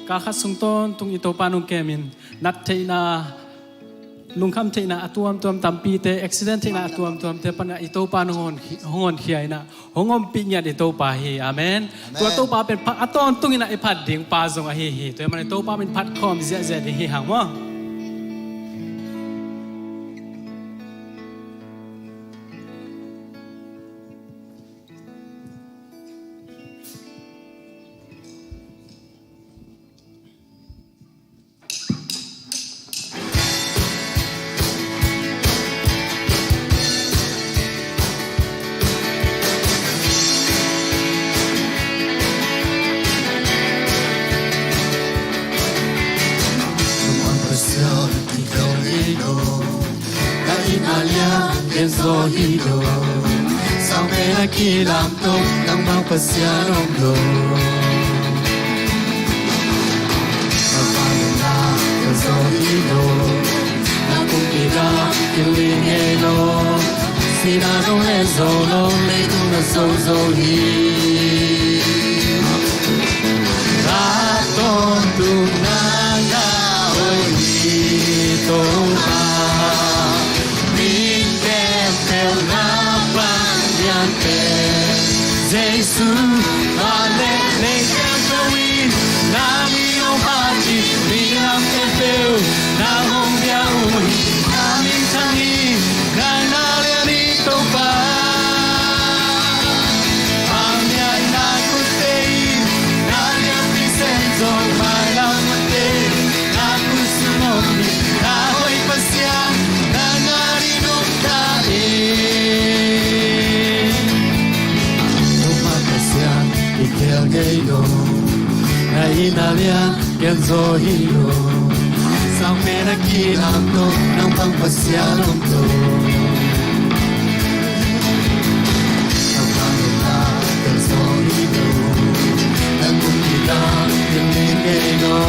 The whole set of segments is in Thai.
cả khát sung tôn tung ito panung kemin nát thấy na lung kham thấy na atuam tuam tampi te accident thấy na atuam tuam te pana ito panung hongon khiai na hongom pi nya ito pa hi amen tua to pa pen aton tung ina iphat ding pa zong a hi hi to man ito pa min phat khom zia zia hi hang mo Hido sao mẹ đã khi làm tốt đang bao phần xia đông đồ và pha là cái gió hido đang cùng đi ra yêu đi nghe lo si đã đông lên dầu lo lấy tung là dầu dầu hi đã tôn tu na na ôi hi tô ba Jesus, aleluia, Elohim, na minha parte, minha tempeu, na rombia ui, na mintani, na nalianito pa, a minha inacutei, na minha pisenzo, vai la mate, na cusumomi, na oi passear, na narino Kelgeiro, na Inália, Kenzohiro, São Pena que andou, não vão passear não tô. Não vão lá, Kenzohiro, na comida, que ninguém não.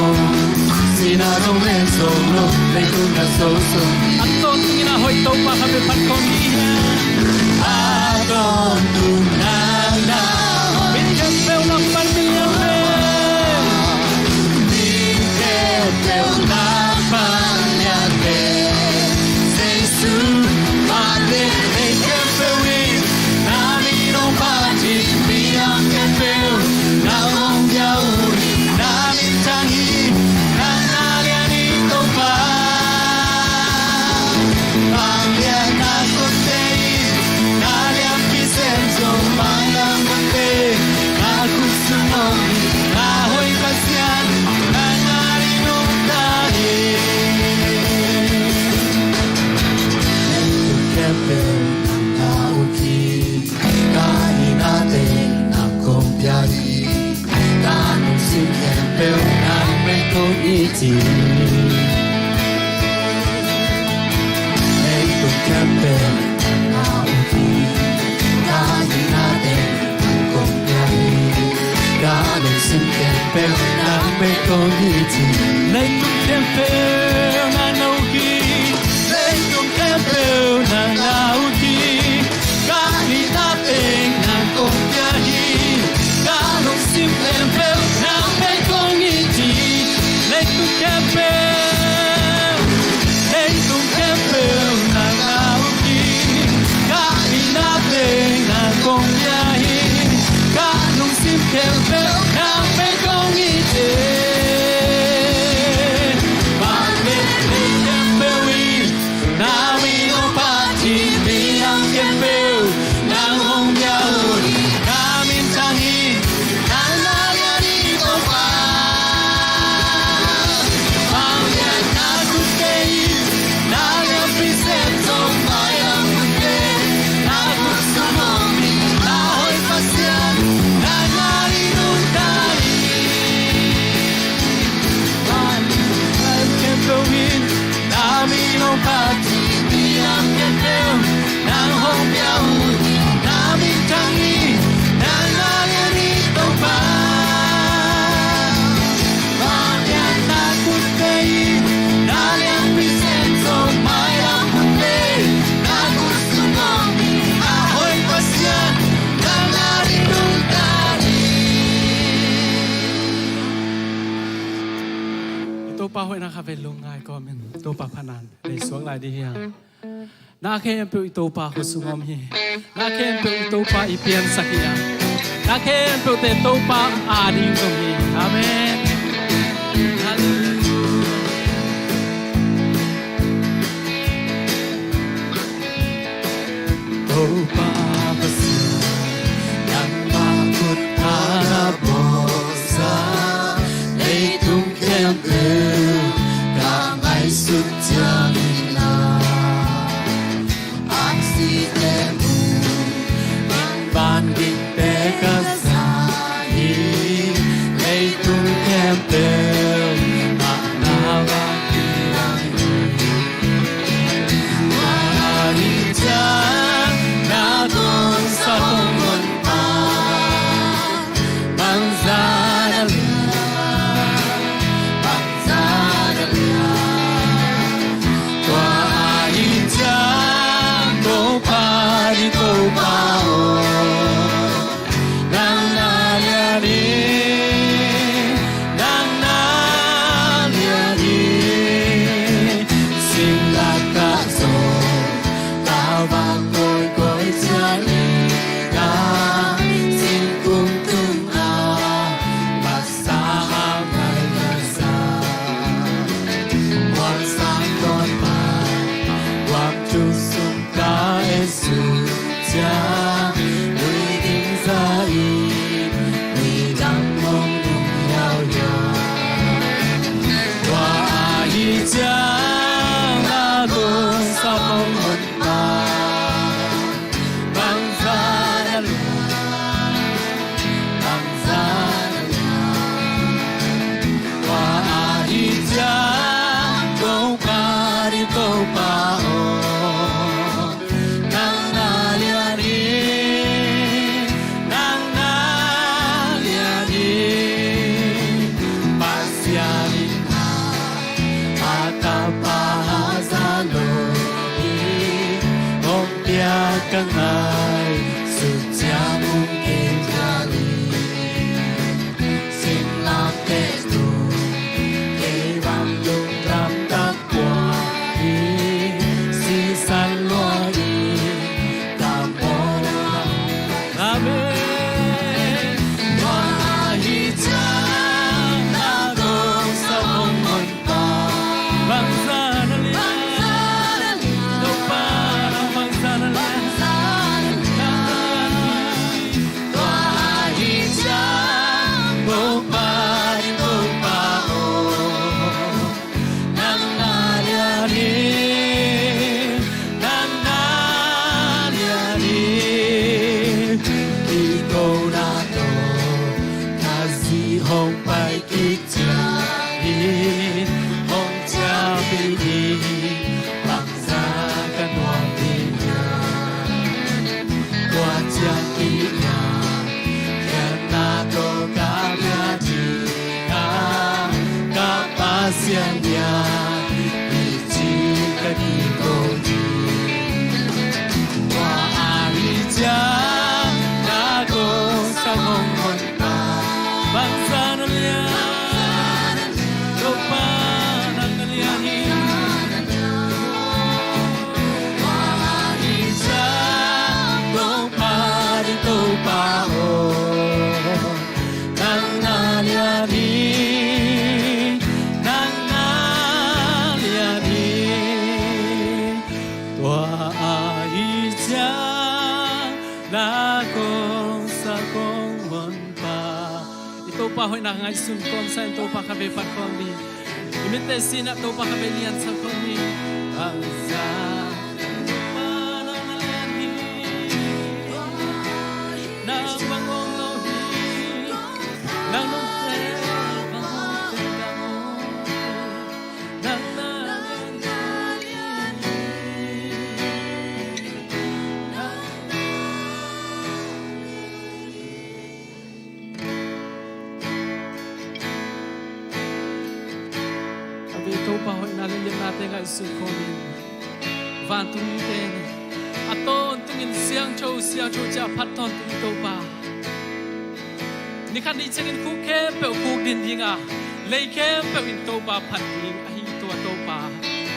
Se não é solo, vem com a soso. aton tung ina hoi to pa kami phat khom hi Adon tu na na. Meu na família Teu na família Jesus, Padre, em que eu ir, na minha parte, minha que eu, na longa uri, na mitani, na naliani topa, família na cotei, na lia pisenzo, manda mate, na cusumoni, na hoi pasian, na narino dai. Kepe na uki, kaninate na kompiari, kanu si kepe na meko iti. Eto kepe na uki, kaninate na kompiari, kanu si kepe na meko iti. Nei tung tempeu na nauki Nei tung tempeu na nauki Kani natin ang kumpiyahi Kanong simpleng pero na may kongiti Nei tung tempeu na nauki Kani natin ang kumpiyahi Kanong simpleng pero na may kongiti Bakit may tempeu na minong pati tô pa hoi na kave lung ngai ko min tô pa phanan để xuống lại đi hiang na khe em pe tô pa ko sungom hi na khe em pe tô pa i pian sakia na khe em pe te tô pa a ding song hi amen tô pa pasya yang ma kut arabosa lấy tung khem yêu cả ngày suốt chẳng na anh si em mình ban kinh tế cả gia hi lấy tung khem yêu mà na va ki lang wa ni cha na don sa tong mon pa bang za pa hoi na ngai sun kon san to pa khabe pat kon ni imite sina to pa khabe lian sa kon ni ang sa pa hoi na lian natin ngai sun kon ni van tu ni te aton tungin siang cho cha phat ton tu to pa ni khan ni chengin khu khe pe khu din dinga lấy kem pe in to pa phat ding a hi to pa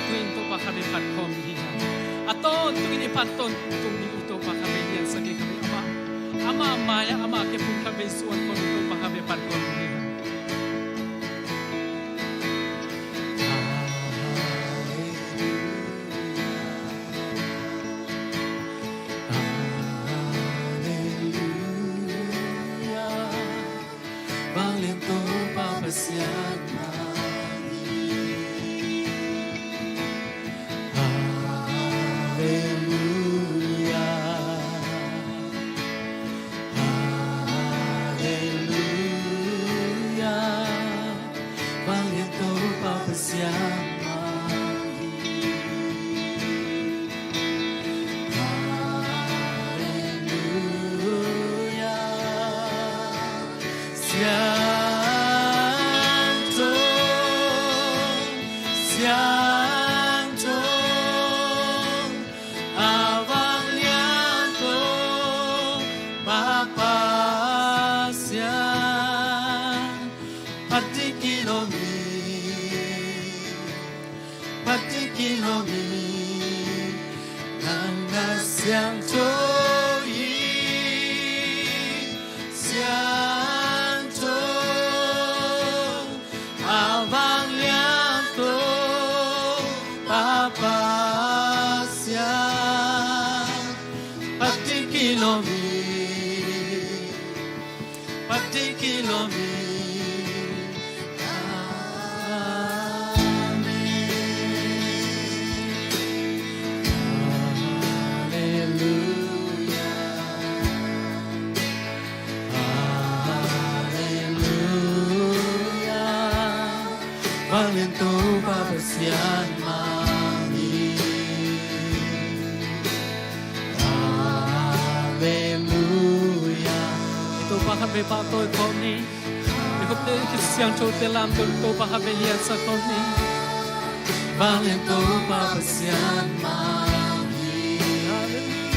tu in to pa kha be phat khom hi a to tu in phat ton tu ni to pa kha be hian sa ke kha be ama maya ama ke pun kha be suan ko to pa kha be phat khom hi Be pa tôi con ni, để không để cái xiang châu te làm tôi tôi pa habe hian sa con ni, vang lên tôi pa pasian ma ni, hallelujah,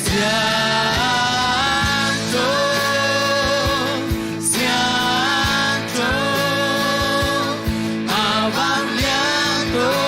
xiang châu, vang lên tôi.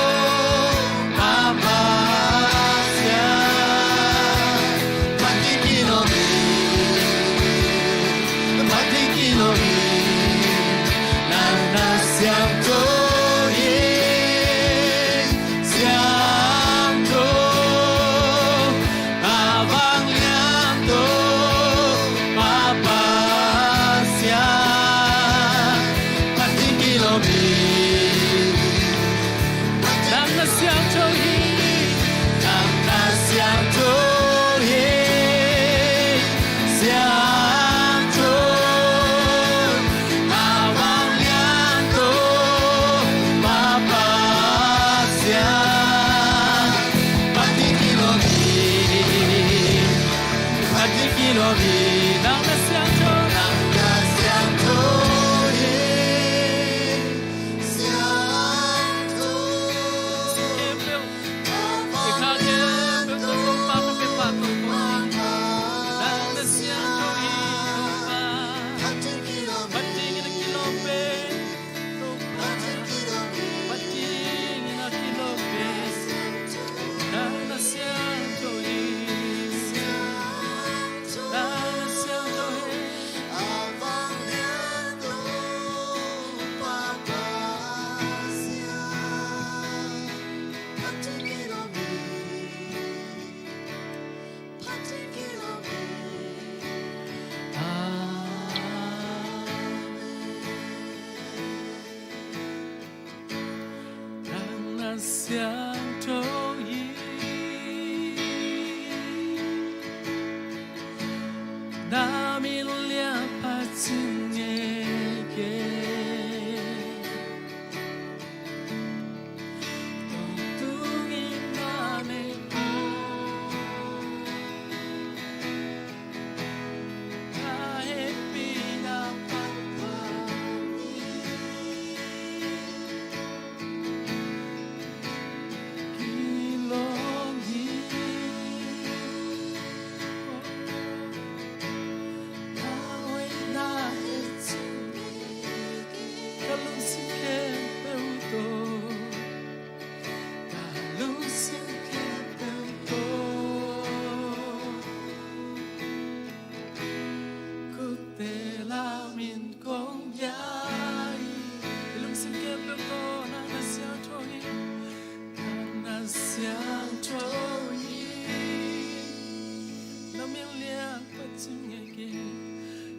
liang pachungege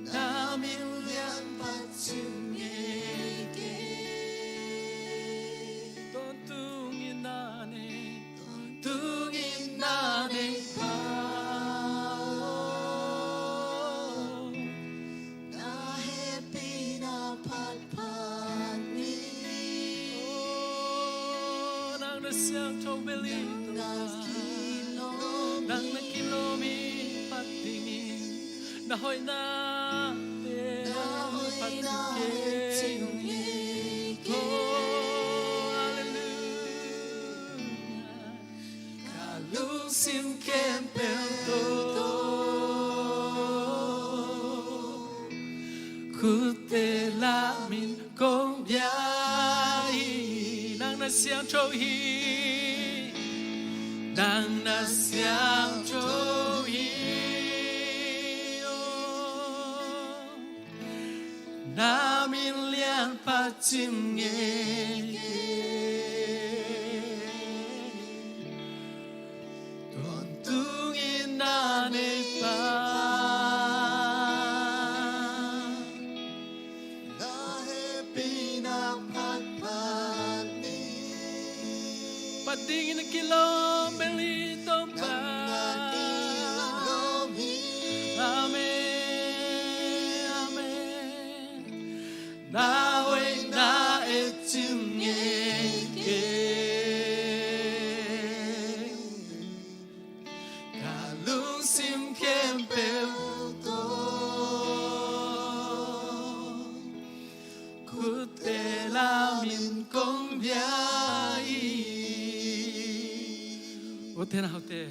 namin liang pachungege tungin nane pa na happy na pat ni nang nasyang chobeli nang nakilomi patingin nahoy na patingin oh hallelujah kalusim kempelto kutelamin kong biyahe nang nasyang chohi nang nasyang chohi namin liang pachimngege tontungin nane pa na happy na pat ni patingin kilomito pa 나의 증에게 갈루심 캠페도 그때라민 공비아이 어때나 어때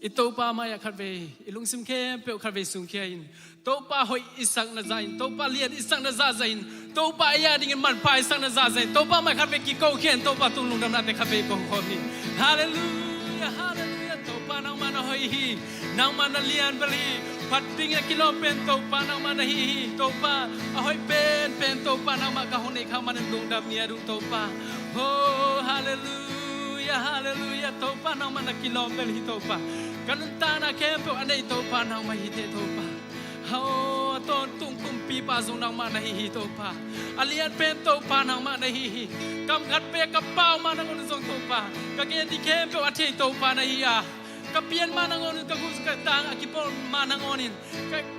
ito pa maya karve ilung sim ke pe karve sung kein to pa hoi isang na zain to pa lian isang na za zain to pa ya dingin man pa isang na za zain to pa ma karve ki ko ken to pa tulung dam na te karve ko khoni hallelujah hallelujah to pa nang man hoi hi nang man lian bali pating kilo pen to pa nang man hi to pa hoi pen to pa nang ma ka honi ka man dung dam nia du to pa oh hallelujah hallelujah to pa nang man kilo bali to pa kanun tana kempo anay to pa nang mahite to pa hao ton tung kumpi pa zong nang manahihi to pa alian pen to pa nang manahihi kam khat pe kapau manang on zong to pa kagen di kempo ate to pa nahiya kapian manang on ka gus ka tang akipon manang onin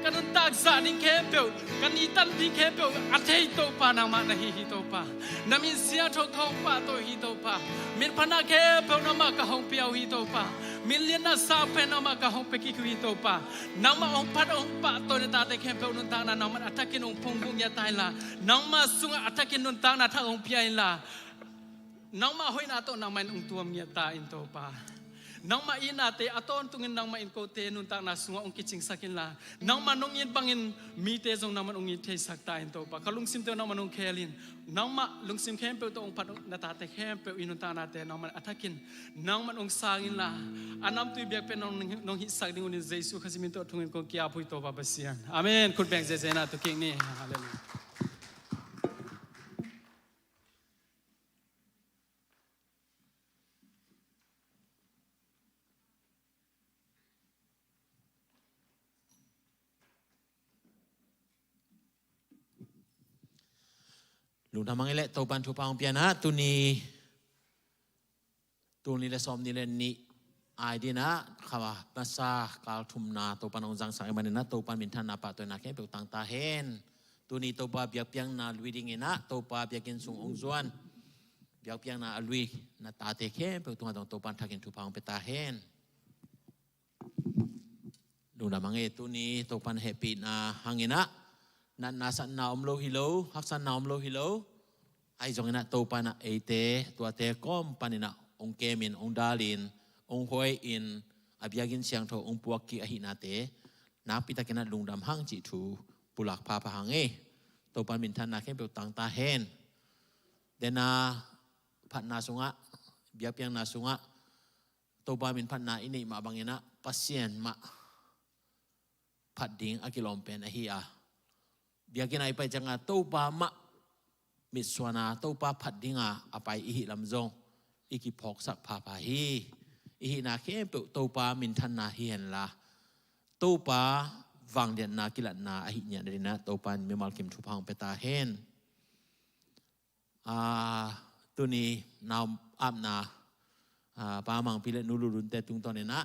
kanun tag sa ding kempo kanitan di kempo ate to pa nang manahihi to pa namin sia thok thong pa to hi to pa min phana kempo nama ka hong piao hi to pa million na sa pen na makahong pekikuito pa nang maong padong pa to na tate kempe nun tang na nang man atakin ong pungbung ya taila nang masunga atakin nun tang na taong piaila nang mahoy na to nang main ong tuam ya tain to pa nang maina te aton tungin nang main ko te nun tang na sunga ong kiching sakin la nang manong yin bangin mite zong nang manong yin te saktain to pa kalungsim to nang manong kelin nang ma lungsim kempe to ong padong na tate kempe inun tang na te nang man atakin nang manong sangin la anam tu biak pen nong hi sak ding unin Jesu kasi minto tungin ko kia pui to babasian amen kut bang zena to king ni hallelujah Lu namang elek tau bantu pang piana tu ni le som ni le ni ai di na khawa masa kal thum na tau panong jang sang man na tau pan min than na pa to na ke pe tang ta hen tu ni tau pa biak piang na lui ding ina tau pa biakin sung ong zuan biak piang na lui na ta te ke pe tu ngam tau pan thakin tu pang pe ta hen lu namang e tu ni tau pan happy na hangina nan nasan na omlo hilo haksan na omlo hilo ai jong na to pa na ete tua te kom panina ong kemin ong dalin ong hoi in abiagin siang tho ong puak ki ahi na te na pita kena lungdam hang chi thu pulak pa pa hang e to pan min than na ke pe tang ta hen dena phat na sunga biak piang na sunga to pa min phat na ini ma bangena pasien ma phat ding akilom pen ahi a biakin ai pai changa to pa ma miswana to pa phat dinga apai ihi lamjong iki phok sak pha pha hi ihi na ke to pa min than na hi hen la ตู้ปลาวังเดียนนากิลัดนาอหิญญาเดนะตู้ปลามีมัลคิมทุพังเปตาเฮนตัวนี้นาวอาบนาปามังพิเลนูรุนเตตุงตอนนี้นะ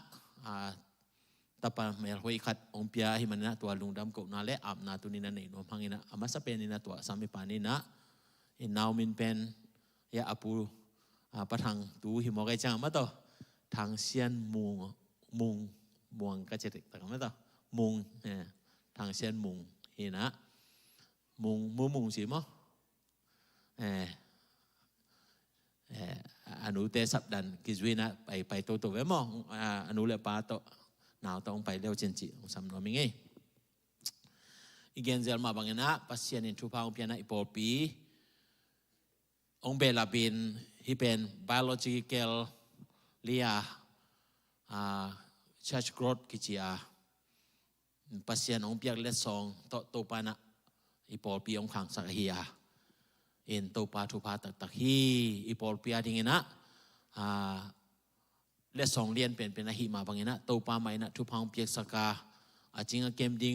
แต่ปาเมลหอยขัดองเปียหิมันนะตัวลุงดำกบนาเลอาบนาตัวนี้นั่นเองนวมพังนะอามาสเปนนี่นะตัวสามีปานี่นะนาวมินเป็นยาอปูปะทางตูหิมอไกจังมาต่อทางเซียนมุงมวงกระเจิดต่างมาต่อมุงทางเซียนมุงเห็นนะมุงสิมั้งอนุเตสับดันกิจวินะไปโตเวมองอนุเลปาโตนาวต้องไปเลี้ยวเจนจิองสำนวนมิงอีกเงินเซลมาบางอย่างนะปัสเซียนินทุพาองเปียนะอีปอปีองเบลาบินที่เป็น biological เลียchurch growth กิจยาปัสเซียนองเปียกเล็ดซองโตปานะอีปอปีองขังสักเฮียโตปาทุพาตักฮีอีปอลเปียดิ้งนะและสองเรียนเป็นนาหิมาบางนะโตปาไม่นะทุพางเปียกสกาจริงเกมดิ้ง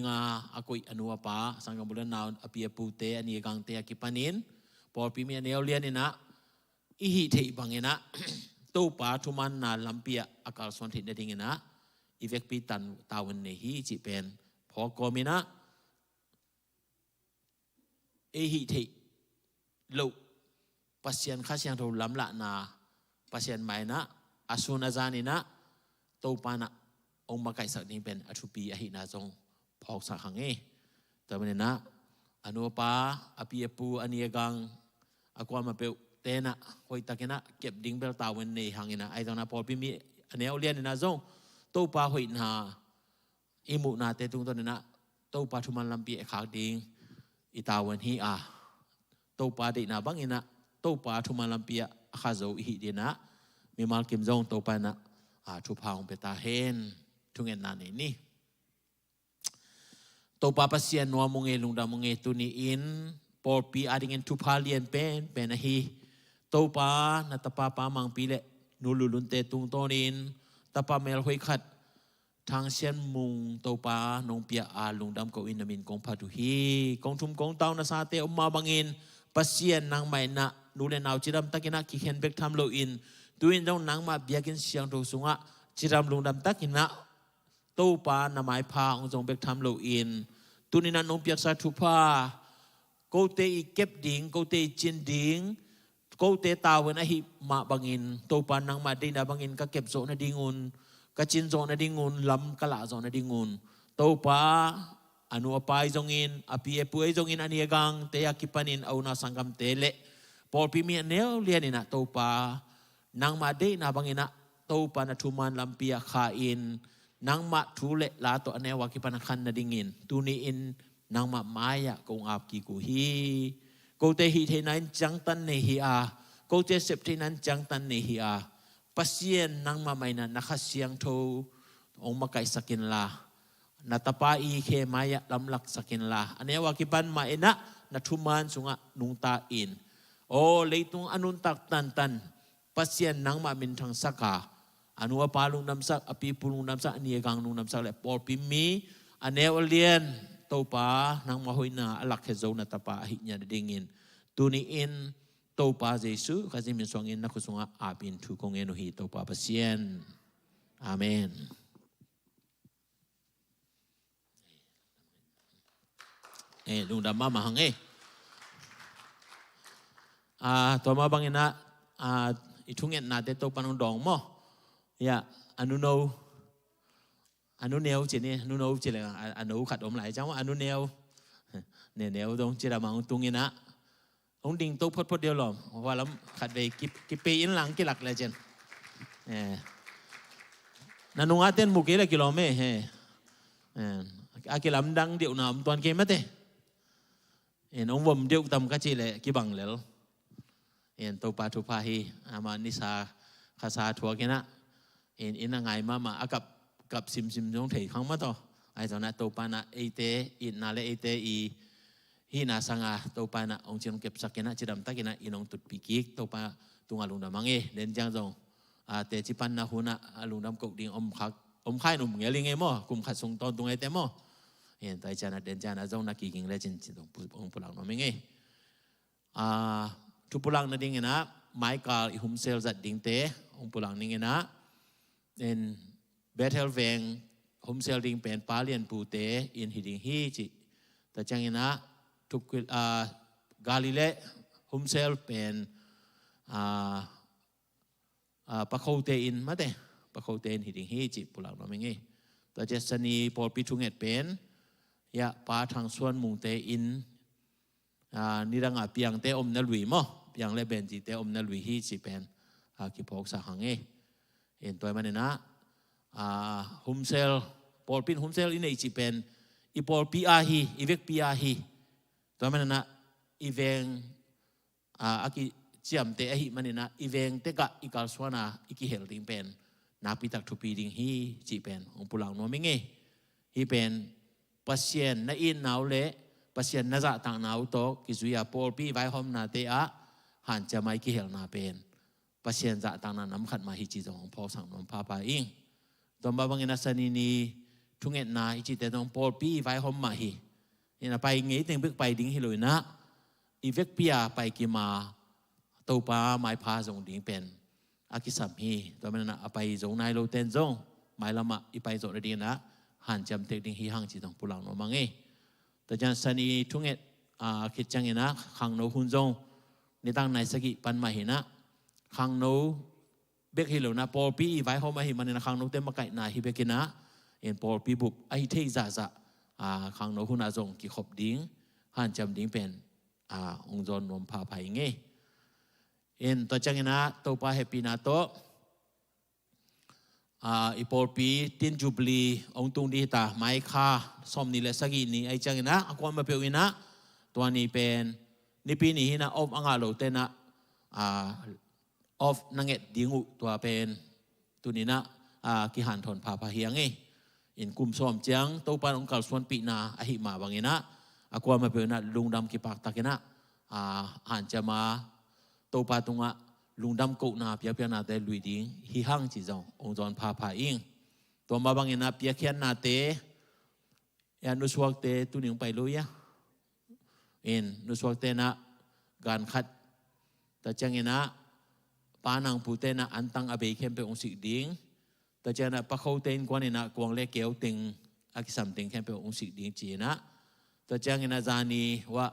อากุยอนุวปาสังกับุลนาวอภิยปูเตอันนี้กังเตะกิปานินปอลปีเมียเนวเรียนนี่นะอีหิเทบางนะโตปาทุมันนาลัมเปียอากาศสวนถิ่นดิ้งนะอีเวกปีตันตาวันเนฮีจิเป็นพอกอมินะอีหิเทลูpasien khas yang tu lamla na pasien mai na asuna zani na to pana ong makai sak ni ben athupi ahi na jong phok sa khange tamane na anu pa api apu aniagang akwa ma pe te na hoi takena kep ding bel tawen nei hangina ai dona pol pi mi aneu lian na jong to pa hoi na imu na te tung ton na to pa thuman lampi khak ding itawen hiโตปาเดน่าบางอินะโตปาทุมาลัมเปียข้าโจอิหิดีนะมีมาลกิมจงโตปานะทุพางเปตาเฮนทุงเงินนานนี่โตปาปัสเซียนนัวมงเอลุงดามงเอตุนีอินปอลปีอาดิเงินทุพาเลียนเป็นนะฮีโตปานาตปาปามังปีเลนูลุนเตตุงโตนินตปาเมลหอยขัดทางเซียนมุงโตปานงเปียลุงดามกอินนามินกงพาดุฮีกงทุมกงเตานาซาเตอมาบังอินpasien nang mai na nule naw chiram takina ki khen bek tham lo in tuin dong nang ma biakin siang do sunga chiram lung dam takina to pa na mai pha ong jong bek tham lo in tunina nong piak sa thu pha ko te I kep ding ko te chin ding ko te tawen a hi ma bangin to pa nang ma de na bangin ka kep zo na dingun ka chin zo na dingun lam kala zo na dingun to pa anu apai zongin api epuai zongin aniagang teya kipanin au na sangam tele pol pimi neo lianina topa nang ma de na bangina topa na thuman lampia khain nang ma thule la to anewa kipan khan na dingin tuni in nang ma maya kong ap ki ku hi ko te hi the nan chang tan ne hi ko te sep the nan chang tan ne hi pasien nang ma mai na nakhasiang tho ong makai sakin la natapai ke maya lamlak sakin la ane wakipan maena natuman sunga nungta in o leitung anun tak tan pasien nang ma min thang saka anu apalung namsak api pulung namsak aniagang nung namsak le pol pimi ane olien topa nang mahoina alak hezo na tapa hinya dingin tuni in topa jesu kasi min songin na kusunga apin tu kongen hi topa pasien amenลุงดำมาหังตัวมาบางนะอีทุ่งเงินนาเตโตปานงดองมั้ยาอนุเนวจีนี่อนุโนจีเลยอนุขัดอมไหลจังว่าอนุเนวเนี่ยเนวตรงจีรามังตรงนี้นะองดิ่งโตพดเดียวหรอว่าแล้วขัดไปกิปีอินหลังกิหลักเลยเจนนันนุงอาเต้นมุกเกลกิโลเมตรอากิลำดังเดียวน้ำตอนเกมมั้ยเต้องวมเดียวตำกัจจิเลยกิบังเลยตัวปาทุพาฮีอามานิสาคาซาทัวกินะอินไงมากับซิมจงเถียงมาต่อไอ้ตอนนั้นตัวปานะเอเตอินนาเลเอเตอีฮีนาสังอาตัวปานะองค์เชียงเก็บสักกินะจิดำตะกินะอินองตุดปีกิกตัวปาตุงอาลุงดำมังเล่นจังจงเตจิปันนะหุนะอาลุงดำกกดิ่งอมคัก ค่ายหนุ่มเงี้ยลิงไงมั่วกลุ่มขัดทรงตอนตรงไอ้เต้มั่วเห็นตัวจานะเดินจานะจงนักกิงเลยจริงๆตรงองปุลังน้องไม่ไงทุปุลังนั่นดิ่งนะไมค์กาลอิฮุมเซลจัดดิ่งเตะองปุลังนี่ไงนะเอ็นเบทเทลเวงฮุมเซลดิ่งเป็นปาเลียนปูเตอินฮิดิ่งฮีจิแต่จังไงนะทุกกาลิเลฮุมเซลเป็นปะโคเตอินมาเตปะโคเตอินฮิดิ่งฮีจิปุลังน้องไม่ไงแต่เจสนีพอลปิทุงเอ็ดเป็นยะปาทางส่วนมุงเตอินนี่ดังเปียงเตอมนลุยมั้งเปียงเลเบนจีเตอมนลุยฮีจิเป็นกิพอกสาหังเอ็นตัวมันเนี่ยนะฮุมเซลพอลปินฮุมเซลอินเอจิเป็นอีพอลปีอาฮีอีเวกปีอาฮีตัวมันเนี่ยนะอีเวงอากิเจียมเตอหิมันเนี่ยนะอีเวงเตกะอีกาลสวนาอีกิเฮลติงเป็นนาปิตักทุปีดิงฮีจิเป็นองปุลังโนมิงฮีเป็นปัสเซียนนาอินนาวเละปัสเซียนนาจะต่างนาวโตกิจุยาพอลปีไว้หอมนาเตอะหันจะไม่กิเฮลนาเป็นปัสเซียนจะต่างนั้นน้ำขัดมาฮิจิตองพอสั่งน้ำพาไปอิงตอนบ่าวบังเอิญนัสนีนีทุ่งเอ็ดนาฮิจิเตตองพอลปีไว้หอมมาฮินี่นะไปงี้เต็งบึกไปดิ้งฮิลุยนะอีเวกเปียไปกิมาตัวปลาไม้พาส่งดิ้งเป็นอากิสัมฮีตัวมันนะไปส่งนายโลเทนส่งไม้ละมะอีไปส่งระดีนะหันจำเต็กดิ้งฮีหังจิตองปุลังโนมังแต่จันสนีทุ่งเอ็ดคิดจังเงนะขังโนหุ่นจงในตั้งในสกิปันมาเห็นนะขังโนเบกฮิโลนะพอปีไว้เขามาเห็นมันนะขังโนเต็มมาไก่นาฮิเบกินะเอ็นพอปีบุบไอเทจ่าจะขังโนหุ่นอาจงกิขบดิ้งหันจำดิ้งเป็นองค์จนนมพาไปเงี้ยเอ็นตัวจังเงนะตัวปาเฮปีนาโตอีพอลปีตินจูบลีองตุงดีตาไมค์คาสมนิเลสกินีไอจังนะอากวนมาเปียวอินะตัวนี้เป็นนี่ปีนี้นะอมอ่างอาโลเตนะออฟนังเอ็ดดิงูตัวเป็นตัวนี้นะกิหันทนพาพาเฮียงอินกุมสมเจียงตัวปานองค์กาลส่วนปีนาอหิมาบางนะอากวนมาเปียวนะลุงดำกิปากตะกินะหันจะมาตัวปาตุงะลุงดำกุนาเปียเปียนาเตลุยดิ้งฮิฮังจิจงองค์จอนพาพาอิงตัวมาบางนะเปียเขียนนาเตยานุสวกเตตุนิงไปลุยะนุสวกเตนะการขัดแต่จังนะปานังปูเตนะอันตังอเบยเข้มไปองค์สิดิ้งแต่จังนะปะเขาเตนกวนนะกวางเล็กเกลติงอากิสัมติงเข้มไปองค์สิดิ้งจีนะแต่จังนะจานีว่า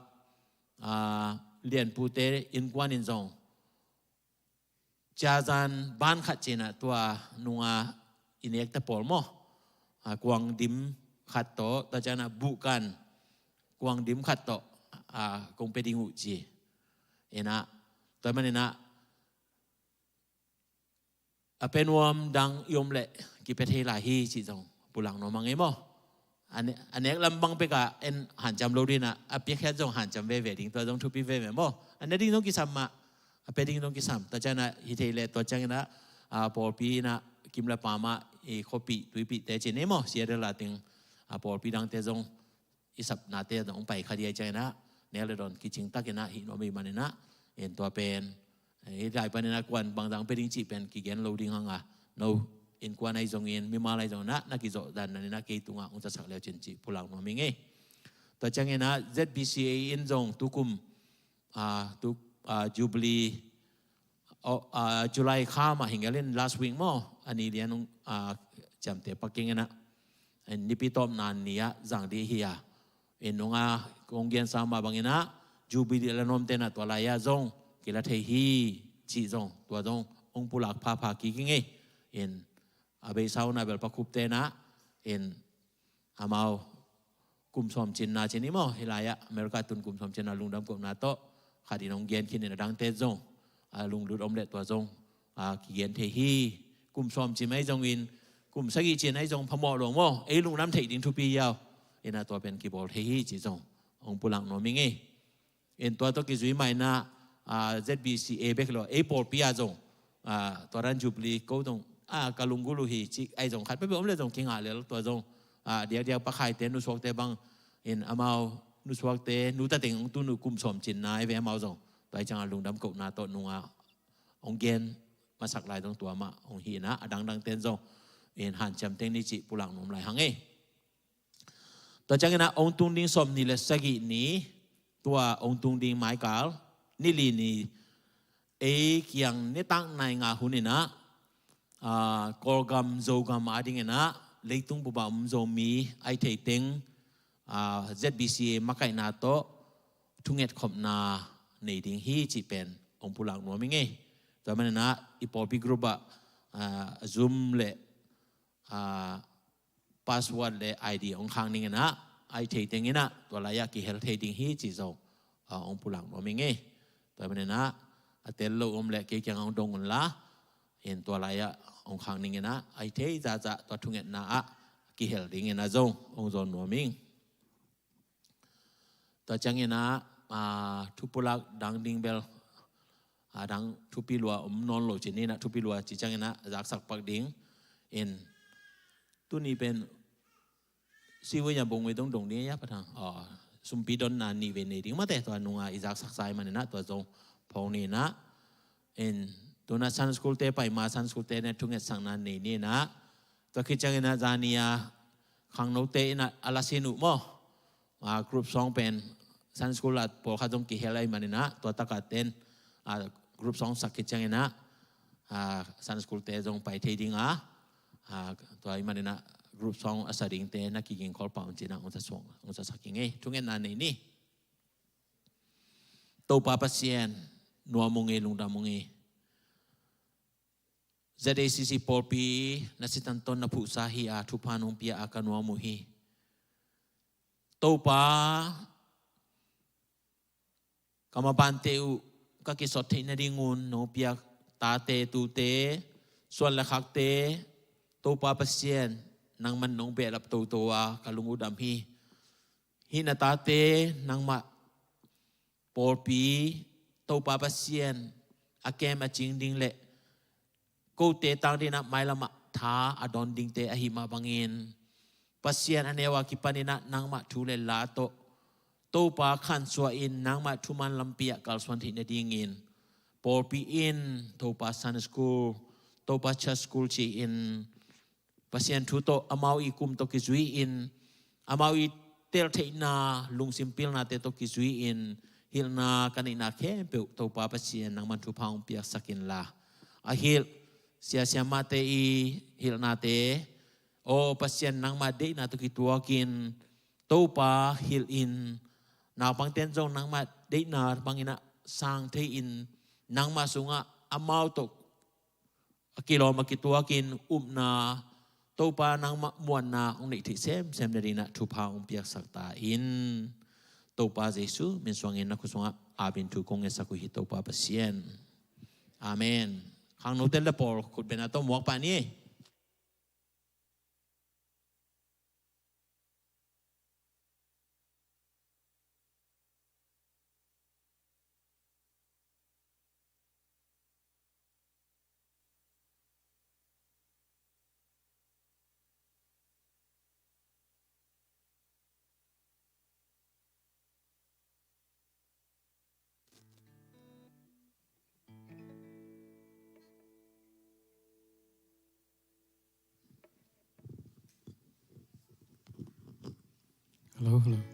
เรียนปูเตอินกวนอินจงจาจันบ้านขัดเจนะตัวนัวอินเอกตะปอลมั้งกวางดิมขัดโตแต่จานะบุกันกวางดิมขัดโตคงเป็นดิงูจีนะตัวมันนะเป็นวมดังยมเละกิเปเทลาฮีจีจงปุลังนอมังเอมอันนี้ลำบังไปกับเอ็นหันจำโลดีนะเปียแค่จงหันจำเวดิ้งตัวจงทุบปีเวมั้งอันนี้ดิ้งต้องกิสัมมาเป็นดิ้งต้องกิสัมแต่เจ้านะฮิเทเลตัวเจ้านะพอปีนะกิมละปามาขปีตุยปีแต่เจนี่มั้งเสียเดลาติงพอปีดังเตจงอิสับนาเตจงไปคดีเจ้านะเนี่ยเลยโดนกิจิงตักนะหินอมีมันนะเห็นตัวเป็นได้ปนนะกวนบางดังเป็นดิ้งจีเป็นกิเกนโลดิ้งหังโนอินกวนไอจงอินมีมาไอจงนะนักกิจดันนั่นนะเกี่ยตุงอุตสักเลวเจนจีพูลังน้องมิงตัวจังนะ ZBCA อินจงตุกุมตุจูบลีจุลัยข้ามาหิงเล่น last week มั้งอันนี้เรียนจำเตะปักกิ่งนะนี่ปีตอมนานนี้จังดีเฮียนงกงเกียนสามมาบางนะจูบลีละนมเตนะตัวลายจงกิลาเทฮีจีจงตัวจงองปุลักพาพากิกิ่งอาเบสาวนาเบลปักคุปเตนะอามากุมสมจินนาเจนี่มั้งเฮลายะอเมริกาตุนกุมสมจินนาลุงดำกุมนาโตขาดีน้องเกียนคินในดังเตจงลุงดูดอมเล็ตตัวจงเกียนเทฮีกุมสมจินไม่จงอินกุมสกิจินให้จงพมอหลวงมั้งลุงน้ำเทดิงทุปียาวนะตัวเป็นกีบอลเทฮีจีจงองปุลังโนมิงตัวตัวกิจุยใหม่นะZBCA เบกโลปอลปียาจงตัวรันจูบลีก็ตรงกาลุงกุลูฮีจิไอจงขัดไปเป็นอมเลยจงกิงหาเลยตัวจงเดี๋ยวปะไข่เตนุสวกเตบังอามานุสวกเตนุตะเต็งตุนุกุมสมจินนายเวมาจงไปจังลุงดำกุนาโตนัวองเกนมาสักลายตรงตัวมาองฮีนะดังเต้นจง เอ็นหันจำเต็งนี่จิปุลังนมไหลหังเอตัวจังนะองตุงดิงสมนี่เลสกินี้ตัวองตุงดิงไม้กาลนี่ลีนี่ยังนี่ตั้งในงาหุนี่นะกอลกัมโจกัมอาดิงนะเล็กตุงบุบามโจมีไอเทติงZBCA มาไก่นาโตทุงเอ็ดขบนาในดิ่งฮีจิเป็นองปุลังนัวมิงเอแต่มันนะอีพอปีกรุ๊ปZoom เล่password เล่ ID องค้างนี่นะไอเทติงนะตัวลายกิเฮลเทติงฮีจิโจองปุลังนัวมิงเอแต่มันนะเตลโลเล่เกี่ยงองดงกันละเห็นตัวลายองค้างนี่นะไอเทจะตัวทุงเอ็ดนะกิเฮลดิ่งนะโจองโจนัวมิงตัวจังเงินะทุปุลักดังดิ่งเบลดังทุปีลัวนอนโหลจินี่นะทุปีลัวจิจังเงินะจากสักปักดิ่งเอ็นตัวนี้เป็นซีวิญญาบงไว้ตรงนี้ยะปะทางสุมปีดอนนานีเวเนดิ่งมาแต่ตัวนุ่งอิจากสักไซมันนะตัวจงพงนี่นะเอ็นตัวนั้นซันสกุลเตไปมาซันสกุลเตเนี่ยทุกเงสังนันนี่นะตัวคิดจังเงินะจานียขังโนเตนะอาลาซินุโมกรุ๊ปสองเป็นซันสกุลพอข้าต้องกิเฮลัยมันนะตัวตะกัดเต้นกรุ๊ปสองสักกิจจังนะซันสกุลเตจงไปเทดิ้งตัวมันนะกรุ๊ปสองอาศัยดิ้งเตนักกิงคอลปาอุจินะอุตส่งอุตสักกิงทุกเงินนั่นนี่ตัวป้าพัศยนนัวมงลุงดามงZACC ปอลปีนัสิตันตนนับผู้สาฮีทุพานุปีอาการนัวมุฮีตัวป้ากรรมบันเตอุก็กิสดที่นดิ่งุนโนเปียตาเตตูเตส่วนละขักเตตัวป้าพัศยนนางมันนงเบลับตัวกะลุงอุดามฮีหินาตาเตนางมาปอลปีตัวป้าพัศยนอาเกมอาจิงดิ่งเละกูเตตังดินะไม่ละมาท้าอดอนดิ่งเตอหิมาบังเงินpasien anewa kipanina nangma thule la to pa khan swa in nangma thuman lampia kalswan thi na dingin por pi in to pa san school to pa cha school chi in pasien thu to amau i kum to ki zui in amau i tel theina lung simpil na te to ki zui in hilna kanina khe pe to pa pasien nangman thu phang pia sakin la a hil sia mate i hilna te pasien nang made na to kituakin to pa hil in na pang ten jong nang made na bangina sang the in nang masunga amau to kilo makituakin na to pa nang muan na ong ni thi sem na rin na thu pa ong piak sakta in to pa Jesu min swangin na kusunga abin tu kong esa ku hito pa pasien amen khang no tel por kut ben ato muak pa ni Hello.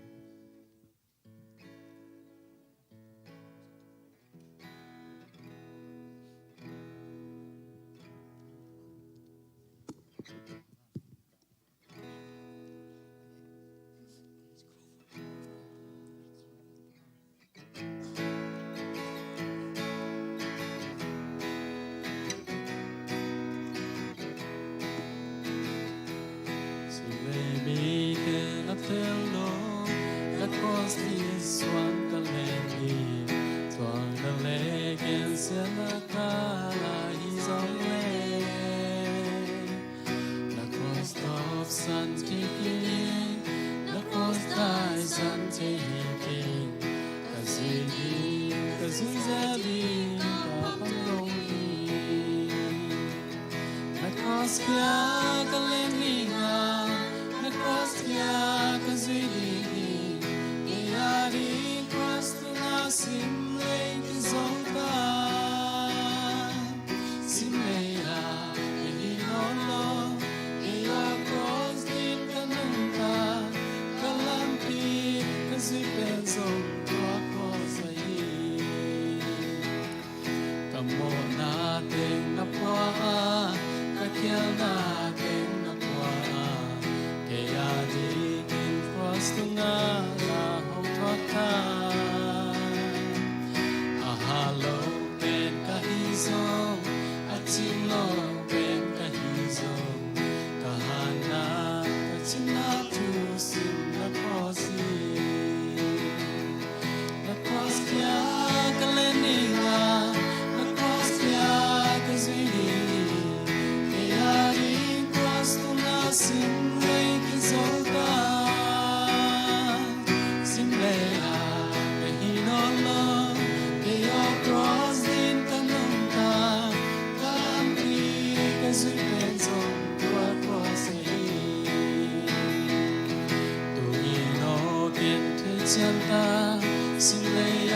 chân ta xin lấy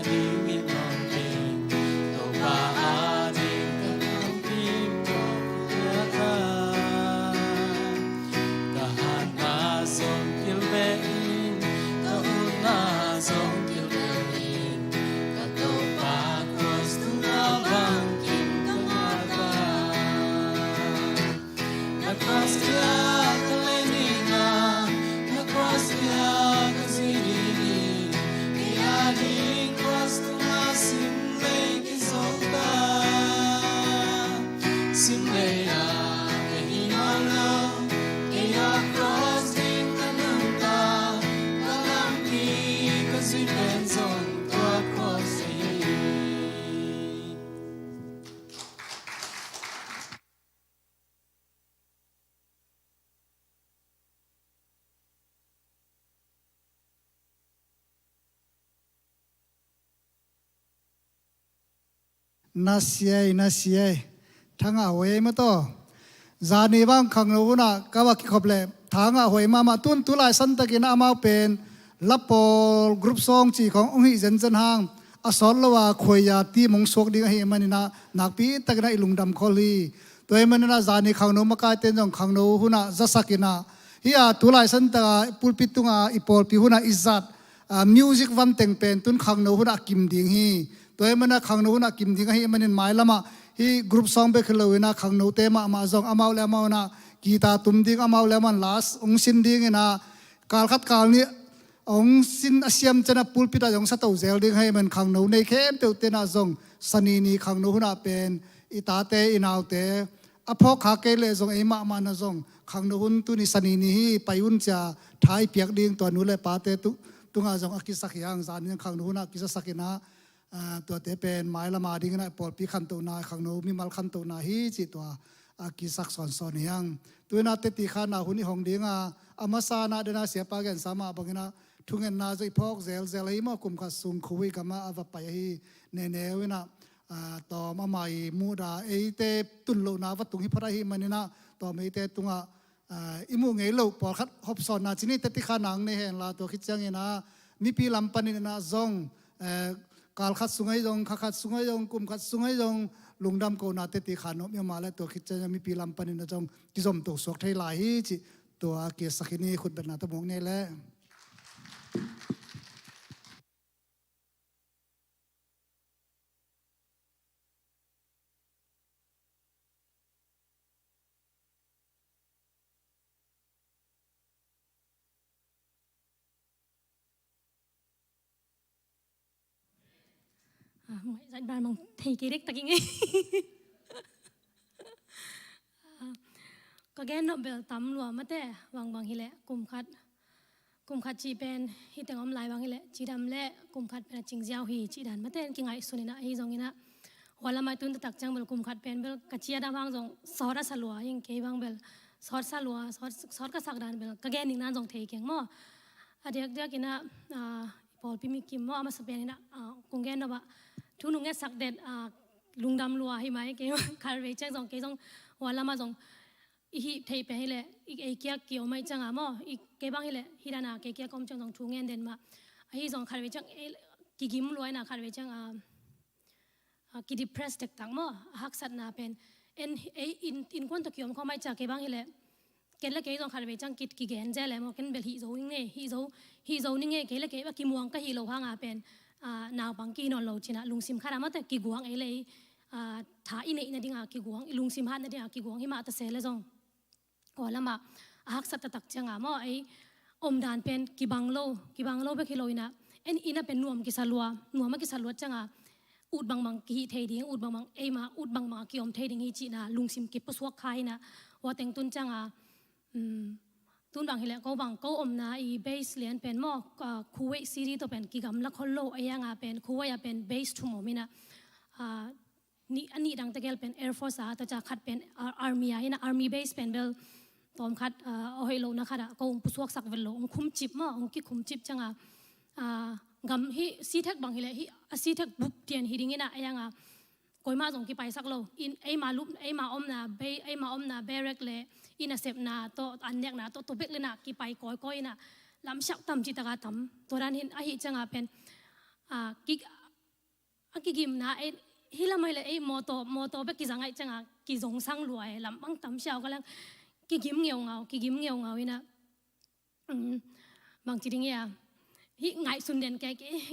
đi miền non bên tàu ba đi cần không tim còn nhớ ta cả hạt na dòng kiều bé in cả ôn na dòng kiều bé in cả tàu ba cross tu na vang kim cả ta across the Atlanina across the Atlanina kiadi cross tu na simle kizolta simle ya kehimala kaya cross din kananta kalampi kasi benzon to across the nasiai thanga hoi ma to zani bang khang no na ka wa ki khople thanga hoi ma tun tu lai san takin amau pen lapol group song chi khong ong hi zen zen hang asol lawa khoya ti mong sok ding hi manina nakpi takna ilung dam kholi toy manina zani khang no ma ka ten jong khang no huna zasakina hiya tu lai san ta pulpit tunga ipol pi huna izzat music van teng pen tun khang no huna kim ding hi toy mana khang no na kim ding hi manin mai lama hi group song be khloina khang no te ma zong amau le ma na kita tum ding amau le man las ong sin ding na kal khat kal ni ong sin asiam chana pulpita jong sa to zel ding hai man khang no nei khem te te na zong sani ni khang no na pen ita te inau te apho kha ke le zong e ma na zong khang no hun tu ni sani ni hi payun cha thai piak ding to nu le pa te tu tunga zong akisak yang zan ni khang no na kisa sakinaตัวเตเป็นไม้ละมาดิ้งนะปอดปีขันตัวนาขังโนมีมัลขันตัวนาฮีจิตัวกิสักสอนสอนยังตัวนาเตติขานาหุนิหงดิ้งอามาซานาเดนาเสียปากันสามาบังนะทุงเงินนาจะพอกเซลเซลให้มาคุมขัดซุงคุยกันมาอวไปฮีเนเนวินะต่อมาใหม่มูดาเอเตตุนโลนาวัตถุหิพระหิมันนะต่อไม่เตตุงอิมูเงยโลปอดขัดหอบสอนนาจินี่เตติขานังในแห่งลาตัวคิดจังนะมีปีลำปันนี่นะซองกาลขัดสุงไอจงขัดสุงไอจงกุมขัดสุงไอจงลุงดำโกนาเตติขานมีมาแล้วตัวคิดจะมีปีลำปันนะจงกิจมตัวสวกไทยหลายจิตัวเกียรติสักนี้ขุดเป็นนาตะมงนี่แหละmọi dạy bàn bằng thầy kỳ đích ta kinh ấy có ghen nó bèo tắm lúa mất thế bằng hi lệ cùng khát chỉ bên hi tiếng âm lại bằng hi lệ chỉ đam lệ cùng khát bên chính giao hi chỉ đàn mất thế kinh ngại xuân na hi dòng ina hoặc là mai tuân tắc chẳng bèo cùng khát bên bèo cả chia đam vang dòng sót đã sạt lúa nhưng cái vang bèo sót sạt lúa sót cái sạc đàn bèo có ghen những nan dòng thầy kieng mò dia kina Paul pimi kim mo ama sabihin na kung geno ba tunong nga sakdet lungdam lua hi mai ke karwe chang jong ke jong wala ma jong hi thei pe hele i kya kyo mai chang amo i ke bang hele hirana ke kya kom chang jong thungen den ma hi jong karwe chang ki gim loi na karwe chang ki depressed tek tang mo hak sat na pen en in kon to kyom kho mai cha ke bang hele cái là cái dòng khát về trang kịch kỳ gen ra lại một cái bel hi dấu nghe hi dấu ní nghe cái là cái và kỳ muang cái hi lâu hang à pen nào bằng kỳ nón lâu china lung sim khát màแต่kỳ guang ấy lấy thả in này đi à kỳ guang lung sim hát này đi à kỳ guang hi mà ta sẽ lấy dòng gọi là mà hắc sát tắc chăng à mà ấy đàn pen kỳ bang lâu bé kỳ lâu ina en ina pen nuam kỳ salua chăng à ud bang kỳ thầy đi ud bang ấy mà ud bang kỳ thầy đi hi china lung sim kỳ paswak khai na wa teng tun chăng à tuôn bằng hiện có bằng câu na i base liền pen mo Kuwait City to pen kigam la khollo ayanga pen Kuwait pen base thu mo mina ni ani dang tegel pen Air Force a ta cha khat pen army a ina army base pen bel tom khat ohelo na khara ko pusuak sak vello khum chip mo ki khum chip changa gam hi si thek bang hile hi si thek buk tian hi dingina ayanga koima jong ki pai sak lo in ai ma lup ai ma om na barrack le ina sep na to annek na to bek le na ki pai koi na ลำชักตำจิตกาตำตัวนั้นเห็นไอ้จังอาเป็นกิกิมนะไอ้ฮิลาไม่เลยไอ้โมโตเบกิจังไอ้จังอากิจงสังรวยลำบังตำเช้าก็แล้วกิกิมเงียวเงาอีนะบางทีดิ้งเนี่ยฮิไงสุนเด่นแก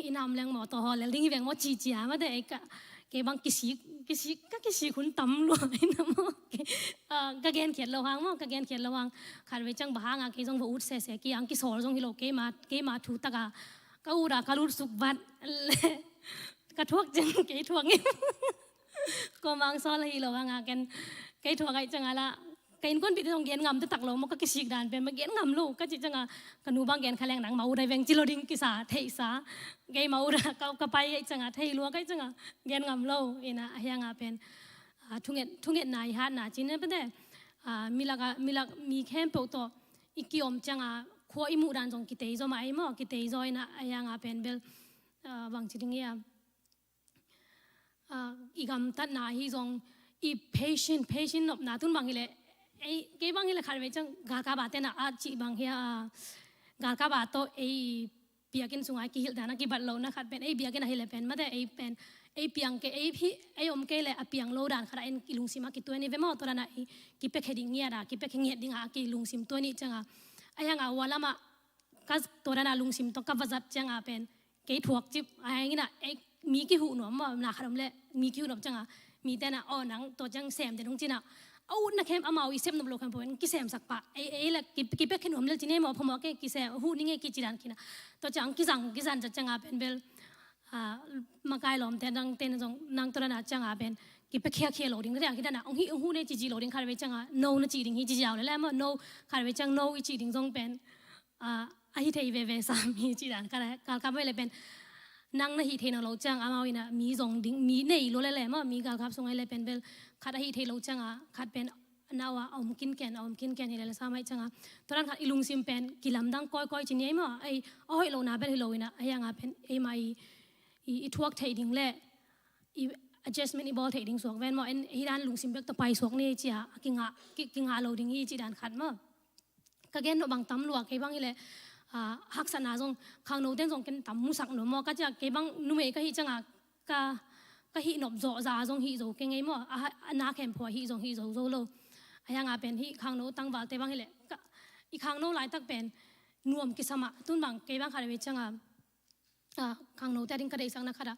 อีนำแรงโมโตฮอลแล้วดิ้งแรงโมจีจีอามาแต่ไอ้แกบางกิสิคุณตำรวยนะโมกะเกนเขียนระวังโมกะเกนเขียนระวังขาดไว้จังบ้างอ่ะกิจงบ่อุดเสกิอังกิสอลจงฮิโลเกมาถูตะกาก็อุระกะลุสุกบัดกระทวกจังเกยทวกงี้ก็มังซ้อนเลยเราว่าไงกันเกยทวกไอ้จังอะไรเกยคนปิดตรงเกยงำจะตักลงมันก็กิสิกดานเป็นมาเกยงำลูกก็จิจังกันนูบางเกยขแรงหนังมาอุไรเวงจิโรดิงกิสาเทอิสาเกยมาอุระก็ไปไอ้จังเทอิลัวก็จังเกยงำลูกเอ็นะยังเป็นทุ่งเอ็ดนายฮันนะจีนเป็นแต่มีแค่เปิดตัวอีกิอมจังขวอิมูดันจงกิเตยจอมาไอ้หม้อกิเตยจอยนะยังเป็นเบลบางทีนี้อีกำตัดนาฮีจงอี patient นบนาทุนบางทีเลยไอ้เก็บบางทีเลยขาดไปจังกากาบาเตนะอาจีบางทีกากาบาโตไอ้เปียกินสุงไอ้กิฮิลดานะกิบัดโลนะขาดเป็นไอ้เปียกินอะไรเลยเป็นมาแต่ไอ้เป็นไอ้เปียงเกไอ้พี่ไอ้อมเกเลยเปียงโลดานขาดไอ้กิลุงซิมากิตัวนี้เวมอตัวนั้นไอ้กิเป็กเฮดิงเงียดากิเป็กเฮเงียดดิ้งกิลุงซิมตัวนี้จังไอ้ยังวาลามากัสตัวนั้นลุงซิมต้องกับวัดจังเป็นเกยถ่วงจิบไอ้งี้นะไอ้มีกี่หูหนอมว่าหนาขนมเละมีกี่หูหนอมจังมีแต่น่ะหนังตัวจังแซมแต่ตรงจีน่ะเอานักเข้มเอามาอีเซมนบโลกันพอนกิเซมสักปะไอ้ละกิเป็กขนมเละจีเนี่ยมอพอมาแกกิเซมหูนี่ไงกิจีดันกินะตัวจังกิสันจะจังเป็นเบลมากายลมแต่ดังเต้นจงนางตัวนั้นจังเป็นกิเป็กเคียโลดิ้งก็ได้กินน่ะองค์หูเนี่ยจีโลดิ้งคาร์เวจังโนนะจีดิ้งฮีจีเอาเลยแล้วมันโนคาร์เวจังโนอีจีดิ้งจงเป็นไอ้ที่เทเวสามีจีดันก็ได้การไปเลยเป็นนางนะฮีเทนเราจังอามาวินะมีจงดิ้งมีเนยรู้เลยแหละมั้งมีการขับส่งให้เลยเป็นเบลขัดฮีเทเราจังขัดเป็นนาวอมกินแกนฮีเลยสามัยจังตอนนั้นขัดอิลุงซิมเป็นกิลำดังก้อยจีเนี่ยมั้งไอ้อ้อยโลนาเป็นฮิโลวินะไอ้ยังเป็นไอ้มาอีทวกเทดิ้งเละอี adjustment อีบอลเทดิ้งสวกเว้นมั้งไอ้ด้านลุงซิมเบกตะไปสวกนี่จีฮะกิงาโลดิ้งอีจีดันขัดมั้งก็เกณฑ์บางตำรวจไอ้บางนี่แหละฮักษณะจงข้างโน้นเต้นจงเป็นตำมุสักหนูมอก็จะเก็บบังนุ่มเอกฮิจังก็ฮิหนบโจซาจงฮิโจเก่งไงมอนาแคมพัวฮิโจโจโลยังเป็นฮิข้างโน้ตั้งบาลเตบังฮิเลยอีข้างโน้หลายตักเป็นนวมกิสมาตุนบังเก็บบังขาดไปจังข้างโน้แต่ดิ้งกระเดสังนักขดา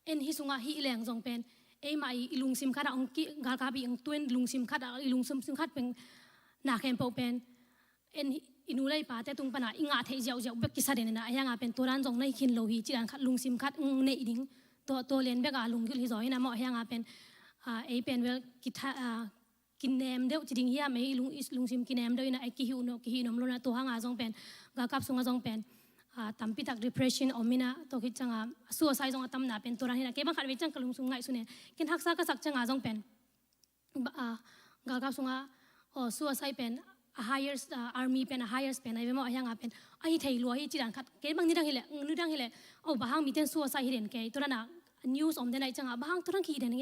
เอ็นฮิสุงฮิแรงจงเป็นไอ้มาอีลุงซิมขดาองกิกาลกาบีองตัวลุงซิมขดาอีลุงซิมขดเป็นนาแคมพัวเป็นเอ็นอินูเลยป่าแต่ตุงปนาอิงอาเทเจ้าเบกกิสเดนนะยังเป็นตัวนั้นจงในขินโลหิจีดันขัดลุงซิมขัดในดิ้งตัวเลียนเบกลุงที่ลิซอยนะมอยังเป็นไอเป็นเวลกินแหนมเดียวจีดิ้งเฮียไม่ลุงซิมกินแหนมเดียวนะไอกิฮิวนมโลนะตัวหางจงเป็นกากับสุงจงเป็นตั้มปิตัก depression อมินะตัวคิดจังsuicide จงตั้มนะเป็นตัวนั้นนะเก็บบังคับไว้จังกลุงสุงไงสุเนี่ยกินทักษะก็สักจังจงเป็นกากับสุงsuicide เป็นhigher army เป็น higher เป็นไอ้เมื่อยังเป็นไอ้ไทยลัวไอ้จีดันขัดเก็บบางนี่ดังเฮเลยโอ้บางมีเต้นสัวใส่เด่นเกยตัวนั้นnews อมเด่นไอ้จังบางตัวนั้นขี้เด่น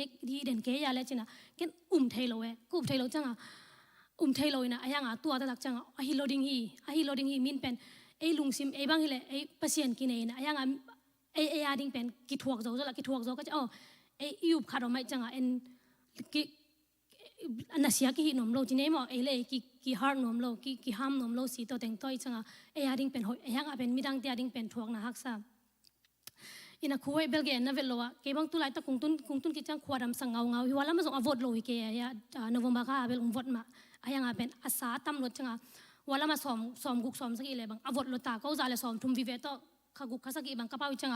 เด่นเกยยาเลยจีน่ะเก็บไทยลัวกูไทยลัวจังไทยลัวนะไอ้ยังตัวตักจังไอ้ loading ฮีมินเป็นไอ้ลุงซิมไอ้บางเฮเลยไอ้พัศยันกินเองนะไอ้ยังไอ้ยาดิ้งเป็นกิทวกโจละกิทวกโจก็จะไอ้ยูบขาดออกมาจังเอ็นนักเสียกินนมโลจีเนมอเอเล่กิฮาร์นมโลกิฮามนมโลสีตัวเต็งตัวอีจังเอยาดิ้งเป็นหอยยังเป็นมิดังเตียดิ้งเป็นทวงนะฮักษาอินักคุยเบลเกนนะเวลโลวะเก็บบังตุไลตะคงตุนกิจังขวดดำสังเงาฮิวาลามาส่งอวดโลฮิเกยนวมบากาเบลวดมายังเป็นอาสาตำรวจจังวาลามาซ้อมกุกซ้อมสักอีเลยบังอวดโลตาก็จะเลยซ้อมทุ่มวิเวตขกุกขสักอีบังกระเป๋าจัง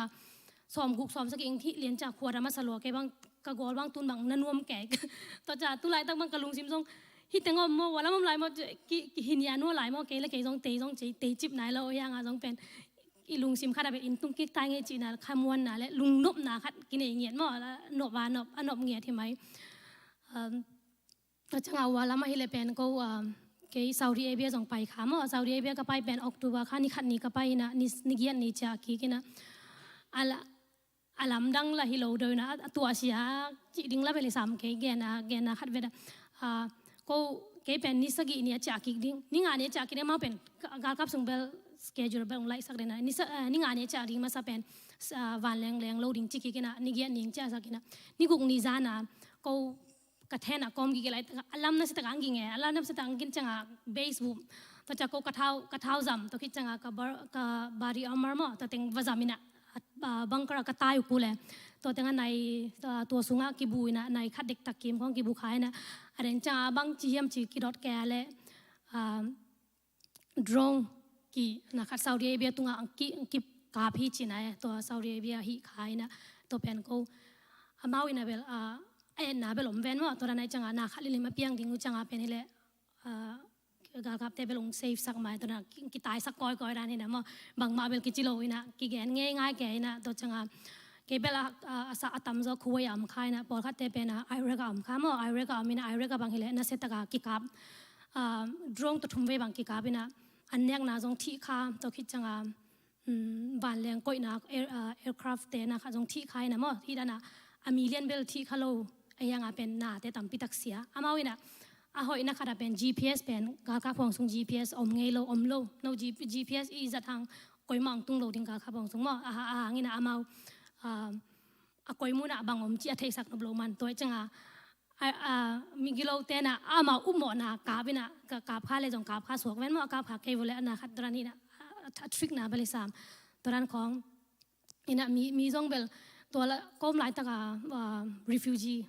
ซ้อมกุกซ้อมสักอีที่เลี้ยงจากขวดดำมาสลัวเก็บบังกะกอลบางตุนบางนันวมแก่ต่อจากตุไลตั้งบางกะลุงซิมซงฮิตแต่งอมว่าแล้วมันหลายมันกิหินยานัวหลายมันเกแล้วเกซงเตซงเตจิบไหนแล้วยังซงเป็นอีลุงซิมขัดเป็นอินตุงกิ๊กตายเงี้ยจีน่ะขมวนน่ะและลุงนบน่ะขัดกินเงี้ยมั่วแล้วนบวานบเงี้ยที่ไหมต่อจากว่าแล้วมาฮิเลเป็นก็เกย์ซาอุดิอาระเบียส่งไปขามั่วซาอุดิอาระเบียก็ไปเป็นออกตัวข้านี่ขัดนี่ก็ไปนะนิเกียนนี่จากกี้นะอาลัมดังละฮิโลเดินนะตัวเสียจีดิ้งละเป็นเลยสามเกย์นะขัดเวดก็เกย์เป็นนิสกีเนี่ยจากกิดิ้งนี่งานเนี่ยจากกิเนี่ยมาเป็นการกับส่งเบล schedule แบบไล่สักเดือนนะนี่งานเนี่ยจะดิ้งมาสักเป็นวันแรงโลดิ้งจิกิกินะนี่เกี่ยนิ่งจ้าสักกินะนี่กุกนี่จานะก็กระเทนอะกอมกิกิไลอัลลัมนั่นสิตะกังกิงไงอัลลัมนั่นสิตะกังกินจังอะเบสบุมตัวจะก็กระเท้าจำตัวคิดจังอะกับบารีอาร์มอร์มั้งตัวเต็งวาจามินะบังกระกระตายกูเลยตัวเต็งในตัวสุงะกิบุยนะในคัดเด็กตะกิมของกิบุขายนะอะไรจังบังจีเอ็มจีกิดอดแกเลยดรองกีนะครับซาอุดิอาระเบียตุงอังกิกาพีจีนะตัวซาอุดิอาระเบียฮิขายนะตัวเป็นกูอามาวินาเบลนาเบลอมเวนว่าตัวนั้นจังนาขัดลิมาเปียงดิ้งจังเป็นนี่แหละกาครับแต่เบลงเซฟสักไม้ตัวนั้นกิตายสักก้อยด้านนี้นะมั้งบางมาเบลกิจิโลนะกิแกนง่ายแกนะตัวจังเกเบลอาอัตมจะคุยอ่ำขายนะพอขัดแต่เป็นไอเรกอ่ำข้ามไอเรกอ่ำมินะไอเรกบางทีเลยน่าเสตกากิกับดรองตัวทุ่มเวบางกิกับนะอันเนี้ยนะจงที่ข้าตัวคิดจังบ้านเลี้ยงก้อยนะaircraft เตนะค่ะจงที่ขายนะมั้งที่ด้านน่ะมีเลียนเบลที่ข้าโลไอ้ยังเป็นนาแต่ต่ำปิตักเสียอามาวินะหอยนะค่ะเป็น GPS เป็นกาคับของส่ง GPS อมไงโลโลโน GPS อีจัดทางก้อยมังตุงโลดิ้งกาคับของส่งมั้งงี้นะอามาก้อยมูนะบางอมจีอาเทสักนบโลมันตัวจังมีกิโลเตนะมาอุ้มหมอนะกาบินะกาบข้าเลยจงกาบข้าสวกแม้นว่ากาบข้าเกวเลยนะคัดตรานี้นะทริกนะบริษัทตัวนั้นของนี่นะมีจงเบลตัวละก้มหลายตะกาrefugee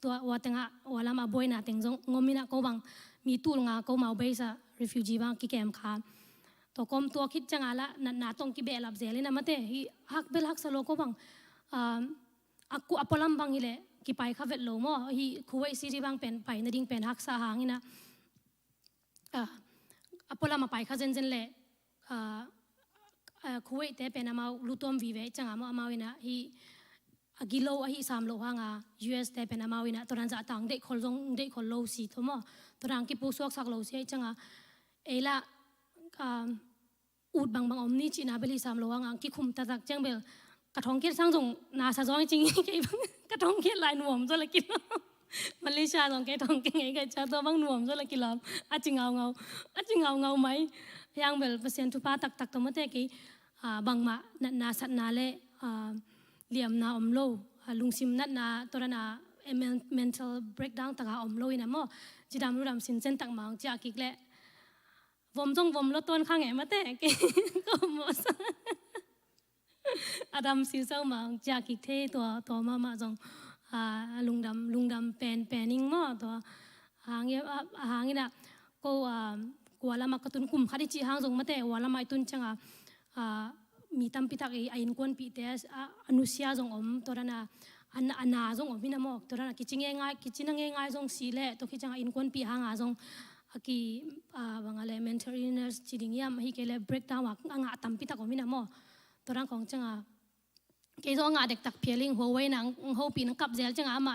ตัวว่าแต่งว่าละมาบ่อยนะแต่งจงงมินะก็บังมีตู้งาก็มาเบส refugee บางกิแกมขาตัวก้มตัวคิดจังละนาตรงกิเบลับเซลินะมาเตะฮักเบลฮักสโลก็บังaku apalam bang ile ki pai khavet lo mo hi khuwai siri bang pen pai na ding pen hak sa hangina apalam pai khajen jen le khuwai te pen ama lutom vi ve changa mo amawina hi agilo hi samlo hanga US te pen amawina toran za tang de khol lo si thomo torang ki pu suak sak lo si changa ela ud bang omni chi na beli samlo hanga ki khum ta tak chang belกระทงเกียรช่างส่งนาซาจอยจริงกระทงเกียรลายหนวมจนละกิโลมาเลเซียส่งกระทงเก่งไงกันจ้าตัวบางหนวมจนละกิโลอาจจะเงาไหมยังเบลเปอร์เซ็นต์ทุพาตักตัวมาเตกี้บางมานาสัตนาเล่เหลี่ยมนาอมโลลุงซิมนัดนาตัวนาmental breakdown ตะกาอมโลนะมั่วจีดำรู้ดำสินเส้นตักมาจากกิกเล่วมลดต้นข้างไงมาเตกี้ก็มั่วอาดัมซิลเซอร์มาจากกิกเทตัวมาจงลุงดำเป็นนิ่งมั่วตัวหางงี้นะก็กว่าละมากระตุ้นกลุ่มขัดจีหางจงมาแต่ว่าละไม่ตุนจังมีตั้มพิทักษ์ไอ้นกวนปีเตสอนุเซียจงตัวนั้นอันนาจงพี่น้ำมอกตัวนั้นกิจง่ายจงสีเล่ตัวคิดจังไอ้นกวนปีหางจงกีบางอะไร mental illness จีดิ่งยามให้เกล breakdown ว่าตั้มพิทักษ์พี่น้ำมอกตัวนั้นของจังเกี่ยวกับเด็กตักเพียลิงหัวไว้นังหัวปีนังกับเจลจังมา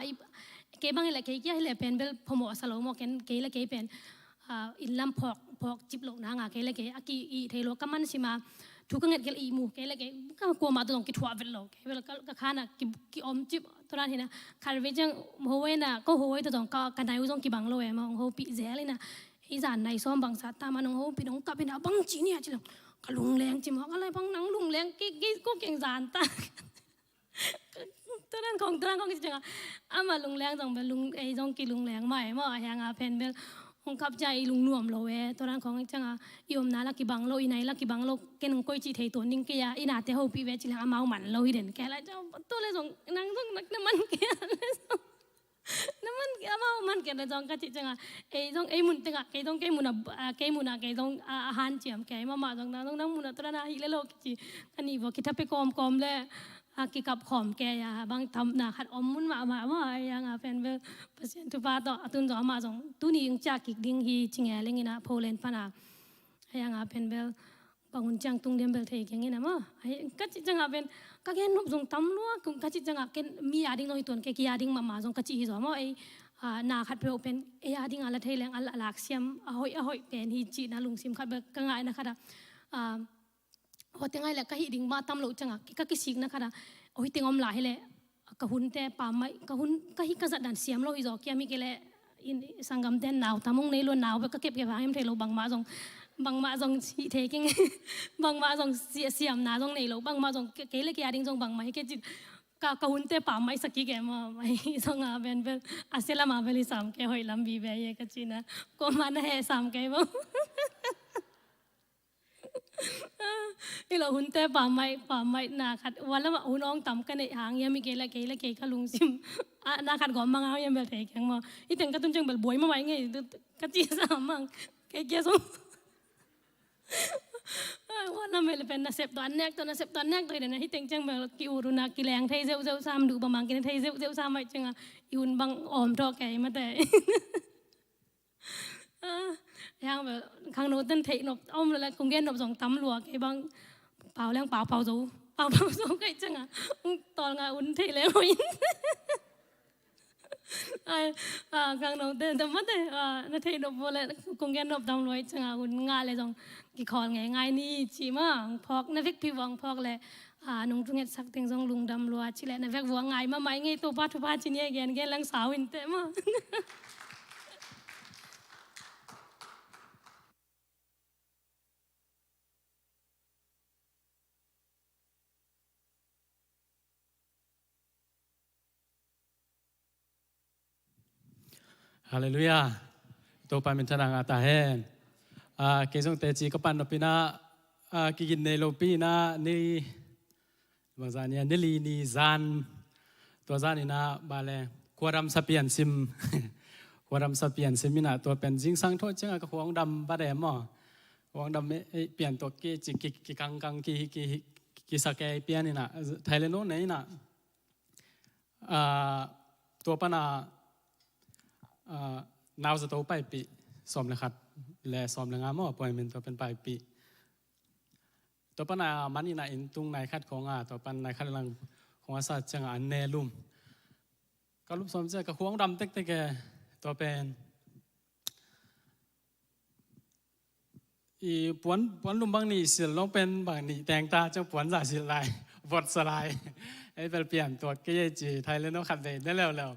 เกี่ยบางอะไรเกี่ยให้เลยเป็นเบลพมอสโลมอกันเกี่ยเป็นอินลำพอกจิบโลกนางเกี่ยกีอีเทโลกัมมันสิมาทุกเงินเกี่ยอีมูเกี่ยก็กลัวมาตัวกิทัวเวลโลเวลก็ข้านะกิอมจิบตัวนั้นเห็นนะคาร์เวจังหัวไว้น่ะก็หัวไว้ตัวก็กันได้อุจงกิบังโลเอมองหัวปีเจลเลยนะอีสานในซ้อมบางสัตว์ตามันหัวปีน้องกับเป็นบังจีเนี่ยจิลก็ลุงแรงจิมอะไรบังนังลุงแรงกิ๊กก็เก่งสารตาตัวนั้นของจริงมาลุงแรงจังเป็นลุงไอ้จงกิลุงแรงใหม่มาอย่างเพนเบลของขับใจลุงหน่วมโลเวตัวนั้นของจังยมนาลักกิบังโลอีไหนลักกิบังโลเก่งก้อยจีเทตัวนิ่งเกียอีนาเตหูปีเวจิลังเมาหมันโลอีเด่นแกแล้วเจ้าตัวเลยจงนั่งจงน้ำมันเกียเลยจงน้ำมันเกียเมามันเกียเลยจงกะจิจังไอ้จงไอ้มุนจังไอ้จงไอ้มุนไอ้จงอาหารเจียมแกมาจงนั่งมุนตัวนั้นฮิเลโลกิจิอันนี้บอกคิดถ้าไปกอมเลยกิกับขอมแกยาบางทำนาขัดอมมุนมาอย่างเป็นเบลเปอร์เซ็นต์ทุบาต่อตุนจอมาจงตุนี้ยังจากกิกดิ้งฮีจิงเอลิงินะโพเลนปนาอย่างเป็นเบลบางคนจังตุงเดียมเบลเทกอย่างงี้นะมั้งก็จิจังเป็นก็แค่นุบจงตำลัวก็จิจังแค่มียาดิ้งน้อยตัวแค่กี่ยาดิ้งมาจงก็จิฮิจอมั้งไอ้นาขัดเปลเป็นยาดิ้งอะไรเทเลงอะไรหลักเสียมหอยเป็นฮีจีนะลุงซิมขัดเบลก็ง่ายนะครับพอเต็งไงแหละก็หิดิ้งมาตำลุจังก็กิสิกนะคะโอ้ยเต็งอมหลายเลยก็หุ่นแต่ป่าไม้ก็หุ่นก็หิกระสัดดันเสียมเราอีจอกแกมีแกเลยสังกัมเต้นหนาวทำมงในล้วนหนาวไปก็เก็บไว้ให้มันเทลบังมาจง บางมาจงชีเทกิ้งบางมาจงเสียมนาจงในโลบางมาจงเกลเกียดิงจงบางมาให้เกจิกะหุ่นเตป่าไม่สักกี่แกมาไม่จงอาเป็นอาเซลามาเบลิสามแกหอยลำบีเบยกจินะก็มาเนสามแกบ้างอีเราหุ่นเตป่าไม่นาขัดวันละหุ่นอ่องต่ำกันในหางยังมีเกลขลุงซิมนาขัดก่อนบางเอายังเบลเทแข็งมาอีแต่งกระตุ้นจังเบลบวยมาไว้ไงกะจีสามมังเกสงว่าน้ำเมลเป็นนักเสพตอนแรกตัวเนี่ยที่เต็งจังเบลกิวรุนักกิแรงไทยเซลซ้ำดูประมาณกินไทยเซลซ้ำไม่จังอ่ะอีอุ่นบังออมทอแก่มาแต่ยังแบบข้างโน้นเต้นเทนบอ้อมแล้วคงแก่นบสองตำลัวไอ้บางเปล่าแรงเปล่าสูไอ้จังอ่ะตอนงานอุ่นเทแล้วข้างโน้นเต้นแต่มาแต่นั่นเทนบแล้วคงแก่นบตำลัวจังอ่ะอุ่นงานเลยจังกี่คอนไงนี่ชีมาพอกนั่นเวกพี่วังพอกเลยนุ่งจุงเอ็ดสักเต็งจงลุงดำลัวชิแหละนั่นเวกวัวไงมาไม่ไงตัวป้าทุบป้าชิเนี่ยแกนลังสาวอินเตมาฮาเลลูยาตัวปามินทนังอาตาเฮนเกสงเตจีก็ปันนปินะกินในโลปีนะนี่บางจานเนี่ยนิลีนีจานตัวจานนี่นะบาเลควรำสเปียนซิมควรำสเปียนซิมินะตัวเป็นจิงสังโทษจังกับหวงดำบาเดมอหวงดำเปลี่ยนตัวกีจิกิกังกีสแกเปลี่ยนนี่นะไทยเลโนนี่นะตัวปนานาวสโตไปปีสอมเลยครับและสอมเลยงามอปล่อยมันตัวเป็นปลายปีตัวปนามันนี่นะอินตุงในคัดของตัวปันในคัดลังของอาซาจังอันเนลุมก็รูปสอมเจ้ากับหวงดำเต็กแกตัวเป็นอีปวนลุมบางนี่สิลงเป็นบางนี่แตงตาเจ้าปวนจ่าสิลายบดสลายไอ้เปลี่ยนตัวเกยจีไทยเลยน้องขัดเลยได้แล้ว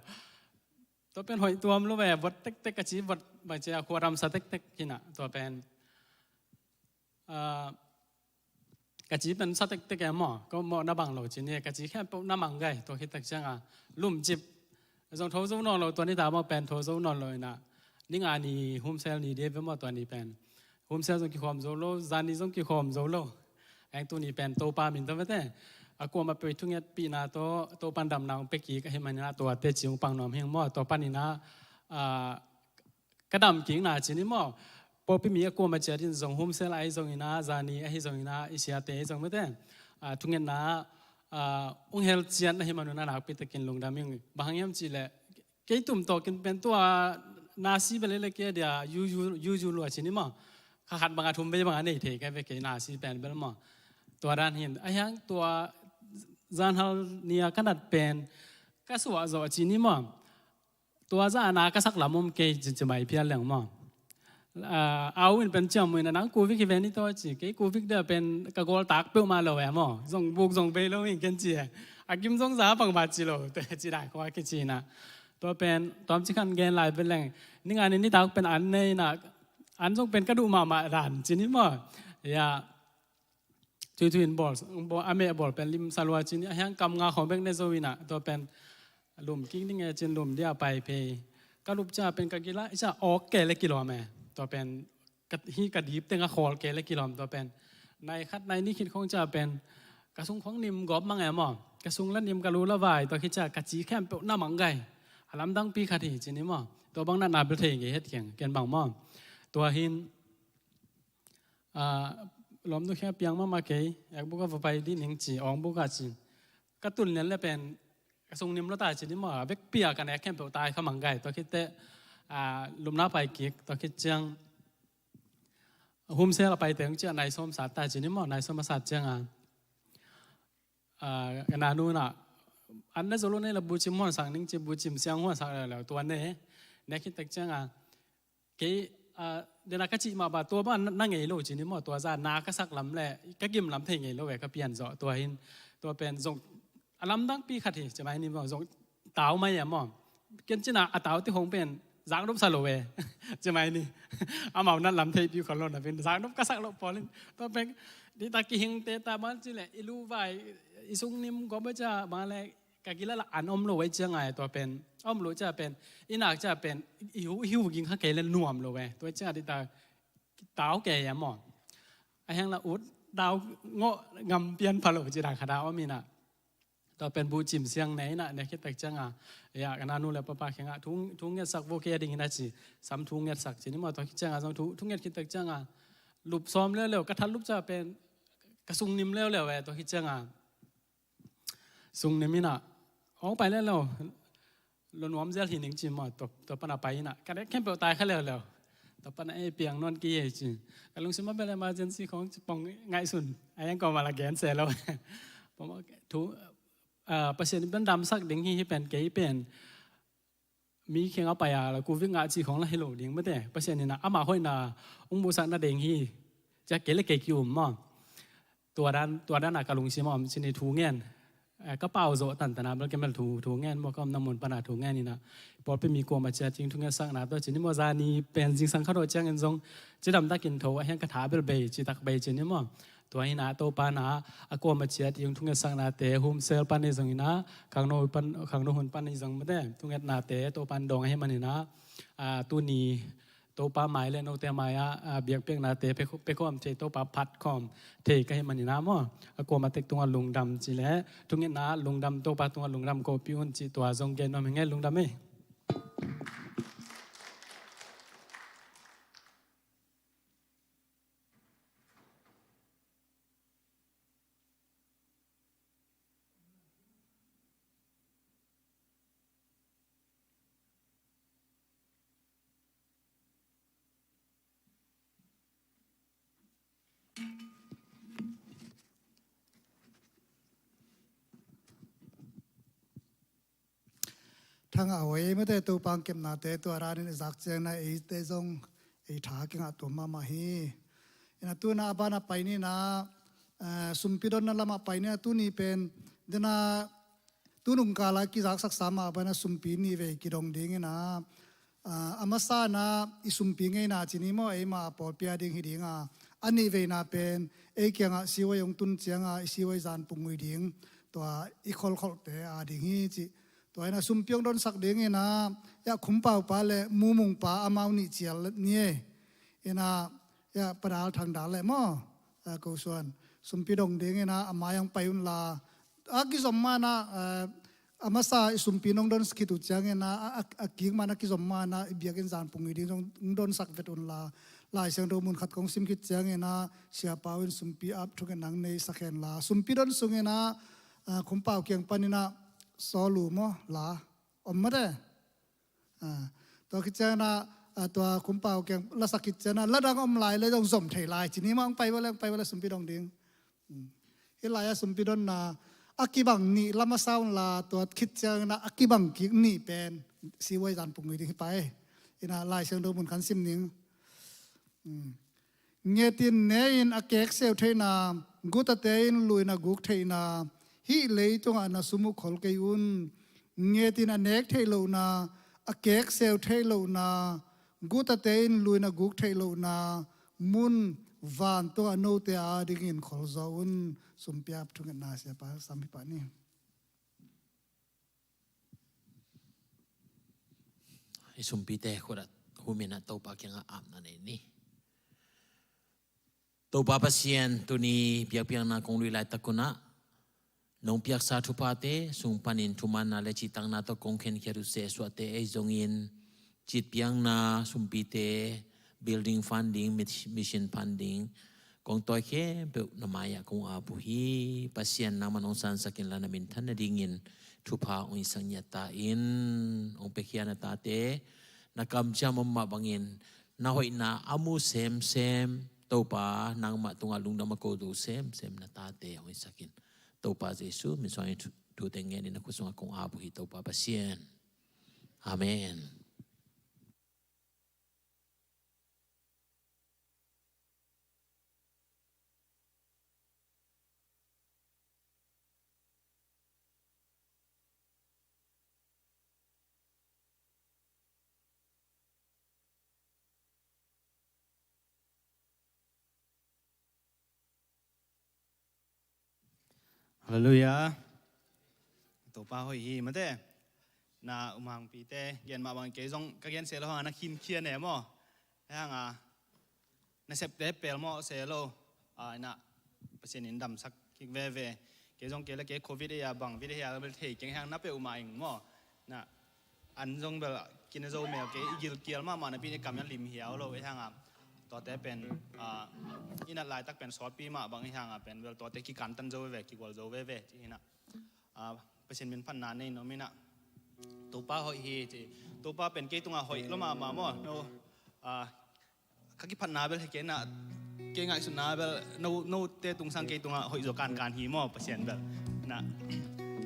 ตัวเป็นหอยตัวมันรู้แบบบดเต็กกะจีบดบางทีควรรำสเต็กกินตัวเป็นกะจีเป็นสเต็กแกหม้อก็หม้อน้ำบังเราจีเนี่ยกะจีแค่ปุ๊บน้ำบังไงตัวคิดตักจังลุ่มจิบจงโถส้มนอนเราตัวนี้ตามมาเป็นโถส้มนอนเลยนะนี่งานนี้โฮมเซลนี่เดี๋ยวมาตัวนี้เป็นโฮมเซลจงกี่ความโซโล่จานนี้จงกี่ความโซโล่ไอ้ตัวนี้เป็นโตปามินตัวไม่ได้กลัวมาไปทุ่งเงี้ยปีนาโตปันดำนางเป็กกี้ก็ให้มันนะตัวเตจิงปังนอมเฮงหม้อตัวปันนี่นะกระดำกิ่งนาจีนี่หม้อพอพี่มีกลัวมาเจอที่ส่งโฮมเซลไอ้ส่งนี่นะจานี่ไอ้ส่งนี่นะอิเชียเตส่งไม่ได้ทุ่งเงี้ยนะองเฮลเจียนให้มันนะนักไปตะกินลงดำยังบางอย่างจีแหละแกตุ่มโตกินเป็นตัวนาซีไปเลยแกเดียยูรัวจีนี่หม้อขัดบางอาทุ่มไปบางอันนี่เทแกไปแกนาซีเป็นเบลหม้อตัวด้านเห็นไอ้ยังตัวจานฮัลเนี่ยขนาดเป็นก็สวะจอจีนี่มั้งตัวจานก็สักหลายมุมเกยจะไม่เพี้ยนเหลืองมั้งเอาวินเป็นเจ้ามือนะนังกูวิกเวนี่ตัวจีเกยกูวิกเดอเป็นกระโกลตักเปิลมาเลยมั้งส่งบุกส่งไปแล้วอีกกันจีอากิมส่งสาปังบาจีโลแต่จีได้ก็ว่ากิจีนะตัวเป็นตอนที่ขันเกนลายเป็นแรงนี่งานนี้ตักเป็นอันในนะอันส่งเป็นกระดูกมาด่านจีนี่มั้งอย่าทุนบอลอเมริกาบอลเป็นลิมซาลวาจินยังกำงาของเบงเนโซวินะตัวเป็นลุมกิ้งนี่ไงจินลุมเดียไปเพย์ก็รูปจะเป็นกักีฬาจะออกเกลกิโลเมตรตัวเป็นฮีกระดิบเต็งกระคอเกลกิโลเมตรตัวเป็นในคัดในนี้คิดคงจะเป็นกระสุงของนิมกอบมังไงหมอกระสุงและนิมกระรู้ละวายตัวคิดจะกระจีแค่เป็นน้ำมังไงอาลัมดังปีขัดหิจินี่หมอตัวบางนัดนาเบลเทงเฮ็ดเขียงเกณฑ์บางหมอตัวหินล้อมดูแค่เพียงมาเกยอยากบุกไปดิหนิงจีอองบุกจีกระตุ้นเนี่ยแหละเป็นกระทรวงนิมรตาจีนี่มาเวกเปียกันแค่เปิดตายขมังไก่ตัวคิดเตะลุมน้าไปกิกตัวคิดจังหุ่มเสียเราไปแต่งเจ้านายสมศาสตร์ตาจีนี่มานายสมศาสตร์จังกันนานูน่ะอันนั้นจะรู้เนี่ยเราบูจิมหัวสังนิ่งจีบูจิมเสียงหัวสังแล้วตัวเนี่ยคิดแต่จังเกยเดี๋ยวนักจิมาบ่าตัวบ้านนั่งไงโลจีนี่หมอตัวจานนาก็สักลำแหละก็กิมลำเทงไงโลแหวกก็เปลี่ยนเจาะตัวหินตัวเป็นส่งลำดังปีขัดที่จะไม่นี่หมอส่งเต่าไม่หมอเกินจีน่าเต่าที่คงเป็น giang đốp sao lộ về chứ mày đi màuนั่นลำเทปอยู่คนละนะเป็นgiang đốpก็สักlộพอเลยต่อไปดีตากิหิงเตตาบ้านจีแหละอิลูไว้อิสุงนิมก็ไม่จะมาเลยกากิละละอันอมโลไว้เจียงไงตัวเป็นอมโลจะเป็นอินักจะเป็นหิวกินข้าวเกลือหน่วมโลไว้ตัวเจ้าดีตาดาวแก่ยามอนไอ้แห่งละอุดดาวโง่งำเปลี่ยนพะโลจีดาขดาวมีน่ะตัวเป็นบูจิมเสียงไหนน่ะเนี่ยคิดแต่จังอ่ะอยากนานูเลยป้าแข่งอ่ะทุ่งเงี้ยสักโวเกดิ่งนะจีซ้ำทุ่งเงี้ยสักจีนี่มาตัวคิดจังอ่ะซ้ำทุ่งเงี้ยคิดแต่จังอ่ะลุบซ้อมเร็วๆกระทันลุบจะเป็นกระสุงนิ่มเร็วๆเว้ยตัวคิดจังอ่ะสุงนิ่มน่ะออกไปแล้วเราหนวมเจ้าหินหนึ่งจีมาตัวปนไปน่ะก็ได้แค่เปล่าตายแค่แล้วต่อไปไอ้เปียงนอนกี้จริงก็ลงสมัครเป็นมาเจนซี่ของปองง่ายสุดไอ้ยังก็มาละแกนเสร็จแล้วผมว่าทุเปอร์เซ็นต์เป็นดำสักดิ่งที่เป็นเกย์เป็นมีเขียงเอาไปแล้วกูวิ่งงานจีของเราให้โหลดดิ่งไม่ได้เปอร์เซ็นต์นี่นะอามาห้อยนาองบุษนาดิ่งที่จะเกลี่ยเกย์อยู่มั่งตัวด้านน่ะก็ลงสมัครชินีทูเงี้ยก็เป่าโจตันแต่นะแล้วก็มันถูเงี้ยมันก็น้ำมันปนาถูเงี้ยนี่นะพอไปมีกลัวมาเจอจริงทุกเงี้ยสักนะตัวจีนี่มัวจานีเป็นจริงสังขารจังเงินทรงจีดำตะกินโถไอ้ยังกระถาเบลเบย์จีตักเบย์จีนี่มั่งตัวนี้นะตัวปานะกลัวมาเจอจริงทุกเงี้ยสักนะเตะโฮมเซลปันนี่ทรงนะขังโนหุ่นปันนี่ทรงไม่ได้ทุกเงี้ยนาเตะตัวปันดองให้มันนี่นะตัวนี้ตัวปลาหมายเลยนกแต่หมายเบียงเปียงนาเตะไปข้อมเทตัวปลาพัดข้อมเทก็ให้มันนี่นะมั่งกลัวมาเตะตัวลุงดำจีแหละทุกเงี้ยนะลุงดำตัวปลาตัวลุงดำก็พิวน์จีตัวทรงเกณฑ์น้องเงี้ยลุงดำเอ้ทั้งเอาไว้ไม่ได้ตัวปังเก็บนาเตตัวร้านนี้จักเจงนะไอ้เตจงไอ้ถากิงตัวมาฮีนะตัวน่าบ้านไปนี่นะสุมพิดอนนั่นละมาไปเนี่ยตัวนี้เป็นเดน่าตัวนุ่งกาลากิจักสักสามาบ้านสุมปีนี่เวกิดงดิ่งนะอามาซานะอิสุมปีไงนะจีนี่มั่วไอ้มาปอดเปียดิ่งหิดิ่งอันนี้เวน่าเป็นไอ้เกี่ยงสิวยงตุนเจียงสิวยจานปุงวิดิ่งตัวอีคอลเตะดิ่งฮีจีตัวนั้นสุมพิงโดนสักเด้งนะยาคุ้มเป่าปาเลยมูมุงปาอามาวนิเจียลเนี่ยนะยาปราลทางดาเลยมั้งกูส่วนสุมพิดงเด้งนะอามายังไปอุนลาอากิสมมานะอามาซาสุมพินงโดนสกิตุจังนะอากิงมานะกิสมมานะเบียกินจานปุงดีโดนสักเวทุนลาลายเสียงโดมุนขัดของซิมกิจังนะเสียปาวินสุมพิอับทุกนังในสักแห่งลาสุมพิดนสุงนะคุ้มเป่าเกียงปานินะสอลูมอลาอมมาได้ตัวคิดเจนะตัวคุ้มเป่าแกงละสักคิดเจนะละดังอมลายเลยต้องสมเทลายทีนี้มังไปว่าแล้วสมปิดองดิ่งเฮลายสมปิดอนนะอากิบังนี่ละมาเศร้าละตัวคิดเจนะอากิบังกินี่เป็นสีไว้จานปุ่งดิ่งไปนะลายเชิงดูบุญขันซิมนิ่งเงียตินเนยินอาเกกเซลเทนากุตเตยินลุยนากุกเทนาฮีเลยตรงนั้นสมุขขลเกยุนเงียตินอันเอกเทโลนาอเกกเซลเทโลนากุตเตนลุยนากุกเทโลนามุนวานตัวโนเตอาดิกินขลจาวุนสมพิบทุกนาเสียปะสามิปานี่ไอ้สมปีเตะคนละหูเมนะตัวปากยังอาบนั่นเองนี่ตัวปาปัสเซียนตัวนี้เปียกนาคงลุยไล่ตะกุนะน้องเปียกสาธุปาเตสุงปันินทุมันนาเลจิตังนาตะกงเข็นเขรุเสสวเตไอจงอินจิตเปียงนาสุมปีเต building funding mission funding กองตัวแค่เปิดนามายะกงอาบุฮีปัสเซียนนามันองสันสักินลานามินทันนดิ่งินทุพาองสังยตาอินองเปขียนตาเตนักกำจามมาบังอินนาหอยนาอามูเซมตัวปานางมาตุงอาลุงดามโกดูเซมนาตาเตองสักินตัวปาเยซูมิสวายดูเตงเงินนักกุศลกงอาบุฮีตัวปาปัสเซียนอาเมน Hallelujah. Tổ ba hội hi mà thế. Na umang pi te gen ma bang ke jong ka gen se lo na kin khian ne mo. Hang à. Na sep te pel mo se lo. Na pasien in dam sak ki ve ve. Ke jong ke la ke covid ya bang vi ya bel thei keng hang na pe umai mo. Na an jong bel kin zo me ke igil kial ma na pi ni kam yan lim hiao lo hang à. ตัวเต้เป็นอินัดลายตักเป็นซอสปีมาบางอย่างเป็นเวลตัวเต้กี่การตันโจเวกี่กอลโจเวที่น่ะเปอร์เซ็นต์เป็นพันนานนี่น้องมิน่ะตัวป้าหอยฮีจีตัวป้าเป็นเกตุงหอยแล้วมาหม้อโนข้ากี่พันนาเบลเกน่ะเกง่ายสุดนาเบลโนเต้ตุงสังเกตุงหอยโจการฮีหม้อเปอร์เซ็นต์เบลน่ะ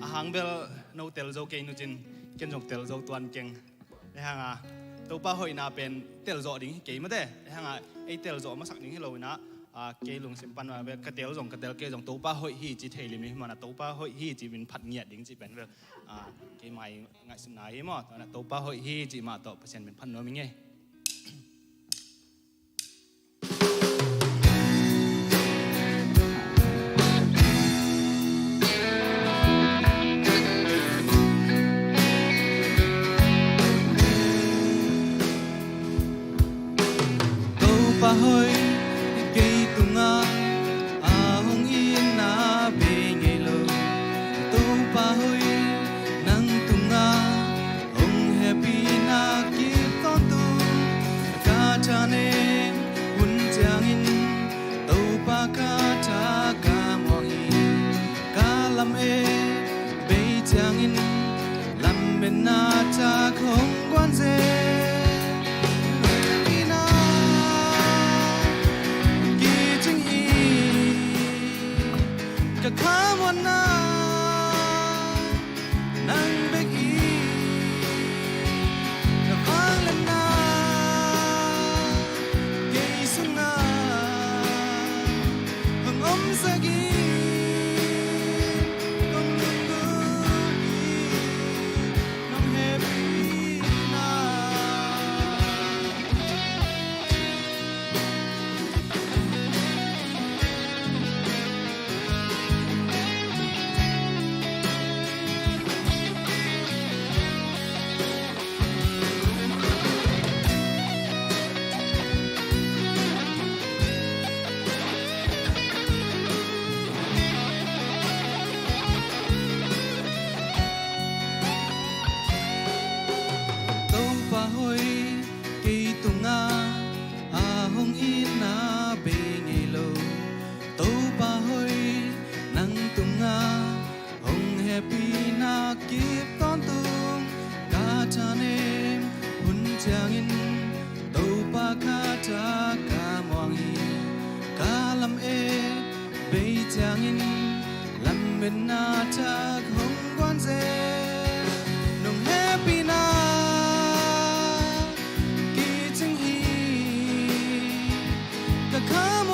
อาหารเบลโนเตลโจเกนูจินเกนจงเตลโจตัวนเก่งได้ห่างตัวป้าหอยนาเป็นเตลโจดิ้งเก๋มาได้ห่างไอเตลโจมาสักดิ้งให้เรานะเกลุงสิมปันมาเป็นกระเตลจงกระเตลเกจงตัวป้าหอยฮีจีเทลิมนี่มันตัวป้าหอยฮีจีเป็นผัดเงียดดิ้งจีเป็นเวลเกใหม่ง่ายสุดนาฮีหม้อตอนนั้นตัวป้าหอยฮีจีมาต่อเปอร์เซ็นต์เป็นพันน้อยมั้งไง pa hoi kei tunga a hong in na be ngei lo to pa hoi nang tunga hong happy na ki ton tu ka cha ne hun chang in to pa ka cha ka mo hi ka lam e be chang in lam ben na cha khong quan se Come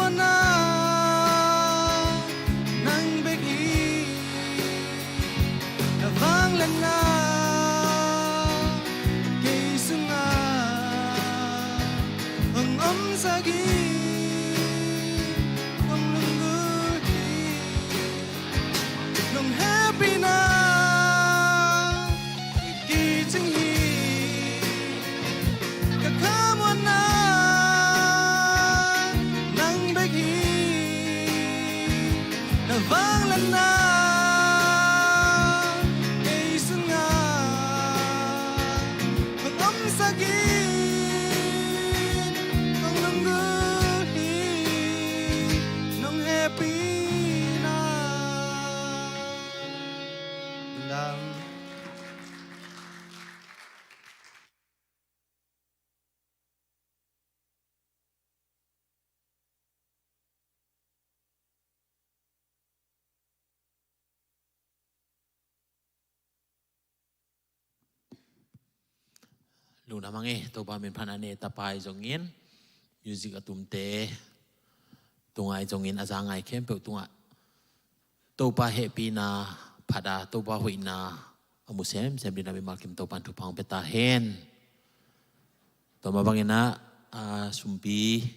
on now, nang begi, na panglan na, kay sunga, hang sagi, kung nungguhi, nang happy na. Lu namang to ba min phanane tapai jongin music atum te tungai jongin azangai kem pe tunga to pa happy na phada to ba huina amusem sem dina mi malkim to pan tu pang peta hen to ma bangena sumpi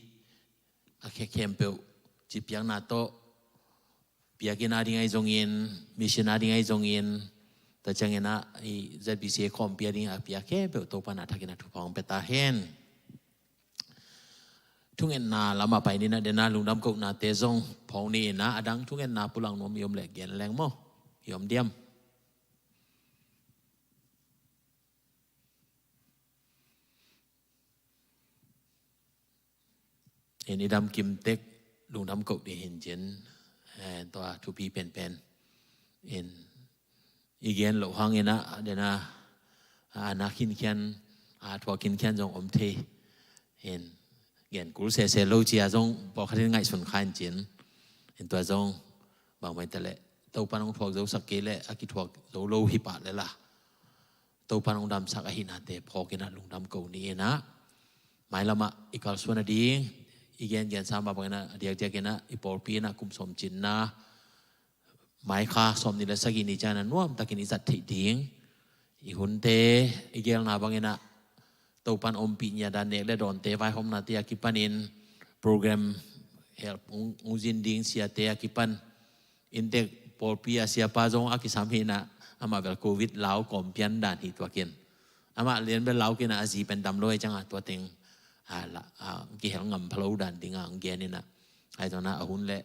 akhe kem pe jipiang na to bia kina ding ai zong in mission ding ai zong in ta changena I ZBC kom pia ding a pia ke be to pa na thakina thu pong pe ta hen thungen na lama pai ni na de na lungdam ko na te zong phong ni na adang thungen na pulang nom yom le gen leng mo yom diam ini dam kim tek lungdam ko de hin jenตัวทูพีเป็นอีกอย่างหลวงห้องนะเดี๋ยวนะนักขินเขียนทัวกินเขียนจงอมเทเห็นเงี้ยกูเสียโลจีอาจงบอกเขาที่ไงส่วนขันจีนเห็นตัวจงบางไม่แต่ละตัวปานองทัวเจ้าสักเกละอากิทัวเจ้าโลหิปะเลยล่ะตัวปานองดำสักหินาเตพอกินลุงดำเก่านี้นะหมายละมาอีกการส่วนดีอีกอย่างสามบางนะเดียกเจกันนะอีปอลปีนะกุมสมจินนะหมายค่าสมนิลสกินิจานะน่วมตะกินิสัตถิดิงอีหุ่นเตอีกอย่างนะบางนะตัวปันอมปีญาดานเนกและดอนเตไว้ของนาเตียกิปันินโปรแกรมเฮลองจินดิงเสียเตยกิปันอินเตกปอลปีอาเซียปาจงอากิสามเฮนะอามาเวลโควิดลาวก่อมเพียนด่านที่ตัวกินอามาเรียนเป็นลาวกินอาจีเป็นดำลอยจังอ่ะตัวเต็งละกี่เหงงำพลูดันดิ่งอ่างเกนี่นะไอ้ตอนนั้นหุ่นเละ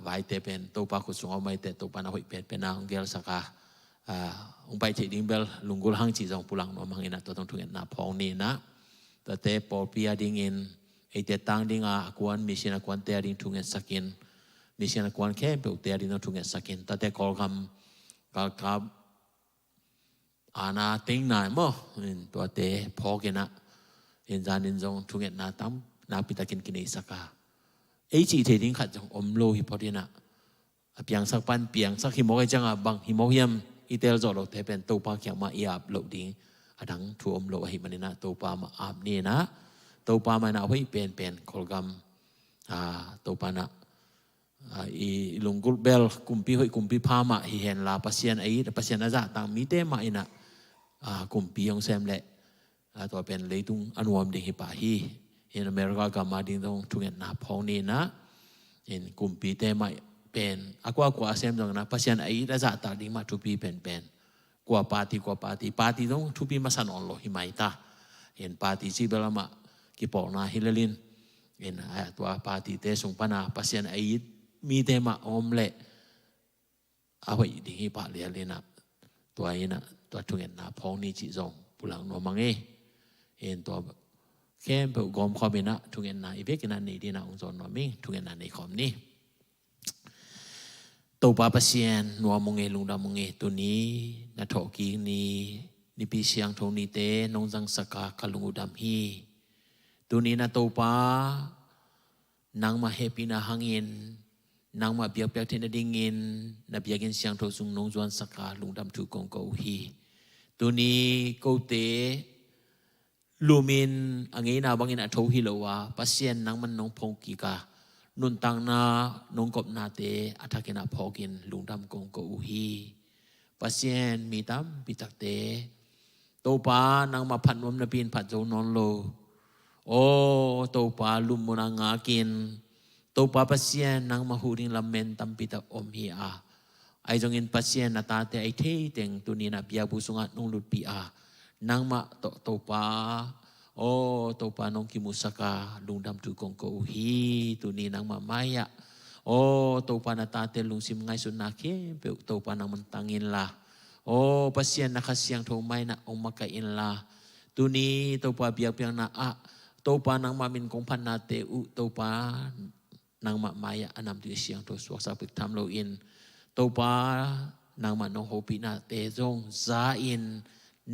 ไว้เตเป็นตัวปากขุดสงเอาไม่เตตัวปานหอยเป็นนางเกลสักองไปที่ดิ่งเบลลุงกุลหังจีจงปุลังนอมังอินะตัวต้องทุ่งเงินนาพองนี่นะแต่เตปอลปียดิ่งอินไอเตตังดิ่งกวนมิชินกวนเตดิ่งทุ่งเงินสักินมิชินกวนแค่เปลวเตดิ่งทุ่งเงินสักินแต่เตกอลคำกับนาติ้งนายมั้งตัวเตพอกันนะเห็นจานินจงทุ่งเงินนาตั้มนาปิตากินกินอิสักไอจีเทดิ้งขัดจงอมโลหิพอดีนะเปียงสักปันเปียงสักหิมอกไอจังบังหิมอกเยี่ยมอีเตลจอดเราเทเป็นตัวปลาเขียวมาอีอาบโลดิ้งดังทัวมโลหิมันนี่นะตัวปลามาอาบนี่นะตัวปลามันเอาไว้เป็นคอลกัมตัวปลานะอีลุงกุลเบลกุมพีหอยกุมพีพามาเห็นลาปัสเซียนไอปัสเซียนน่าจะต่างมีเตมาอินะกุมพียงเซมเละตัวเป็นเลยตุงอนุวมดิ่งหิปะฮีเห็นอเมริกากามาดิ่งตรงทุ่งเงินนาพองนี่นะเห็นกุมพีเตมาเป็นกว่าเซมตรงนะปัสเซียนไอน่าจะต่างดิ่งมาทุพีเป็นกว่าปาร์ตี้ต้องทุพีมาสันออนโลหิมาอิตาเห็นปาร์ตี้ซีเบลมากิปอนาฮิเลลินเห็นตัวปาร์ตี้เตส่งปนาปัสเซียนไอมีเตมาอมเละเอาไว้ดิ่งหิปะเลียเลยนะตัวนี้นะตัวทุ่งเงินนาพองนี่จีจงปุลังโนมังเห็นตัวแค่เปิดกอมคอมเมนะทุ่งเงินนาอีเวกินันนี่ดีนะองค์จอนนอมิงทุ่งเงินนาในคอมนี่ตัวปาปเซียนนัวมงเอลุงดามงเอตัวนี้นาทอกีนี่นิพิเชียงทงนี่เตนงจังสกาคลุงอุดามฮีตัวนี้นาตัวปานางมาเฮปีนาหังอินนางมาเบียกเทนดิ่งอินนาเบียกินเสียงโทซุงนงจวนสกาลุงดามทุกงเกาฮีตัวนี้กูเตลูมินอังเงินาบังอินาทหิโลวาปัสเซียนนางมันนงพงกีกานุนตังนานงกบนาเตอัฐกินาพอกินลุงดำกงกูฮีปัสเซียนมีตั้มปิตักเตโตปานางมาพันวมนปีนผัดโจนอนโลโอโตปาลุมมุนางากินโตปาปัสเซียนนางมาหูริงลำเมนตั้มปิตักอมฮีอาไอจงอินปัสเซียนนาตาเตไอเทเต็งตุนีนาเบียบุสุงัดนงลุดปีอานางมาโตปาโอ้ตัวปานงกิมุสกาลุงดำตุกงโกฮีตัวนี้นางมามายะโอ้ตัวปานาตาเตลุงซิมไงสุนัขเปตัวปานางมันตังอินละโอ้ปัสเซียนนักเสียงโทไม่นะองมาไกอินละตัวนี้ตัวปาเบียเปียงนะตัวปานางมามินกงพันนาเตอุตัวปานางมามายะอนำตัวเสียงตัวสวกสักปิดทำโลอินตัวปานางมานงโฮปินาเตจงซาอิน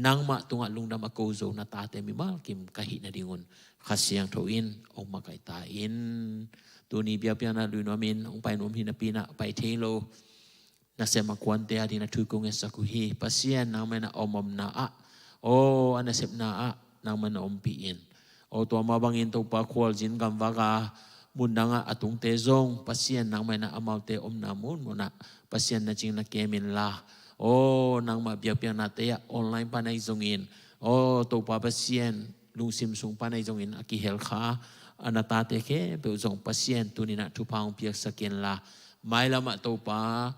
นางมาตุงลุงดำมาโกโซนาตาเตมิมาลกิมกะหินาดิงุนขัดเสียงโทอินองมาไกตาอินตัวนี้เบียเปียนาลุยนอมินองไปนอมหินาปีนาไปเทโลนาเซมาควันเตอดีนาทุกงเอสักุฮีปัสเซียนนางมันอมนาโออันนาเซปนานางมันอมปีอินโอตัวมาบังอินตัวปะควอลจินกัมวากามุนดังอตุงเตซงปัสเซียนนางมันอมาเตอมนามุนมุนะปัสเซียนนาจิงนาเกมินลาโอ้นางมาเบียเปียนาเตะออนไลน์ปานไอจงอินโอ้ตัวปาปัสเซียนลุงซิมซุงปานไอจงอินอากิเฮลคาอนาตาเตเคเปลจงปัสเซียนตุนินะทุพางเปียกสกินลา mai lama to pa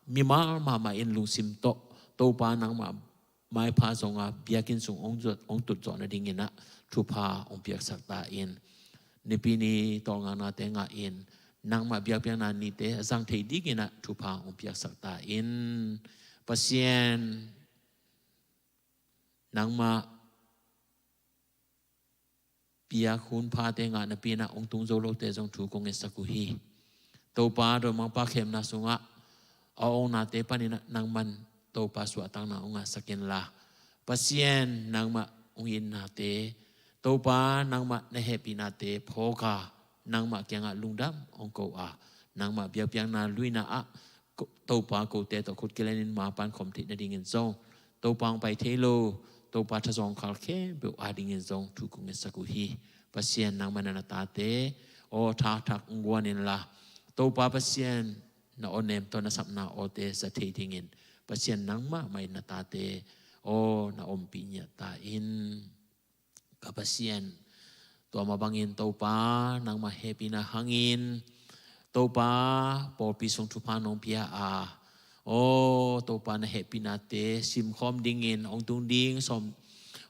mi ma in lung sim to pa nang ma mai pha zonga biakin sung ong tut zo na ding ina thu pha ong piak sak ta in ni pi ni tol nga na te nga in nang ma biak piang na ni te zang thei dik ina thu pha ong piak sak ta in pasien nang ma pia khun pha te nga na pi na ong tung zo lo te zong thu kong e saku hi to pa do mang pa khem na sunga ong na te pa ni nang man to pa suwa tang na ong sakin la pasien nang ma ong in na te to pa nang ma na happy na te phoka nang ma kyang a lungdam ong ko a nang ma bia piang na lui na a to pa ko te to khut kelenin ma pan khom thi na ding in zong to pang pai the lo to pa tha zong khal khe bu a ding in zong thu kung e saku hi pasien nang ma na ta te o tha thak ngwan in la to pa pasien na onem to na sap na o te sa thei ding in pasien nang ma mai na ta te o na om pi nya ta in ka pasien to ma bangin to pa nang ma happy na hangin to pa po pi song thu pa nong pia a o to pa na happy na te sim khom ding in ong tung ding som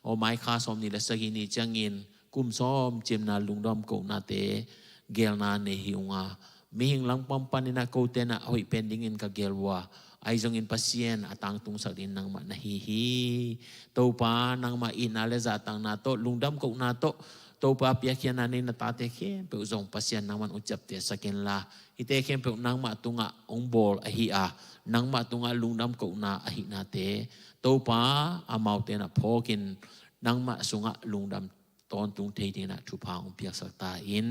o mai kha som ni la sagi ni changin kum som chem na lungdom ko na te gel na ne hiunga mi hing lang pam panina ko te na hoi pending in ka gelwa ai zong in pasien atang tung sak din nang ma na hi to pa nang ma in ale za tang na to lungdam ko na to pa pia khian na ni na ta te khe pe zong pasien nang man uchap te saken la ite khem pe nang ma tunga ong bol a hi a nang ma tunga lungdam ko na a hi na te to pa amau te na phokin nang ma sunga lungdam ton tung thei din na thu pa ong piak sak ta in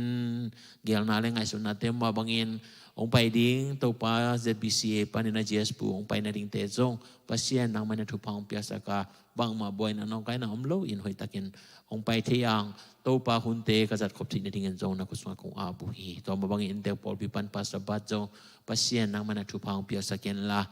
gel na le ngai sun na te ma bangin ong pai ding to pa ZBCA panina GS pu ong pai na ding te zong pasien nang man thu pa ong piak sak ka bang ma boy na nong kai na om lo in hoi takin ong pai the yang to pa hun te ka zat khop thi na ding en zong na ku swa ku a bu hi to ma bangin te pol pi pan pas sabat zong pasien nang man thu pa ong piak saken la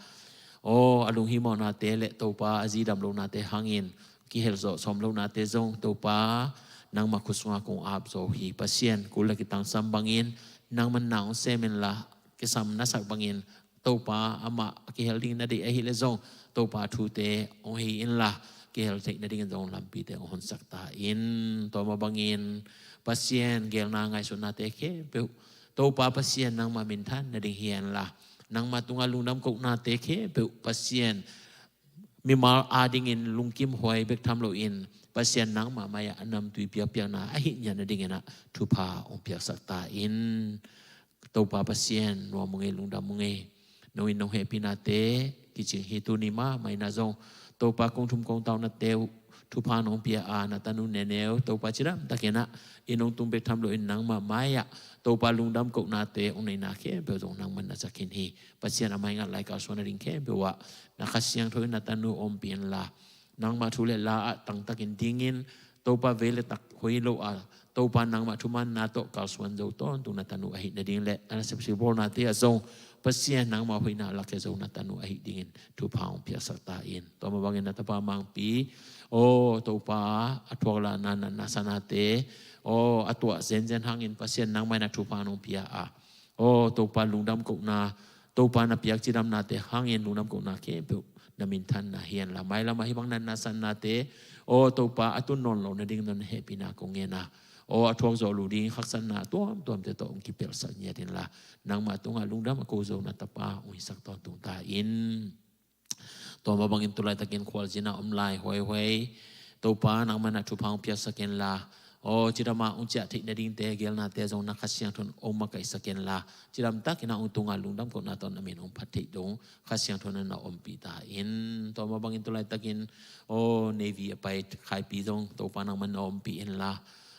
o alung hi mo na te le to pa azi dam lo na te hangin ki hel zo som lo na te zong to pa nang makuswa kung abzo hi pasien kula kitang sambangin nang man naong semen la kisam nasak bangin to pa ama ki helding na di ahi le zong to pa thu te ong hi in la ki hel te na ding zong lampi te ong sakta in to mabangin pasien gel na ngai so na te ke pe to pa pasien nang ma min than na ding hian la nang ma tunga lungnam ko na te ke pe pasien mi mal ading in lungkim hoi bek tham lo in pasien nang ma maya anam tui pia pia na ahi nya na ding na thu pa ong pia sakta in to pa pasien no munge lungdam munge no in no happy na te ki ching hi tu ni ma mai na zong to pa kong thum kong taw na teu thu pa nong pia a na tanu ne neu to pa chiram takena inong tum bek tham lo in nang ma maya to pa lungdam ko na te ong nei na khe be zong nang man na sakin hi pasien amai nga lai ka so na ring khe be wa na khasyang thoi na tanu om pin la nang ma thule la tang takin dingin to pa vele tak hoi lo a to pa nang ma thuman na to kal swan zo ton tu na tanu a hi na ding le ana sep si bol na te a zong pasien nang ma hoi na la ke zo na tanu a hi dingin tu paung pia sakta in to ma bangin na ta pa mang pi o to pa atwak la na sana te o atwa zen zen hangin pasien nang mai na thu pa nong pia a o to pa lungdam ko na to pa na piak chiram na te hangin lungdam ko na ke pe na min than na hian la mai la ma hi bang nan na san na te o to pa atun non lo na ding non happy na ko nge na o atwak zo lu ding khak san na tom te to ong ki pel sa nya din la nang ma tunga lungdam ko zo na tapa ong sak ton tung ta in to ma bangin tulai takin khwal jina omlai hoi to pa nang ma na thu phang pia saken la o chirama uncha thik na ding te gel na te zong na khasyang thon oma kai saken la chiram tak ina ung tunga lungdam ko na ton amin ong phathei dong khasyang thon na om pi ta in to ma bangin tulai takin o navy apai khai pi dong to pa nang man om pi in la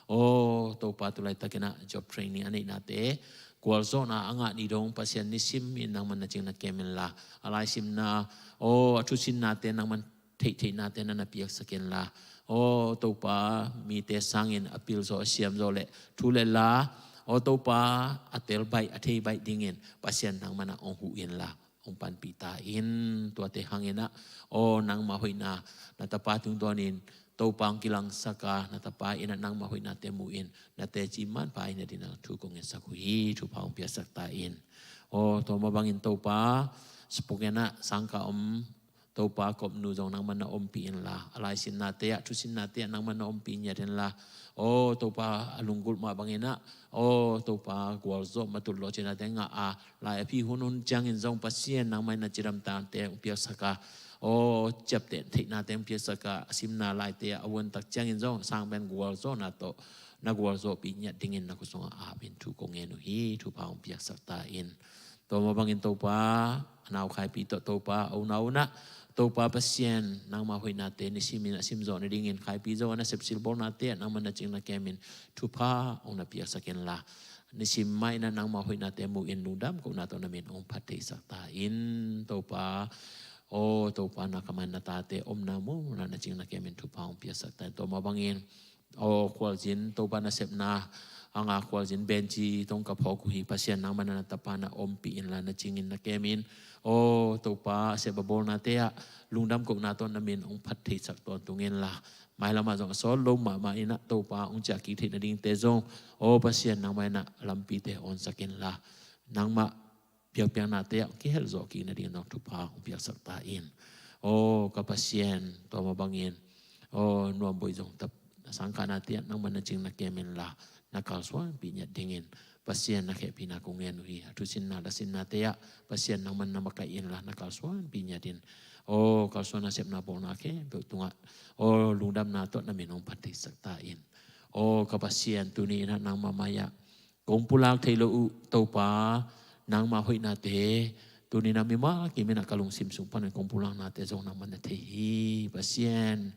o to pa tulai takina job training ani na te kwal zo na anga ni dong pasien ni sim in nang man na ching na kemen la alai sim na o athu sin na te nang man thei na te na piak saken la o to pa mi te sangin apil zo siam zo le thu le la o to pa atel bai athei bai dingin pasien nang mana ong hu in la ong pan pita in to te hangena o nang ma hoina na tapa tung donin to pang kilang saka na tapa ina nang ma hoina te mu in na te chi man pa ina dina thu kong sakui thu paung pia sakta in to mabangin to pa spokena sangka to pa kop nu jong nang mana pi in la alai sin na te tu sin na te nang mana pi nya den la to pa alunggul ma bangina to pa gwal zo matul lo chena denga a la pi hunun jang in jong pasien nang mana chiram tan te pia saka chep te thik na te pia saka sim na lai te awon tak jang in jong sang ben gwal zo na to na gwal zo pi nya dingin na kusong a bin tu ko ngenu hi tu pa pia sakta in to ma bangin to pa nau khai pi to pa au nau na to pa pasien nang ma hoi na te ni simin sim zo ni dingin khai pi zo na sep sil bol na te nang man na ching na kemin tu pa ong na pia saken la ni sim mai na nang ma hoi na te mu in nudam ko na to na min ong phat te sakta in to pa to pa na kaman na ta te na mu na ching na kemin tu pa ong pia sakta to ma bangin kwal jin to pa na sep na anga kwal jin benchi tong ka phok hi pasien nang man na tapa na pi in la na chingin na kemin to pa se babol na te lungdam ko na to na min ong phat thei sak ton tungen la mai lama jong so lo ma ina to pa ong cha ki thei na ding te jong pasien nang mai na lampi te on sakin la nang ma piak na te ki hel zo ki na ding no tu pa ong piak sak ta in ka pasien to ma bangin nuam boi jong tap sangka na te nang man na ching na kemin la nakal swan pi nya dingin pasien na ke pina ko ngen wi tu sin na da sin na te ya pasien nang man na makain la nakal swan pi nya din kal swan na sep na bol na ke be tunga lungdam na to na minong pati sakta in ka pasien tu ni na nang mamaya kong pulak thailo u to pa nang ma hoi na te tu ni na mi ma ki mina kalung sim sung pan kong pulang na te zong nang man na te hi pasien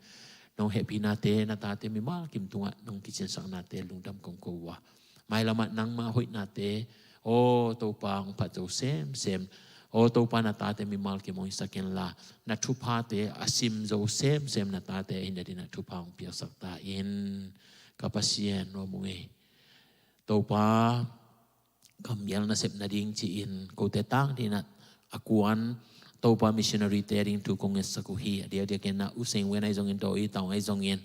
nong happy na te na ta te mi ma kim tunga nong kitchen sang na te lungdam kong ko wa mai lama nang ma hoi na te to pa ong pa zo sem to pa na ta te mi mal ki mo saken la na thu pa te asim zo sem na ta te in di na thu pa ong pia sak ta in kapasien no mo nge to pa kam yal na sep na ding chi in ko te tang di na akuan to pa missionary tearing tu kong sakuhi dia kena useng when ai zong in to i tao ai zong in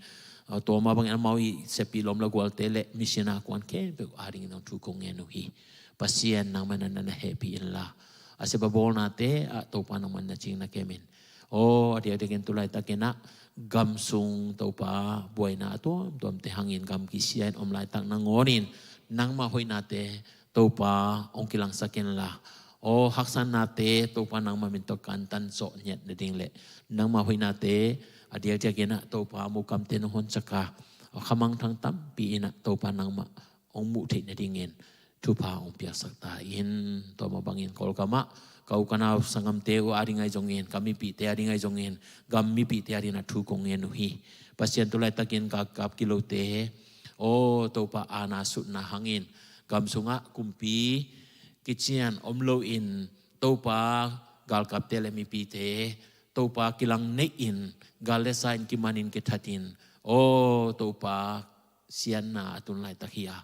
to ma bang an maui sepi lom la gwal tele missiona kwan ke be aring nang tu kong enu hi pasien nang man na happy in la ase babol na te to pa nang man na ching na kemin dia ken tulai ta kena gam sung to pa buai na to te hangin gam ki sian om lai tak nang ngonin nang ma hoi na te to pa ong kilang saken la haksan na te to pa nang maminto kantan so nyet na ding le nang ma hoi na te adia kena to pa mu kam te no hon chaka khamang thang tam pi ina to pa nang ma ong mu the na dingin tu pa ong pia sakta in to ma bangin kol kama kau kana sangam te o ari ngai jongin kami pi te ari ngai jongin gam mi pi te ari na thu kong en hi pasien tu lai takin ka kap kilo te to pa ana sut na hangin gam sunga kumpi kichian omlo in topa gal kap tele mi pite topa kilang ne in gal lesain kimanin kitatin topa sian na atun lai takia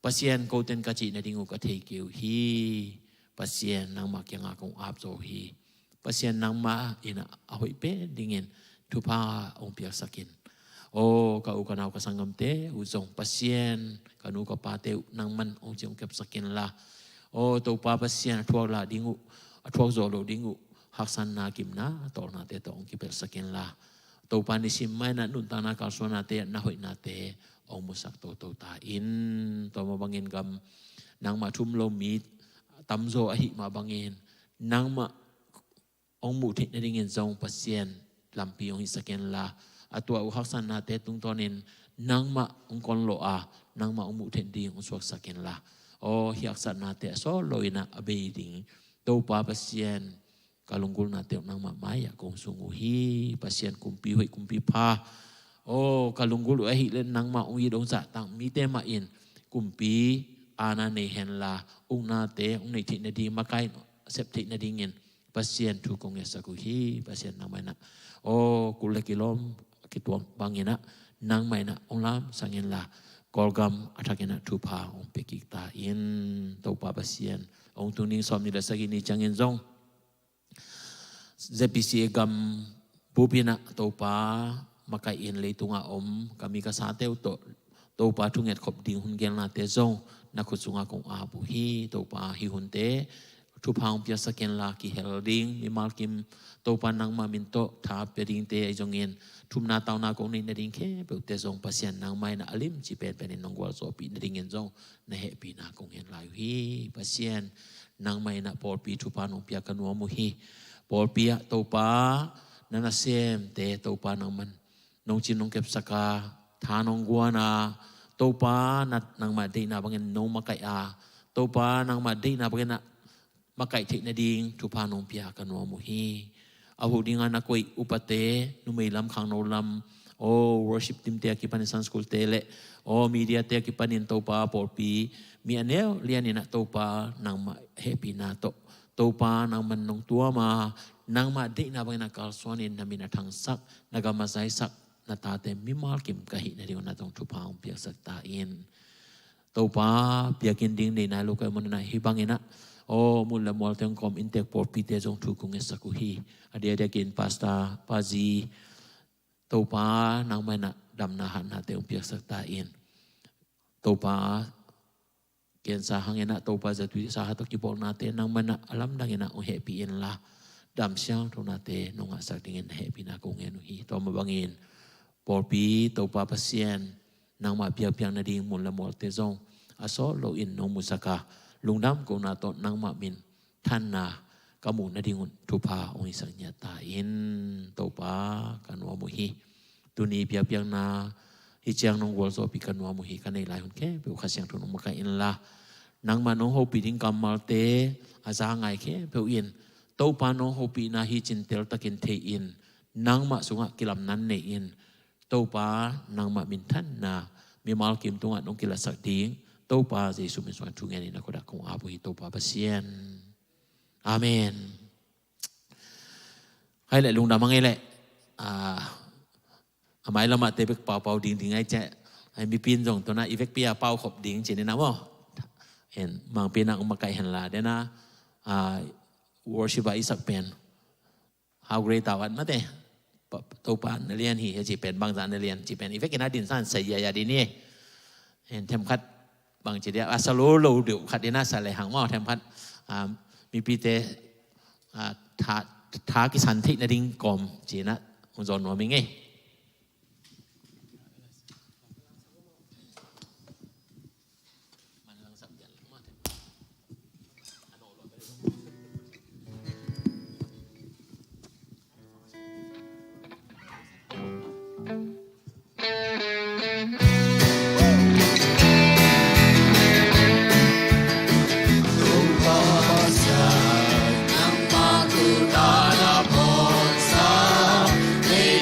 pasien ko ten kachi na dingu ka theikiu hi pasien nang ma kyang akong apzo hi pasien nang ma ina ahoi pe dingin tupa ong piak sakin ka u kanau ka sangam te uzong pasien kanu ka pate nang man ong jong kep sakin la to pa pasien thuak la dingu thuak zo lo dingu haksan na kim na to na te to ong kipel sakin la to pa ni sim mai na nun ta na kal so na te na hoi na te ong musak to ta in to ma bangin gam nang ma thum lo mi tam zo a hi ma bangin nang ma ong mu thit na dingin zong pasien lampi ong sakin la atua u haksan na te tung tonin nang ma ong kon lo nang ma ong mu thit ding ong suak sakin la hiak sat na te so loina abeding to pa pasien kalunggul na te nang ma maya kong sungu hi pasien kumpi hoi kumpi pa kalunggul hi len nang ma ong yidong sa tang mi te ma in kumpi ana ne hen la ung na te ung nei thit na di makai sep thit na dingin pasien tu kong esaku hi pasien nang mai na kule kilom kituam bangina nang mai na ong lam sangin la kolgam atakena tupa ong pekita in topa pasien ong tuning som ni dasagi ni changin zong zepisi gam bupina topa makai in leitunga kami kasate to topa tunget khop ding hun gel na te zong na khusunga kong abu hi topa hi hunte ทุพางเปียสกินลากิเฮลดิงมีมาลกิมโตปานังมามินโตทาเปียดิงเตไอจงเงินทุมนาตาวนากงนี่นดิงเคเปิลเตจงปัสยันนางไม่นาอลิมจีเป็นนองกวาลโซปีนดิงเงินจงนเฮปีนากงเงินลายฮีปัสยันนางไม่นาปอลปีทุพานงเปียกันวมุฮีปอลปีโตปานันเซมเตโตปานางมันนงจินนงเก็บสกาทานงกัวนาโตปานัดนางมาดีนาบังเงินนงมาไกอาโตปานางมาดีนาบังเงินมาไก่เทนดิงทุพานงเปียกันวมุฮีอาหูดิงานักวยอุปเตนุไม่ลำขังโนลำโอ้ worship team เตียกิปันิสันสกุลเตเลโอ้ media เตียกิปันินโตปาปอลปีมีอันเนี้ยเรียนนี่นะโตปานางมาเฮปีนาโตปานางมันนงตัวมานางมาดินาบังนักการสวนินนามินาทางสักนักมาใส่สักนาตาเตมิมาลกิมกะหินาเดียวนาตรงทุพางเปียสักตาอินโตปาเปียกินดิงในนายลูกไอ้มันนายฮิบังเงินะโอ้มุลละมอลเทงคอมอินเตกปอร์ปีเตจงทุกุงเอสกุฮีอเดียเดกินพาสต้าปาจีโตปานางไม่นะดำนาหันนาเตงเปียกสักตาอินโตปาเกียนสาหังเงนะโตปาจะตุยสาหัตกิบอลนาเตนางไม่นะอลัมดังเงนะโอเฮปีอินละดำเชียงทุนาเตนงอาสักดิงเงินเฮปีนากงเงินฮีต่อมาบังเงินปอร์ปีโตปาพัสเซียนนางมาเปียกเปียงนาดิงมุลละมอลเตจงอาโซโลอินนงมุสกาลุงดำกูนาโตนางมามินท่านนากามุนาดิงุนทุพาองค์สัญญาตาอินโตปากันวามุฮีตุนีเปียเปียงนาฮิเจียงนงวอลโซปีกันวามุฮีกันในหลายคนแค่เปียวขัดเสียงทุนมกอินละนางมาน้องโฮปีดิงกัมมาลเตอาซาไงแค่เปียวอินโตปาน้องโฮปีนาฮิจินเตลตะกินเทอินนางมาสุงะกิลำนั้นเนอินโตปานางมามินท่านนามีมาลกิมตุงะน้องกิลสักดิงโตปาเยซูเป็นส่วนทุกอย่างนี้นะก็ได้ของอาบุฮิโตปาเปเซียนอาเมนให้แหละลุงดำมังไงแหละหมายละมาเตะเป่าดิ่งไงแจ๊ให้มีปีนส่งตัวน่ะอีเฟกเปียเป่าขบดิ่งเจนี่นะว่าเห็นบางปีนักมาไกลเห็นละเด้นะworship อิสักเป็น how great ตาวันมาเตะโตปานเรียนฮีจีเป็นบางจานเรียนจีเป็นอีเฟกกินดินสั้นใส่ยาดีนี่เห็นเทมคัดบางจีเดียอาสโลโลเดือดขัดดีน่าใส่เลยหางหม้อแทมพัดมีปีเตท้ากิสันทินดิ่งกลมจีนะมุจอนว่ามีไงNang makulala ponsa, may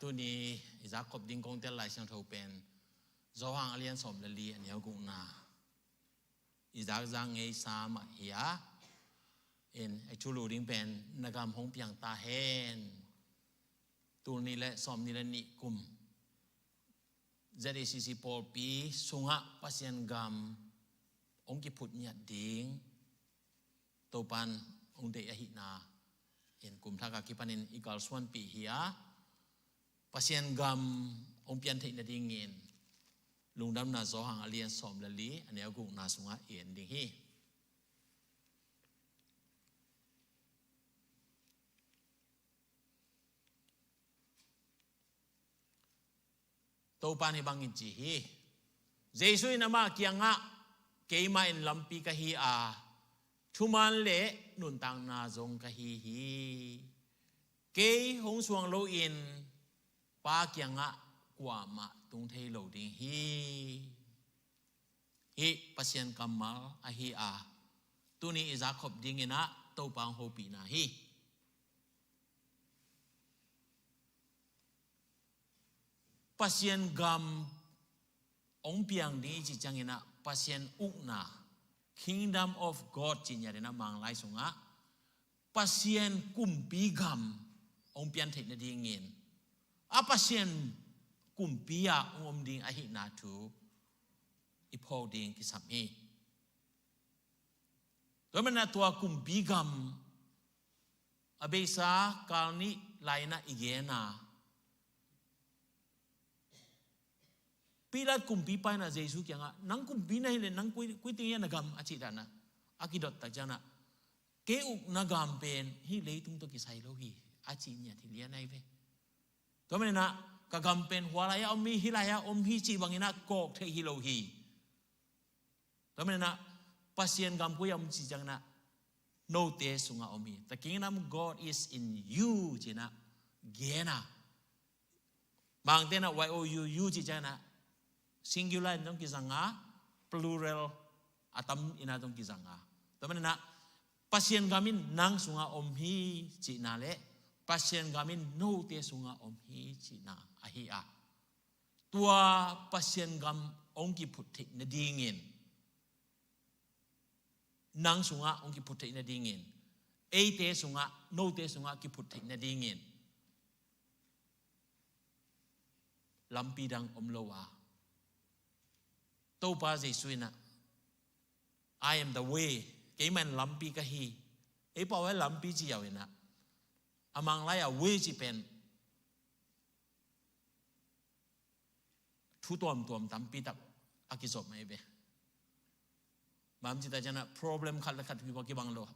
ตัวนี้อิจากบดิ้งกงเตลไลเชียงทูเป็นจอหางเลียนสมละลีอันนี้กุนาอิจากจังเอสามเฮียเอ็นไอชูลูดิ้งเป็นนักำหงเปียงตาเฮนตัวนี้แหละสมนี่แหละนิกุมZACC ปอปีสุงะปัสยันกรรมองกิพุทธเนี่ยดิ้งตัวปันองเดียหินาเห็นกลุ่มทักกิปันินอีกาลส่วนปีเฮียปัสยันกรรมองเปียนเทนดิ้งเงินลุงดำนาโซหังอเลียนสมละลีอันนี้กุนาสุงะเอ็นดิ้งฮีตัวปันฮิบังอินจีฮีเจสุยนามาเกียงะเกยมาอินลัมปีกะฮีอาทุมันเละนุนตังนาจงกะฮีฮีเกยหงสวงโลอินปาเกียงะกว่ามาตุงเทโลดิงฮีปัสยันกัมมาอะฮีอาตุนี้อิจาขบดิงนะตัวปังโฮปีนาฮีปัสยันกรรมองเปียงนี้จิจังเงนะปัสยันอุกนา Kingdom of God จิญญาเดนะมังไลสุงะปัสยันกุมปีกรรมองเปียนเทนดีเงินอาปัสยันกุมปียาองดิงอหินาทูอิพอดิงกิสัมฮีตัวมันตัวกุมปีกรรมอเบสากาลนี้ไลนะอีเกนาปีละกุมปีไปนะเจสุกี้งะนังกุมปีนะเฮเลนังคุยติงยานกรรมอาชิดานะอากิดอตตะจานะเกอุกนกรรมเป็นฮิเลตุงตัวกิไซโลฮีอาชิเนี่ยที่เลียนไอเวตัวมันนะกะกรรมเป็นหัวไรอมมีฮิลายาอมฮีจีบังอินะกอกเทฮิโลฮีตัวมันนะปัสยันกรรมกุยอมจีจังนะโนเตสุงะอมฮี The kingdom of God is in you จีนะเกนะบางเตนะ you จีจังนะsingular itong kisanga, plural atam inatong kisanga. Taman na pasien gamin nang sunga omhi chinale, pasien gamin no te sunga omhi china ahia. Tua pasien gam ongki putik na dingin. Nang sunga ongki putik na dingin. Te sunga no te sunga ki putik na dingin. Lampidang omlowa. Tau pa Jesu na I am the way kay man lampi kahi e pa wa lampi chi yaw na amang lai a way chi pen thu tom tampi tak akisop mai be mam chi ta jana problem khat khat ki ba ki bang lo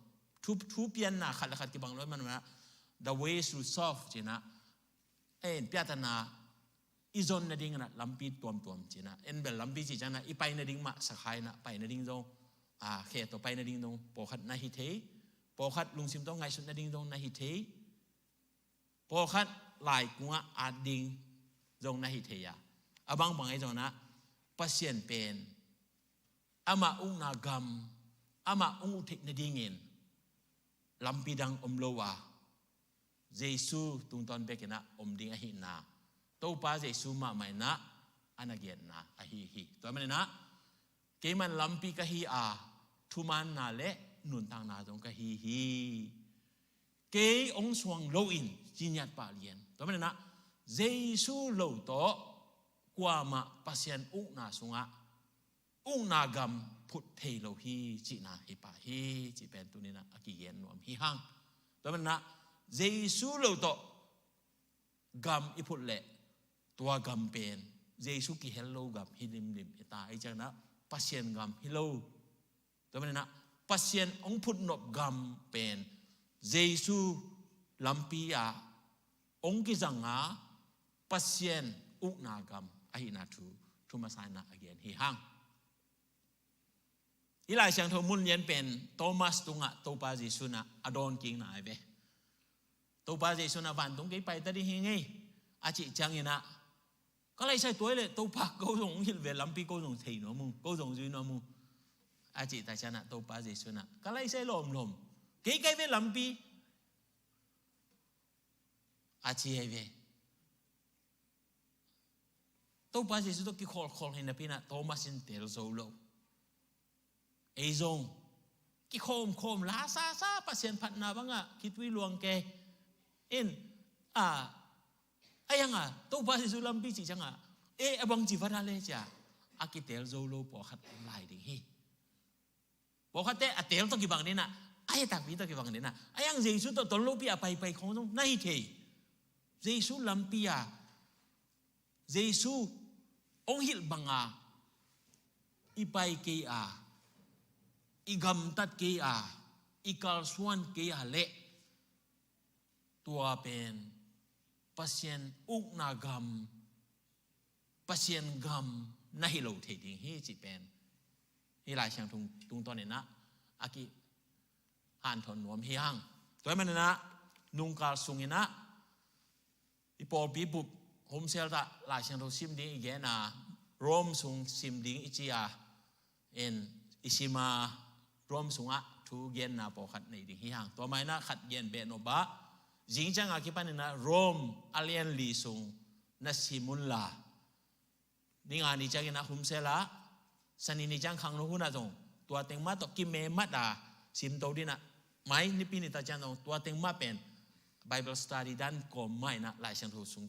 thu pian na khat khat ki bang lo man na the way to solve chi na en pya ta na izon na ding na lampi tuam cina en bel lampi ci jana ipai na ding ma sakai na pai na ding dong khe to pai na ding dong po khat na hi the po khat lung sim to ngai sun na ding dong na hi the po khat lai kunga a ding dong na hi the ya abang bang ai jong na pasien pen ama ung na gam ama ung thik na dingin lampi dang omlowa Jesu tung ton bekena ding a hi na Tau pa Jesu ma mai na anagian na ahi to man na ke man lampi ka hi a thuman na le nun tang na jong ka hi ke ong suang lo in jinyat pa lien to man na Jesu lo to kwa ma pasien uk na sunga uk na gam phut thei lo hi chi na hi pa hi chi pen tu ni na akigen nom hi hang to man na Jesu lo to gam iput leตัวกำเป็นเยซูกิเฮลโลกับฮิลิมตาไอจังนะปัสเซียนกำฮิโลตัวมันนะปัสเซียนองพุทนบกำเป็นเยซูลัมปีอาองกิจังงาปัสเซียนอุกนากำไอนาทูมาไซนะอเกนฮิฮังอีหลายเสียงทมุนเย็นเป็นโทมัสตุงะโตปาเยซูนะอดอนกิงนะไอเวโตปาเยซูนะวันตรงกี่ไปแต่ดิเฮงไงอาจิจังยินะก็เลยใช้ตัวเลยตัวพักก็ส่งหินเวลัมปีก็ส่งถี่หนอมูก็ส่งจุยหนอมูอาจิแต่ชนะตัวปาเจสุนะก็เลยใช้ลมเกี่ยเวลัมปีอาจิเอเว ตัวป้าสิสุดกิคอลให้นะพี่นะโทมัสินเตลโซโลเอซงกิโคมลาซาปัสเซียนพัดนาบังอะคิดวิลวงแกยังอ่ะตัวป้าสิสุลัมปีจิจังอ่ะบังจีฟัดอะไรจ้ะอากิเตลโซโลปอขัดลายดิ่งฮีปอขัดเตะเตลต้องกี่บังเนี่ยนะตักพี่ต้องกี่บังเนี่ยนะยังเจสุตัวตนโลปีอะไปของตรงนั่นเทเจสุลัมปีอะเจสุองหิลบังอะอีไปเกียอีกำตัดเกียอีกาลสวนเกียเละตัวเป็นปัสเซียนอุกนากำปัสเซียนกำน่าฮิโลเทดิงฮีจิเป็นฮีลายเชียงตุงตอนนี้นะอากิอ่านถอนนวมเฮียงตัวมันนะนุงกาลสุงนะอีปอบีบุบโฮมเซลตะลายเชียงตุงซิมดิ้งอีกนะรวมสุงซิมดิ้งอิจิยาอิชิมารวมสุงะทูเย็นนะปอขัดในดิ้งเฮียงตัวมันนะขัดเย็นเบนอบะจิงจังอากิปันนะรวมอาเลียนลีสุงนัสิมุลลานี่งานนี้จังนะโฮมเซลาสันนิจังขังนู้นนะจงตัวเต็งมาตกิเมมัดซิมโตดินะไม่นี่ปีนี้ตาจันตตัวเต็งมาเป็น Bible study ด้านก่อไม่นะหลายเชียงทุสุง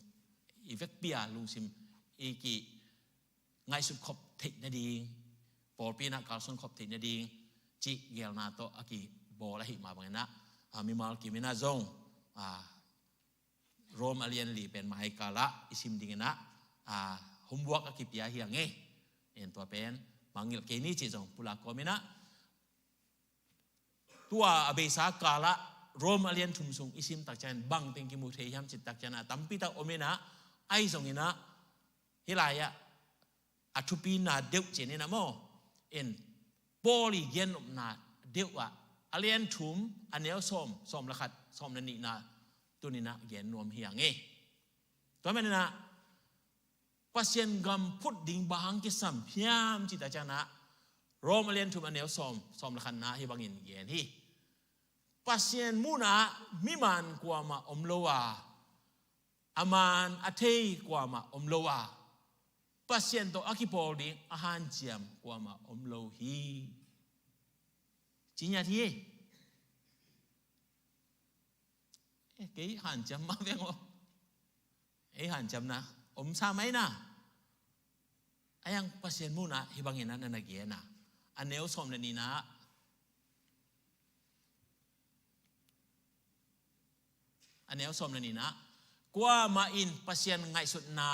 อีเวกเปียลุงซิมอีกีไงสุดขบถิดนาดีปอปีนะการสุนขบถิดนาดีจิเกลนาโตอากีบอละหิมาบังนะมีมาลกิมินาจงโรมอาเลียนลีเป็นมาให้กาละอิซิมดิงนะหุมวักอากิปยาเฮียงตัวเป็นมังเงลเกนี่จิจงปุลากอมินะตัวอเบสากาละโรมอาเลียนทุมซุงอิซิมตักจันบังเต็งกิมุเทียมจิตตักจันตัมปิตาโอเมนะไอซงอินะฮิลายะอัตุปีนาเดวเจนี่นะโมโปลีเยนอมนาเดวะอาเลียนทุมอันเนียวส้มละขัดส้มนันนี่นะตัวนี้นะเยนนวมเฮียงตัวมันนะปัสเซียนกำพุดดิ่งบางกิสัมพยามจิตอาจารย์นะโรมาเลียนทุมอันเนียวส้มละขันนะฮิบังอินเยนฮีปัสเซียนมูนะมิมานกว่ามาอมโลวาอามานอาเทกว่ามาอมโลวาปัสเซียนตัวอากิโปดิอาหารเจียมกว่ามาอมโลฮีจริงอย่างที่เกี่ยหันจำมาเพียงว่าหันจำนะอมซาไหมนะยังปัสเซียนมูนะฮิบังอินนั้นนักเกียนะอันเนียวส้มนันนี่นะอันนี้สมนี่นะกว่ามาอินปัสยันไงสุดนา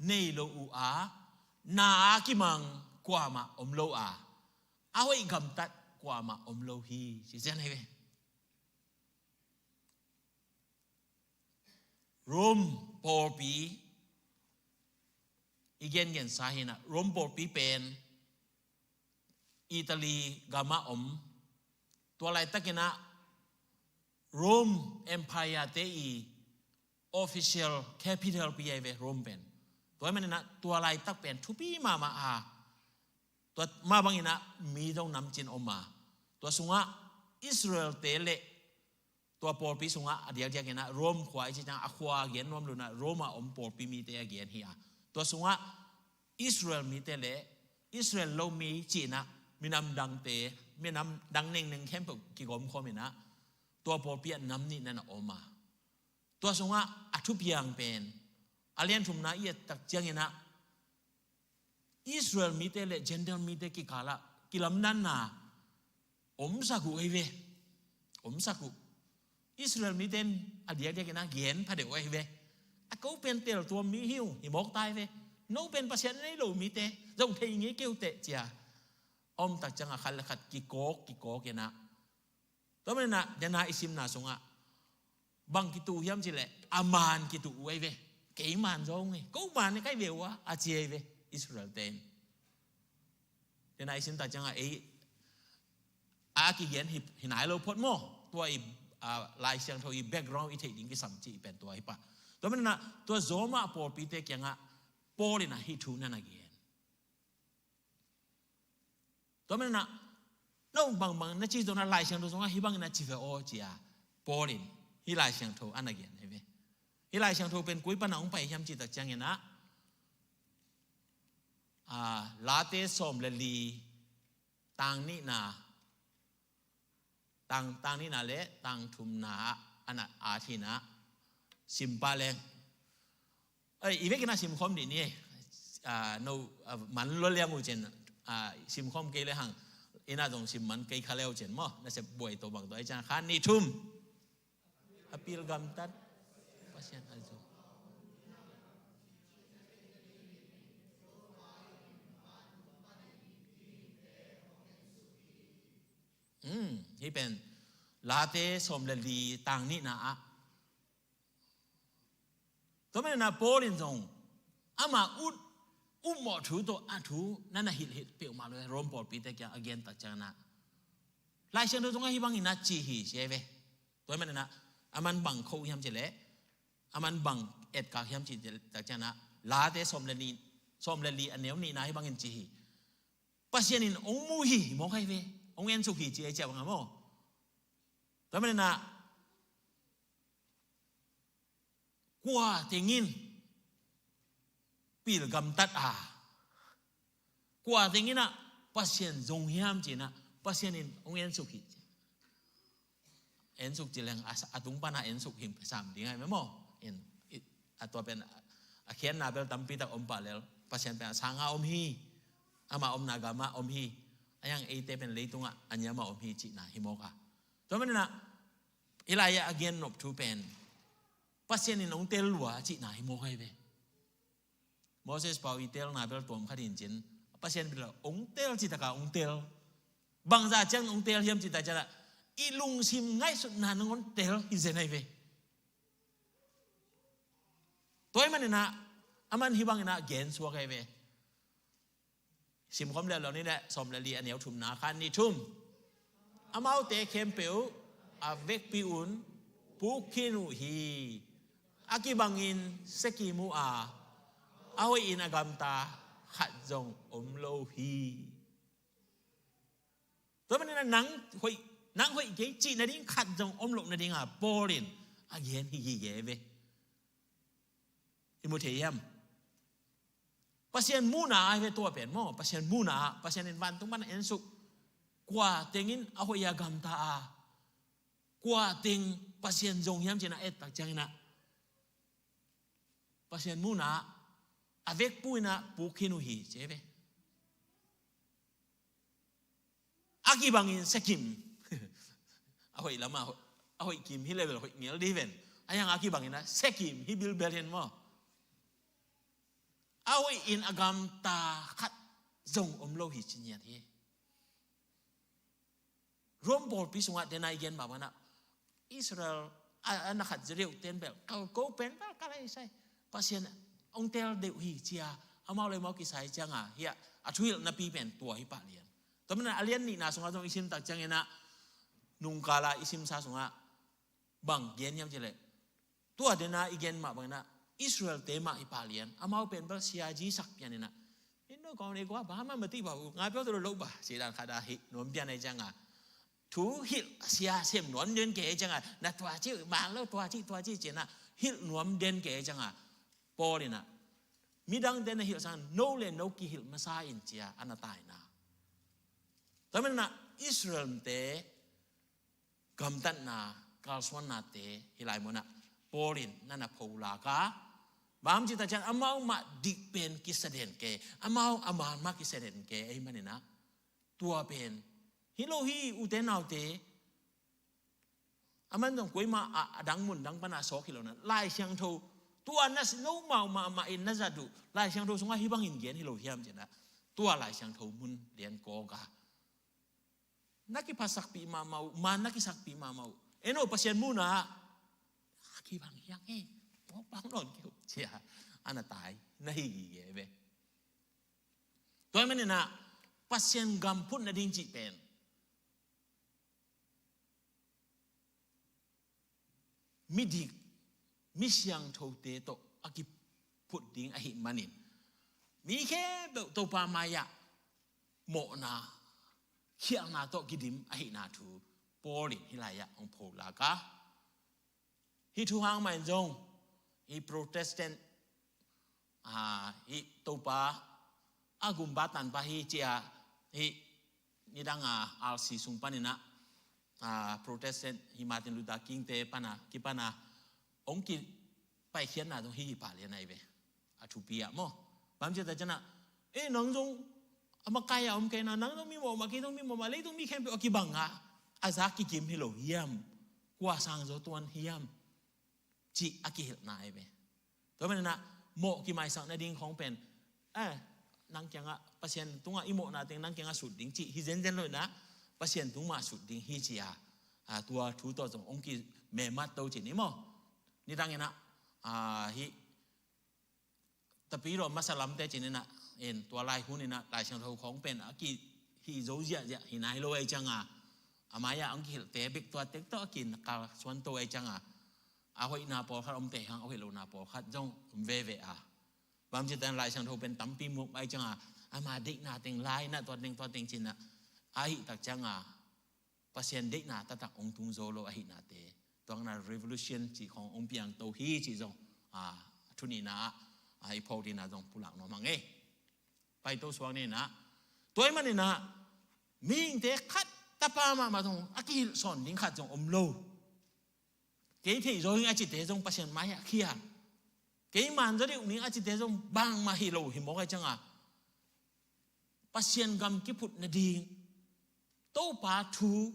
เนโลอูอานากิมังกว่ามาอมโลอาเอาไว้กำตัดกว่ามาอมโลฮีสิเจนให้เว้ร่มปอปีอีกเย็นสาเหตุนะร่มปอปีเป็นอิตาลีกามาอมตัวอะไรตะกินะRome Empire เตอี official capital ปีไอเว Rome เป็นตัวมันนะตัวอะไรตักเป็นทุปีมาตัวมาบางอินะมีต้องนำจินออกมาตัวสุงะอิสราเอลเตเลตัวปอปีสุงะเดียกนะโรมขวายจิจังอควาเกียนรวมดูนะโรมาอมปอปีมีเตยเกียนเฮียตัวสุงะอิสราเอลมีเตเลอิสราเอลเรามีจีนะมีนำดังเตมีนำดังหนึ่งแค่ปกิกรมคอมินะตัวปอปีน้ำนี่นั่นออกมาตัวสงะอัทุพียงเป็นอาเลียนทุมนาเอียตักเจียงนะอิสราเอลมีเตเลเจนเดลมีเตกิกาละกิลำนั้นนะสักุเอเวสักุอิสราเอลมีเตนอดีตเด็กนะเกียนพระเดวเอเวเขาเป็นเตลตัวมีหิวหิมอกตายเวโนเป็นประเทศในโลกมีเตจงเทียงงี้เกี่ยวเตะเจียตักจังอาคันละขัดกิโกกนะตัวมันนะเดนาอิซิมนาสงะบางกิตูยามจิเลอามานกิตูไว้เวเกี่ยมันจงไงกูมันนี่ใครเววะอาเจียเวอิสราเอลเตนเดนาอิซิมตาจังอากิเย็นหินายเราพดโมตัวลายเสียงทวีแบ็กกราวด์อีเทดิ้งกิสัมจีเป็นตัวไอ้ปะตัวมันนะตัวโซมาปอปีเตกยังปอลินะฮิทูนั่นเกียนตัวมันนะน้องบางนั่นจีตัวนั้นลายเสียงตัวสงะฮิบังนั่นจีเฟโอจีอาปอลินฮิลายเสียงโทอันนั้นเกียนเห็นไหมฮิลายเสียงโทเป็นกุยปนังไปยามจีตะจังเงี้ยนะ ลาเตสอมเลลีต่างนี่นาต่างนี่นาเละต่างทุมนาอันอาทินะสิมปาเลงอีเวกินาสิมคอมดีนี่โนมันล้วนเลี้ยงอูเจนสิมคอมเกลหังอินาตรงสิมมันเกยคาเลวเจนมั้งนั่นจะบวยตัวบางตัวไอ้จานขันนี่ทุ่มอภิลกัมตัดภาษาอะไรตัวที่เป็นลาเต้สมเลลีต่างนี่นะตัวมันน่ะโปลินจงอามาอุหมอถูตัวอันถูนั่นน่ะฮิตเปียวมาเลยรวมปอดปีแต่ยัง again ตัดจังนะลายเส้นตัวตรงนั้นที่บางอินะจีฮีใช่ไหมตัวมันน่ะอามันบังเขาเฮียมเจเล่อามันบังเอ็ดกาเฮียมจีตัดจังนะลาเต้สมเลลีอันเนี้ยนี่นะที่บางอินจีฮีปัจจัยนี้องมูฮีมองใครเว้องเอ็นสุขีจีไอเจ้าบังมั้งตัวมันน่ะกว่าเต็งินปีลกำตัดกว่าเต็งินนะปัจจัยจงเฮียมจีนะปัจจัยนี้องเอ็นสุขีเอ็นสุขจีแรงอาตุงปานาเอ็นสุขหิมสามดีไงมั้งมั้งเอ็นตัวเป็นเขียนนาเบลตัมปีตะอมปาเลลปัจจัยเป็นสังอาอมฮีอามาอมนากามาอมฮียังเอเตเป็นเลยตรงอันยามาอมฮีจีน่ะฮิโมกะตัวมันน่ะอิลายะ again นบทูเป็นปัจจัยนี้องเตลลัวจีน่ะฮิโมกะเว้โมเสสเปาอีเตลนาเบลตัวมขัดอินจินปัจจัยเป็นองเตลจีตะกาองเตลบางจากจังองเตลเฮียมจีตะจังอีลุงซิมง่ายสุดนานองเตลอินเซนไอเว้ตัวมันน่ะอามันฮิบังน่ะ again สัวไงเว้สิมคอมเล่านี่แหละสมเลลีอันเหนียวทุ่มนาคันนี่ทุ่มอามาเตะเข้มเปียวอาเวกปิอุนปุกินุฮีอากิบังอินเซกิมูอาไว้อินอากามตาขัดจงอมโลฮีตัวมันนั่นนังหอยเกจีนั่นดิ้งขัดจงอมโลนั่นดิ้งโปลินอาเย็นฮีเย่เวอิมุเทียมปัจจัยมูนาไอ้ตัวเป็นมั้งปัจจัยมูนาปัจจัยในวันตรงมันเอ็นสุกกว่าเต็งินเอาไว้ยากำตากว่าเต็งปัจจัยจงยามเจนะเอ็ดตักจังนะปัจจัยมูนาอเวกปุยนะปุกินุฮีใช่ไหมอากิบังอินเซกิมเอาไว้ละมาเอาไว้กิมฮิเลเวลเอาไว้เงี้ยดีเวนไอ้ยังอากิบังอินนะเซกิมฮิบิลเบลเฮนมั้งเอาไว้อินอากามตาขัดจงอมโลหิตชินยาที่รวมบทพิสุงะเดนายเย็นแบบว่านะอิสราเอลอันนักขัดเรียวเต็นแบบเขาเป็นแบบอะไรใช่ปัจจัยองเทลเดือดหิเจียเอามาเลยมากิสายจังเฮียอัทุยนับปีเป็นตัวฮิปะเลียนแต่มันอาเลียนนี่นะสงฆ์ตรงอิสิมตักจังเงนะนุงกาลาอิสิมซาสงฆ์บังเย็นยามเจเลยตัวเดนายเย็นมาบังนะอิสราเอลเตมาอิปาเลียนอามาเป็นแบบเสียจีสักอย่างนี้นะอินโดกองนี้ก็ว่าบ้ามันไม่ตีบ่าวงานเพื่อตัวโลกบ่าเสียดายขาดาหินวมเปียนในจังถูหิเสียเสียมนวลเดินเก๋จังนัตัวจีบางแล้วตัวจีเจนะหินวมเดินเก๋จังปอเลยนะมีดังเดินหิสังโนเลนโนกิหิมาซาอินเจียอันนั้นตายนะแต่มันนะอิสราเอลเตกำตันนะกาลสวนนาเตฮิไลมนะปอลินนั่นนะพูลากาบางจิตจังอามามาดิเป็นกิสเดนเกอามามากิสเดนเกไอ้มันนี่นะตัวเป็นฮิโลฮีอุเทนเอาเตอามันต้องคุยมาดังมุนดังปนาสอกิโลนั้นไล่เชียงทูตัวนั้นโนมาอินนัจดูไล่เชียงทูสงฆ์ฮิบังอินเกียนฮิโลฮีมเจนะตัวไล่เชียงทูมุนเลียนโกกานักกิพัสักปีมาเมานักกิสักปีมาเมาเอ็นโอปัสยันมูนะกีบังยังเอ๊ะบางนอนเกี่ยวเชียอันนั้นตายนั่นฮีเก๋เว้ตัวมันเนี่ยนะปัสยันกัมพุนนั่นดิ้งจีเป็นมิดิกมิเชียงโทเตโตอากิพุดดิ้งอหิมันินมีแค่ตัวปามายะโมนาเขียงนาโตกิดิมอหินาทูโปลินฮิลายะองโพลากาฮิทูฮังมันจงฮิโปรเตสแตนต์ฮิตัวปา agumbatan pahi cia hi nidang alsi sumpanina Protestant hi Martin Luther King te pana kipana ongki pai khian na dong hi pa le nai ve atupia mo bam je ta jana nang jong amakaya ke na nang dong mi mo ma ki dong mi mo ma le dong mi khem pe ki banga azaki kim hilo hiam kwa sang zo tuan hiam chi aki hil nai ve to men na mo ki mai sang na ding khong pen nang kyanga pasien tunga imo na ting nang kyanga sut ding chi hi zen zen loi na pasien tungma sut ding hi chi tua thu to jong ongki me mat to chi ni mo ni dang ina hi tapi ro masalam te chi ni na en tua lai hu ni na lai chang tho khong pen aki hi zo ja ja hi nai lo ai changa amaya ongki hil te bik tua tek to kin ka swan to ai changa hoi na po khat om te hang hoi lo na po khat jong ve veบางทีแต่ลายช่างโทเป็นตั้มปีมุกไอจังอามาเด็กนาเต็งลายนะตัวเต็งจินนะไอตักจังปัศยันเด็กนาตักองทุงโซโลไอนาเตตัวนั้น revolution จีขององค์เปียงโตฮีจีจงทุนีนะไอพอดีนะจงผู้หลักน้องมังเอไปตัวสว่างนี่นะตัวมันนี่นะมีเด็กขัดตาปามาจงอากิสอนดิ้งขัดจงอมโลเกี่ยที่โจงอาจิตเตจงปัศยันไม้เขียcái màn rất nhiều những anh chị thấy không bang mà hiểu hiểu một cái chẳng pasien gam kiput na ding to pa thu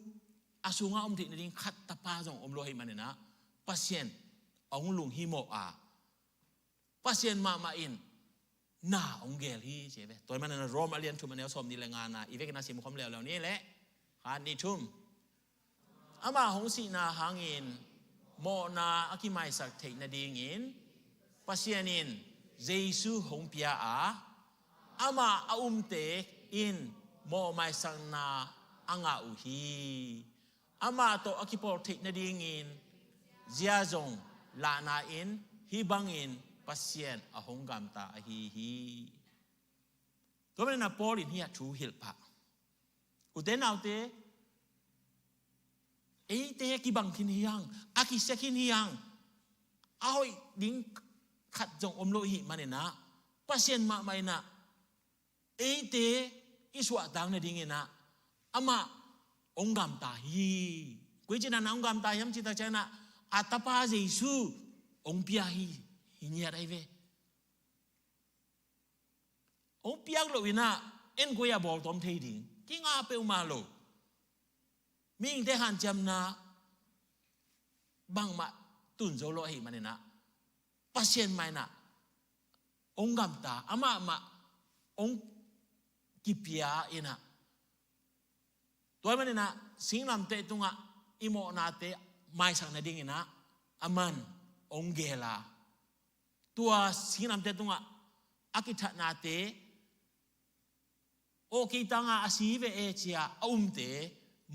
asunga thị na ding khat ta pa jong om lo hi manena pasien ong lung hi mo pasien ma in na ong gel hi che ve toy manena rom alien thu manel som ni le nga na ivek na sim khom leo ni le han ni thum ama hong si na hangin mo na akimai sak thei na ding in pasienin Jesu hong pia ama te in mo mai sang na anga uhi ama to akipol thik na dingin zia zong la na in hi bangin pasien ahong gam ta hi to men na polin hi thu hil pa uten autte te ki bang kin hiang aki sekin hiang ahoi dingขัดจงอมโลหิมันนะปัศยันมาไม่นะเตอิสวะตังในดิ่งนะอามาองกามตาฮีกุยจินันองกามตาย้ำจิตใจนะอัตปาเจสุองเปียฮีหินยาไรเวองเปียกโลวินะกุยบอกตอมเทดิ่งกิงอาเปลมาโลมิงเทหันจำนะบังมาตุนโจโลหิมันนะpasien mai na ong gam ta ama ong kipia ina toy man na singlam te tunga imo na te mai sang na ding ina aman ong gela tua singlam te tunga akitha na te o kitanga asive e chia te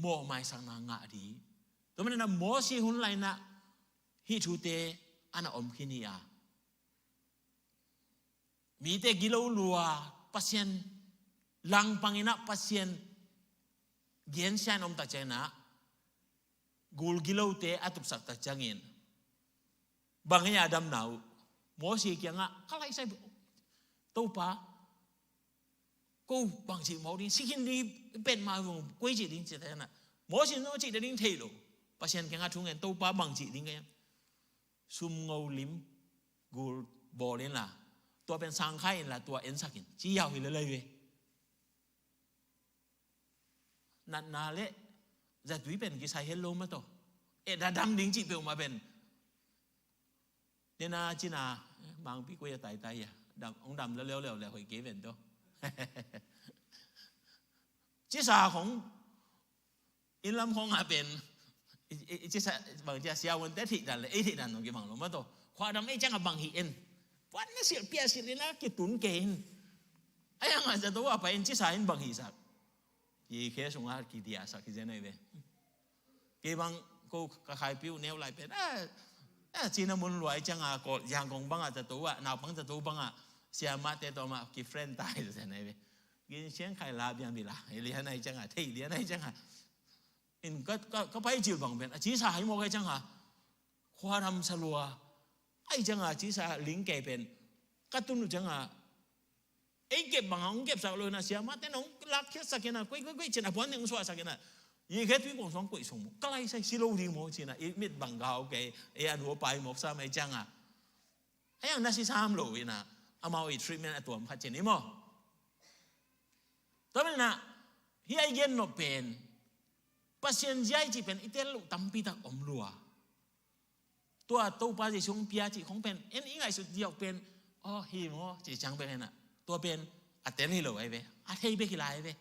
mo mai sang na nga di toy man na mo si hun lai na hi thu te ana om khinia mi te gilo lua pasien lang pangina pasien gen sian om ta chena gul gilo te atup sak ta changin bangnya adam nau mo si kyanga kalai sai to pa ko bang chi mo din sikin ni pen ma vong koi chi din che ta na mo si no chi din thei lo pasien kyanga thungen to pa bang chi din kayaซุ่มเงาลิ้มกูบอลนี่ล่ะตัวเป็นสังไข่ล่ะตัวเอ็นสักินชี้ยาวหิเลยเว้ยนัดนาเละจะดุยเป็นกิสายเฮลโลมาต่อดาดำดิ้งจีเปียวมาเป็นเนี่ยนะจีน่าบางพี่กูจะตายดำองดำแล้วหอยเก๋เป็นตัวจีสาของอินลำของเป็นจีสบางทีเสียวันแต่ที่นั่นเลยที่นั่นน้องกี่บางลงมาตัวความดำจังกับบางหีเอ็นวันนี้เสียเปียสิเลยนะกี่ตุนเกณฑ์ไอ้ยังอาจจะตัวไปเอ็นจีสาเอ็นบางหีสักยี่เคสงอากี่เดียสักกี่เจนไอ้เว้ยกี่บางกูกระขายปิ้วแนวไหลเป็นจีนมุนรวยจังก็ยังคงบางอาจจะตัวหนาวบางจะตัวบางเสียมาแต่ตัวมากี่เฟรนตายเจนไอ้เว้ยกินเชียงไข่ลาบยังดีละเลี้ยงไอ้จังที่เลี้ยงไอ้จังอินก็ไปจีบบางเป็นจีสาให้โมกันจังความทำสลัวไอ้จังจีสาลิงเกเป็นกระตุ้นจัง ไอ้เก็บบางองเก็บสักเลยนะเสียมาแต่น้องรักแค่สักนะกุ้ยเจนะพอนหนึ่งส่วนสักนะยี่แค่ที่กงสองกุ้ยส่งก็ไล่ใส่ซิโลดีโมเจนะอีมิดบังกาวแกไอ้อันหัวไปหมกซ้ำไอ้จังอ่ะไอ้ยังน่าสิซ้ำเลยนะเอามาอีทรีทเมนต์ตัวมันพัดเจนี่มั้งตัวนั้นนะเฮียเย็นโนเป็นปัศยันใจจีเป็นอิเตลุตั้มปีตักอมลัวตัวตัวปาจิชงพิอาจิของเป็นเอ็นอีไงสุดเดียวเป็นอ๋อฮีโมจีจังเป็นน่ะตัวเป็นอัตเตนฮิโลไอ้เว้อัตเฮเบฮิลาไอ้เว้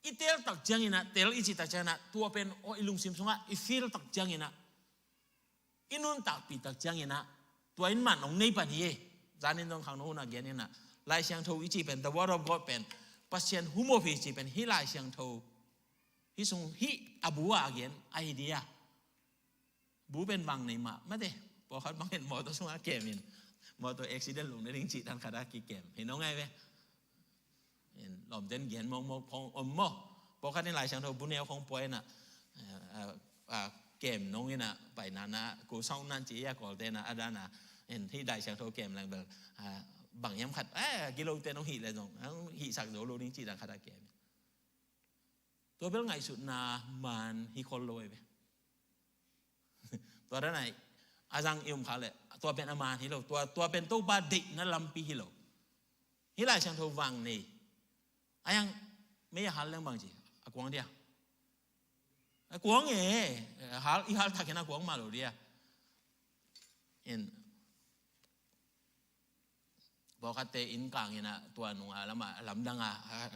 อิเตลตักจังอินะเตลอิจิตักจังนะตัวเป็นโออิลุงซิมสงะอิฟิลตักจังอินะอินุนตักปีตักจังอินะตัวอินมันองในปันเย่จานินตรงข้างโน้นนะเกนี่นะลายเสียงโทอิจิเป็น the word of God เป็นปัศยันหุโมฟิจิเป็นฮิลายเสียงโทฮิสงฮิอบูอาเกนไอเดียบูเป็นบางในมาไม่ได้พอเขาบางเห็นมอตัวสงะเกมินมอตัวเอ็กซิเดนต์ลงในริงจิตันคารากีเกมเห็นน้องไงเว้เห็นหล่อมเด่นเกียนมองพองอมมอพอเขาในหลายเสียงโทบุญเนลของป่วยน่ะเกมน้องนี่นะไปนานะกูส่องนั่นจีอยากอดเต้นนะอาดานะเห็นที่ได้เสียงโทเกมแรงแบบบางย้ำขัดกิโลเต้นน้องหีเลยตรงหีสักโดโลนิจิตันคาราเกมตัวเป็นไงสุดนามันฮิคอลโลยไปตัวนั้นไหนอาจังอิมเขาเลยตัวเป็นอามาฮิโลตัวเป็นตู้บาดินั่นลำปีฮิโลฮิลายช่างโทวังนี่อายังไม่อยากหาเรื่องบางจีอากวงเดียอากวงเอ๋หาอีหาทักเห็นอากวงมาหรือเดียเอ็นบอกกันเตอินกลางเนี่ยนะตัวหนุ่มแล้วมาลำดัง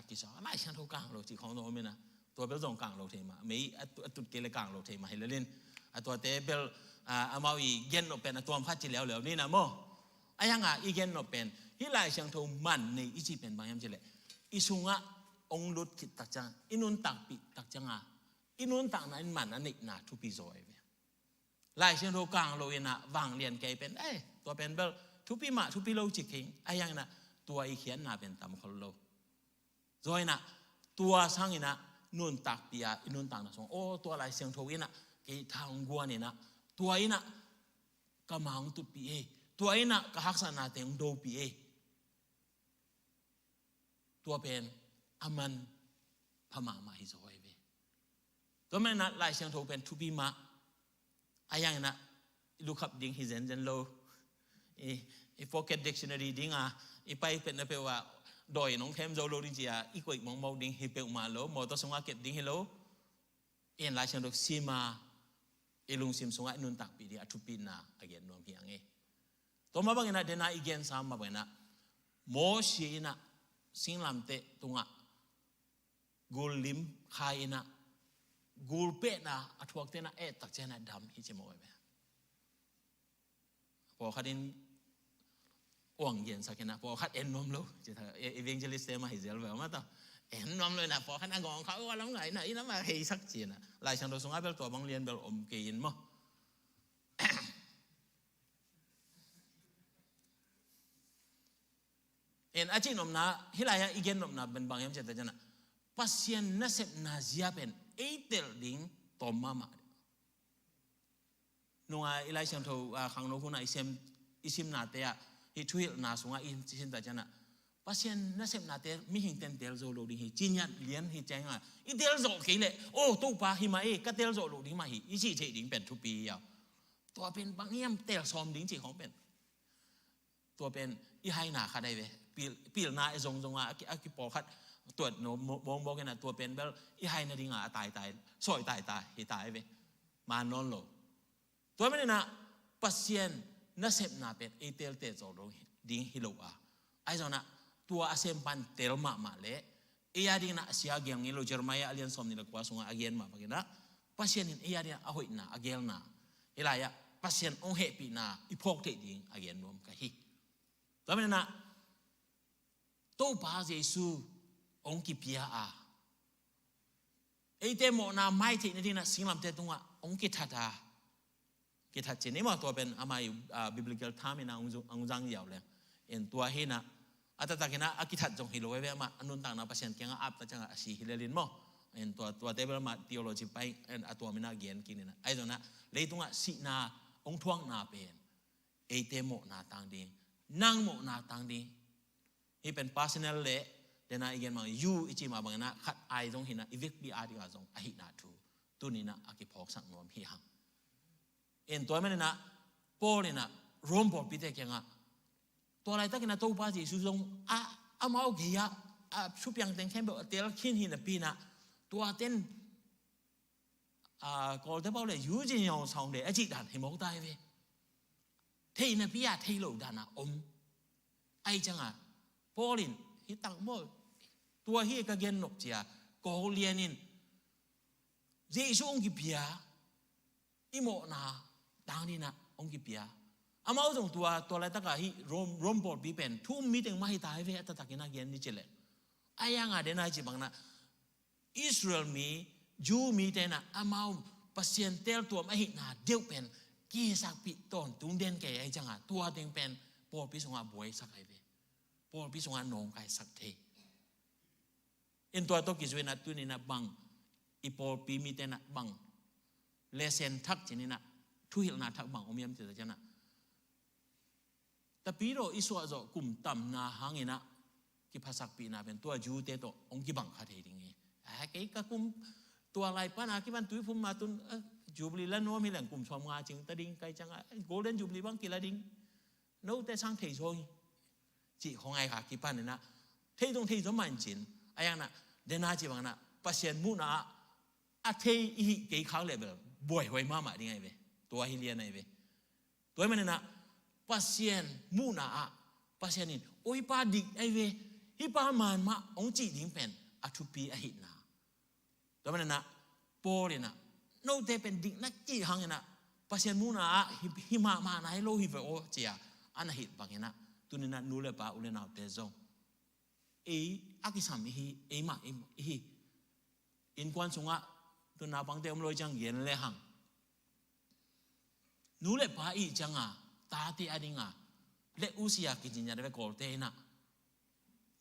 กิสไม่ช่างโทกลางโลจีของโน้มนะตัวเป็นตรงกลางโลเทมาไม่ตุดเกลกลางโลเทมาเฮเลนตัวเตเบลอามาอีเกนโนเป็นตัวพัดจีแล้วนี่นะโมอายังอีเกนโนเป็นฮิลายเชียงโทมันในอิจิเป็นบางอย่างเจเลอิสุงะองลุดคิดตักจังอินุนตักปีตักจังอินุนตักนั้นมันอันนี้น่าทุปีโซยไปลายเชียงโทกลางโลเอนะวางเรียนแกเป็นตัวเป็นเบลทุปีมาทุปีโลจิกิงอายังนะตัวอีเขียนน่าเป็นตามคนโลโซยนะตัวสังอินะนุนตักปีอินุนตักนะสงโอ้ตัวลายเชียงโทอินะกีทางกัวเนี่ยนะตัวอินะกำมังตุปีตัวอินะกหักษณะเต็งโดปีตัวเป็นอามันพม่ามาฮิโซไอเวตัวแม่นัดลายเชียงโทเป็นทุบีมาอายังนะลูกขับดิ้งฮิเซนเจนโลอีโฟกัสดิกชันนารีดิ้งอีไปเป็นนะเปว่าโดยน้องเทมโจโลดิจีอีกว่าอีกมองดิ้งฮิเปมาโลมอตัวสงฆ์เก็บดิ้งฮิโลเอ็นลายเชียงโทซีมาอีลุงซิมสงฆ์นุนตักปีดีอัทุปีนาอเกนนวมพียงตัวมาบางอย่างนะเดน่าอีเกนสามมาบางนะโมชีนะสิ่งลำเตะตรงกูลิมขายนะกูเป็ดนะอัฐวกเตนะตักเจนะดำฮิจิโมยไปพอขัดอินอ่วงเย็นสักนะพอขัดเอ็นนมโลจะทำเอเวนเจลิสเตมาฮิเซลแบบมาต่อเอ็นนมเลยนะพอขัดนางของเขาว่าล้ำไหนนะอีน้ำมาเฮสักจีนะลายช่างโดยสงฆ์เบลตัวบางเรียนเบลอมเกยินมั้งเอ็นอาจินอมนะฮิลายอีเกนอมนะเป็นบางอย่างเช่นแต่จันนะปัศยันนัสเซปนาซิอาเป็นเอเตลดิ้งตอมมานัวอิลายเชียงโทขังโนกุนะอิซิมนาเตะฮิทุยนาสุงะอิซิมแต่จันนะปัศยันนัสเซปนาเตะมิหิงเตนเตลโซโลดิ้งฮิจินยันเลียนฮิเจงอิเตลโซกี่เล่โอ้ตู้ปลาฮิมาก็เตลโซโลดิ้งมาฮิอิจิเจดิ้งเป็นทุปีอ่ะตัวเป็นบางอย่างเตลซอมดิ้งจีของเป็นตัวเป็นอีไฮนาคาได้เว้ปีลนาไอซงอากิปอคัดตัวโนมองกันนะตัวเป็นเบลอีไฮนาดิงตายสอยตายฮิตายเว้มานอนโลตัวไม่ได้นะปัศยันนัสเซปนาเป็นเอเตลเตโซโลดิ้งฮิโลไอซนะตัวอาเซมปันเตลมาเล่เอียดิ้งนะเสียเกียงฮิโลเจอร์มายาเลียนสมนิลกว่าสงอาเกียนมาปะกินะปัศยันเอียดิ้งอาหุยนะอาเกียนนะเฮลายะปัศยันองเฮปีนะอีพอกเตดิ้งอาเกียนรวมกันฮิตัวไม่ได้นะตู้ปาเยซูองค์กิพิยาไอเตโมนาไม่ที่นี่นะสิ่งลำเตตุงองค์กิทัดเจนี่มาตัวเป็นอามาอยู่บิบลิกลทามินะองจังยาวเลยเอ็นตัวเฮนะอัตตะกินะอากิทัดจงฮิโลเวมาอนุนต่างนะปัศยันเกียงอับตะจังอาชีฮิเลลินโมเอ็นตัวเทเบิลมาทีโอโลจีไปเอ็นตัวมินาเกียนกินนะไอตัวนะเลยตุงสินาองทวงนาเป็นไอเตโมนาต่างดีนางโมนาต่างดี hi pen personal le dena igen mang you ichi ma bang na khat ai jong hina ivik bi adi ga jong a hi na thu tu ni na aki phok sang nom hi hang en toy man na Paul ni na rom bol pi te kyang a to lai ta kina to pa ji su jong a mau ge ya a su pyang teng khem be tel khin hin na pi na to ten ko te bao le yu jin yong song de a ji dan hi mo dai ve thei na pi ya thei lo dan na ai chang a Paulin hi tang mo tua hi ka gen nok chia ko lianin Jesu ong ki pia imo na dang ni na ong ki pia amao jong tua lai ta ka hi rom bol bi pen thum mi teng ma hi tai ve ta takina gen ni chele ayang a de na chi bang na Israel mi Ju mi te na amao pasien tel tua ma hi na deu pen ki sak pi ton tung den ke ai chang a tua teng pen Paul pi song a boy sak ai ve Paul pi song a nong kai sak the in tua to ki zwe na tu ni na bang I Paul pi mi te na bang lesen thak chi ni na thu hil na thak bang omiam te cha na ta pi ro isu a zo kum tam na hangina ki phasak pi na ben tua ju te to ong ki bang kha the ding e a ke ka kum tua lai pa na ki ban tu phum ma tun jubilee la no mi lang kum chom nga ching ta ding kai chang golden jubilee bang ki la ding no te sang thei choi chỉ không ai cả kịp bạn nè thấy trong thấy giống mạnh chín ai na đến na chỉ bằng na pasien mu na thấy ý cái kháng lệ về buổi hồi mà đi ngay về tua hi liên này về tua mình nè pasien mu na pasien in oi pa dik ai về hi pa man ma ông chỉ đỉnh pen thu pi a hit na tua mình nè po đi nè no te pen dik na chỉ hang nè pasien mu na hi ma na lo hi về o chỉ anh hit bằng nè tu ni na nu le pa u le na te zong akisam hi ma hi in quan sunga tu na bang te loi chang yen le hang nu le pa chang ta ti adinga le usia ki jinya de ko te na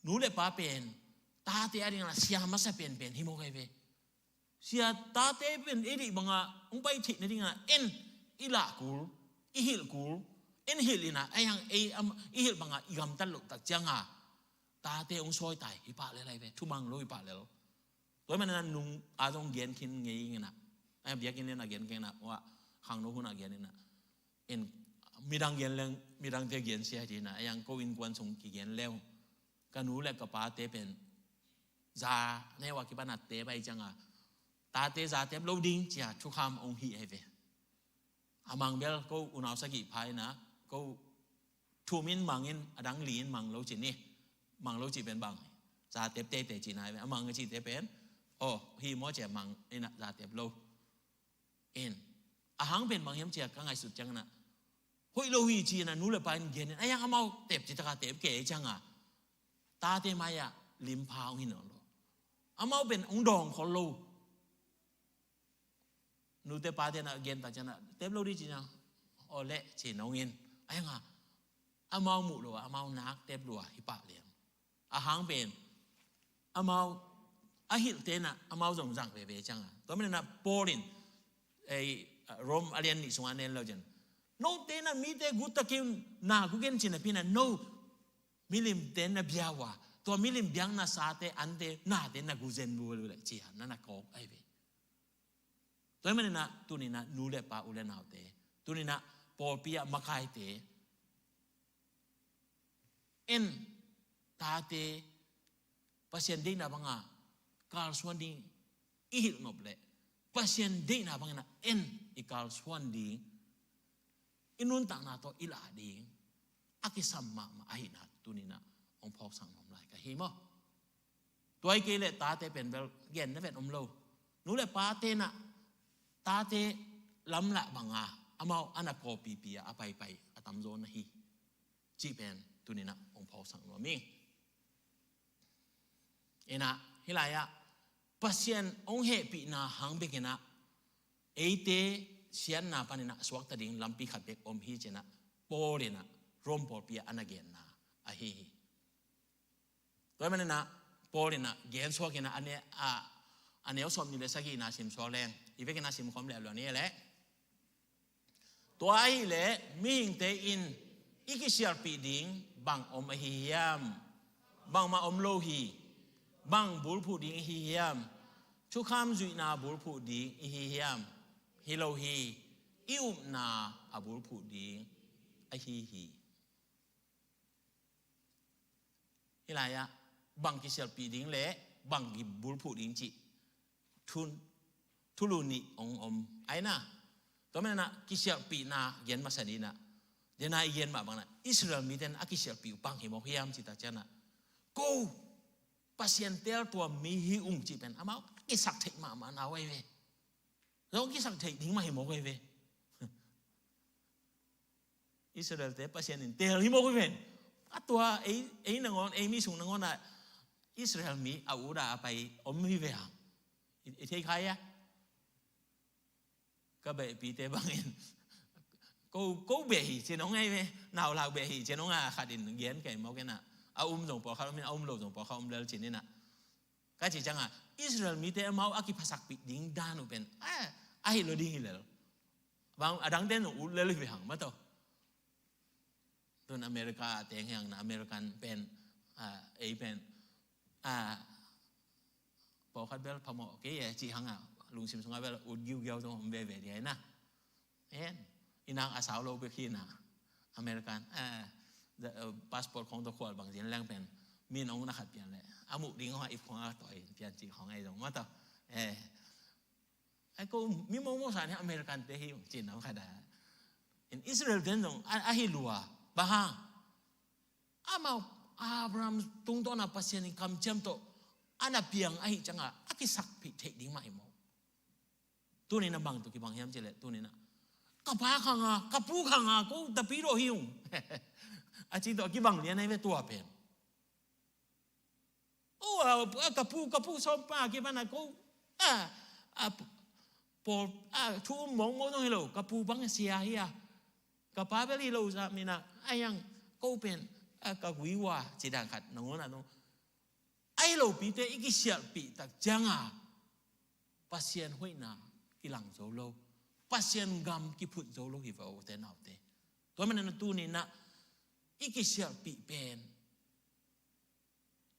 nu le pa pen ta ti adinga sia ma sa pen hi mo kai ve sia ta te pen ri banga ong pai thi na dinga en ila kul I hil kul en hilina ayang ihil banga igam tal lo tak changa ta te ong soi tai hi pa le lai ve thu mang lo hi pa le toy man na nung a jong gen khin ngei ngena ay bia kin le na gen ken na wa khang no hu na gen na en midang gen leng midang te gen sia di na ayang ko in kwan sung ki gen lew kanu le ka pa te pen za ne wa ki banat te bai changa ta te za te lo ding chia thu kham ong hi ai ve amang bel ko unaw sagi phai na ko thu min mangin adang lin mang lo chi ni mang lo chi ben bang za tep te te chi nai amang chi te pen hi mo che mang ina za tep lo en ahang ben bang hem che ka ngai sut chang na hoi lo hi chi na nu le pan gen ayang amau tep chi ta ka tep ke chang ta te ma ya lim phao hin lo amau ben ong dong kho lo nu te pa te na gen ta chana tep lo di chi na le chi no ngin ayang amau mu lo amau nak tep lo hi pa liam ahang ben amau ahil te na amau jong jang ve ve chang to men na Paulin rom alien ni sunga nen lo jen no te na mi te gutakim na ku gen chin na pina no milim te na biawa to milim biang na sa te ante na te na guzen bu le chi han na ko ai ve to men na tu ni na nu le pa u le na te tu ni na Paul pia makai te en ta te pasien ding na banga kal swan ding ihil nop le pasien ding na banga na en ikal swan ding inun ta na to ila ding akisam ma ai na tu ni na ong phok sang nom lai ka hi mo toy ke le ta te pen bel gen na vet om lo nu le pa te na ta te lam la banga amau ana ko pi pi a pai pai atam zo na hi chi pen tu ni na ong phok sang nom mi ena hilaya pasien ong he pi na hang be kena eite sian na panina swak ta ding lampi khat bek om hi chena polina rom pol pia anagen na a hi toy manena polina gen swak ina ane osom ni le sagi na sim so leng ive kena sim khom le lo ni le toy le ming te in ikisiar pi ding bang om hi yam bang ma om lo hi bang bul phu ding hi hiam chu kham zui na bul phu ding hi hiam hi lo hi i na a bul phu ding a hi hi lai ya bang ki sel pi ding le bang ki bul phu ding chiทุลุนิองไอ้น่ะตัวมันน่ะกิเชียปีน่ะเย็นมาสนีน่ะเดี๋ยวนายเย็นมาบางน่ะอิสราเอลมีแต่อากิเชียปีปังหิมอกยามจิตตาเจน่ะกูปัสยันเตลตัวมีหิจีเป็นอามากิสักเทมานาไว้เว้แล้วกิสักเททิ้งมาหิมอกไว้เว้อิสราเอลเตปัสยันเตลหิมอกไว้เว้ตัวไอ้นางอนไอ้มีสูงนางอนน่ะอิสราเอลมีเอาอุดาไปหิเว้ไอ้ที่ใครอะก็แบบปีเตบังเองกูเบียร์เจน้องไงเว้นาวลาวเบียร์เจน้องขาดินเย็นแก่มาแก่น่ะเอาส่งปอเขาไม่เอาโลส่งปอเขาเลวจีนี่น่ะก็จีจังอิสราเอลมีแต่มาอากิภาษาปิดดิ้งด้านอุเป็นไอ้เราดิ้งเลยบางดังเด่นอุเลลิฟิหังมาต่อตัวอเมริกาแต่งอย่างนะอเมริกันเป็นไอเป็นปอคัดเบลพม่าเกี่ยจีหังลุงซิมสงฆ์เวลาอุดยิ้วเกี่ยวตรงเบเวดีนะเห็นอีนางอาสาวโลเบคีนะอเมริกันพาสปอร์ตของตัวขวดบางทีแรงเป็นมีน้องนักขัดเปลี่ยนเลยอามุดิ้งของอีกของต่อยเปลี่ยนจีของไอ้ตรงมาต่อไอ้กูมีโมโมสานที่อเมริกันเตะหิวจีนน้องขัดได้อิสราเอลเดินตรงอาฮิลัวบ้าอามาอับรามตรงตัวนับปัสยานิคำเชื่อมโตอันนั้นเพียงไอ้จังอากิสักพิเทดิ้งมาหิมตัวนี้นะบางตัวกี่บางเฮียมเจริญตัวนี้นะกับพาขังกับผู้ขังกูตะปีโรหิวอาจจะตัวกี่บางเรียนในเวตัวเป็นโอ้กับผู้ชมป้ากี่บ้านนะกูปอทุ่มมองมองต้องให้เรากับผู้บางเสียเฮียกับป้าเบลีเราจะมีนะไอ้ยังกูเป็นกับวิวาจีดังขัดน้องนะน้องไอ้เราปีเตอีกเสียปีตักจังปัสยันห้วยนากิลังโซโลปัสยันกำกิพุทโซโลฮิวเอาแต่นาเตตัวมันนั่นตัวนี้นะอีกเสียปีเป็น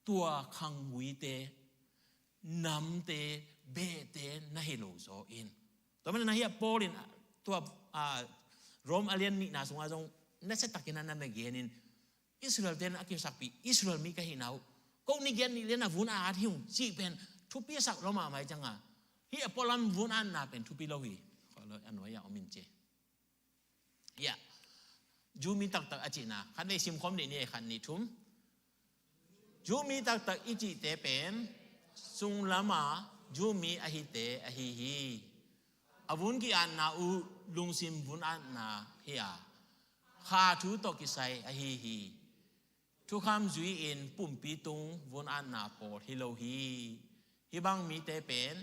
ตัวขังวิเตนำเตเบเตนะฮิโลโซอินตัวมันนั่นเฮียโปลินตัวโรมอาเลียนมีนาสงอาจงนั่นเสตักินันนั่นเกียนินอิสราเอลเตนอากิสักปีอิสราเอลมีกันหินเอาก็นี่เกียนนี่เรียนนะวุ้นอาทิวจีเป็นทุบปีสักเรามาไม่จังเฮียพอลำวุ้นอันน่ะเป็นทุปีโลหีขอเลยอันน้อยอย่างอมินเจเฮียจูมีตักอาจินะขันในซิมคอมนี่ขันนี่ทุ่มจูมีตักอิจิเตเป็นสุงละมาจูมีอหิเตอหิฮีอวุ้นกี่อันน่ะอุลุงซิมวุ้นอันน่ะเฮียข้าทุตกิไซอหิฮีทุกคำจุยอินปุ่มปีตุงวุ้นอันน่ะปอดฮิโลฮีฮิบังมีเตเป็น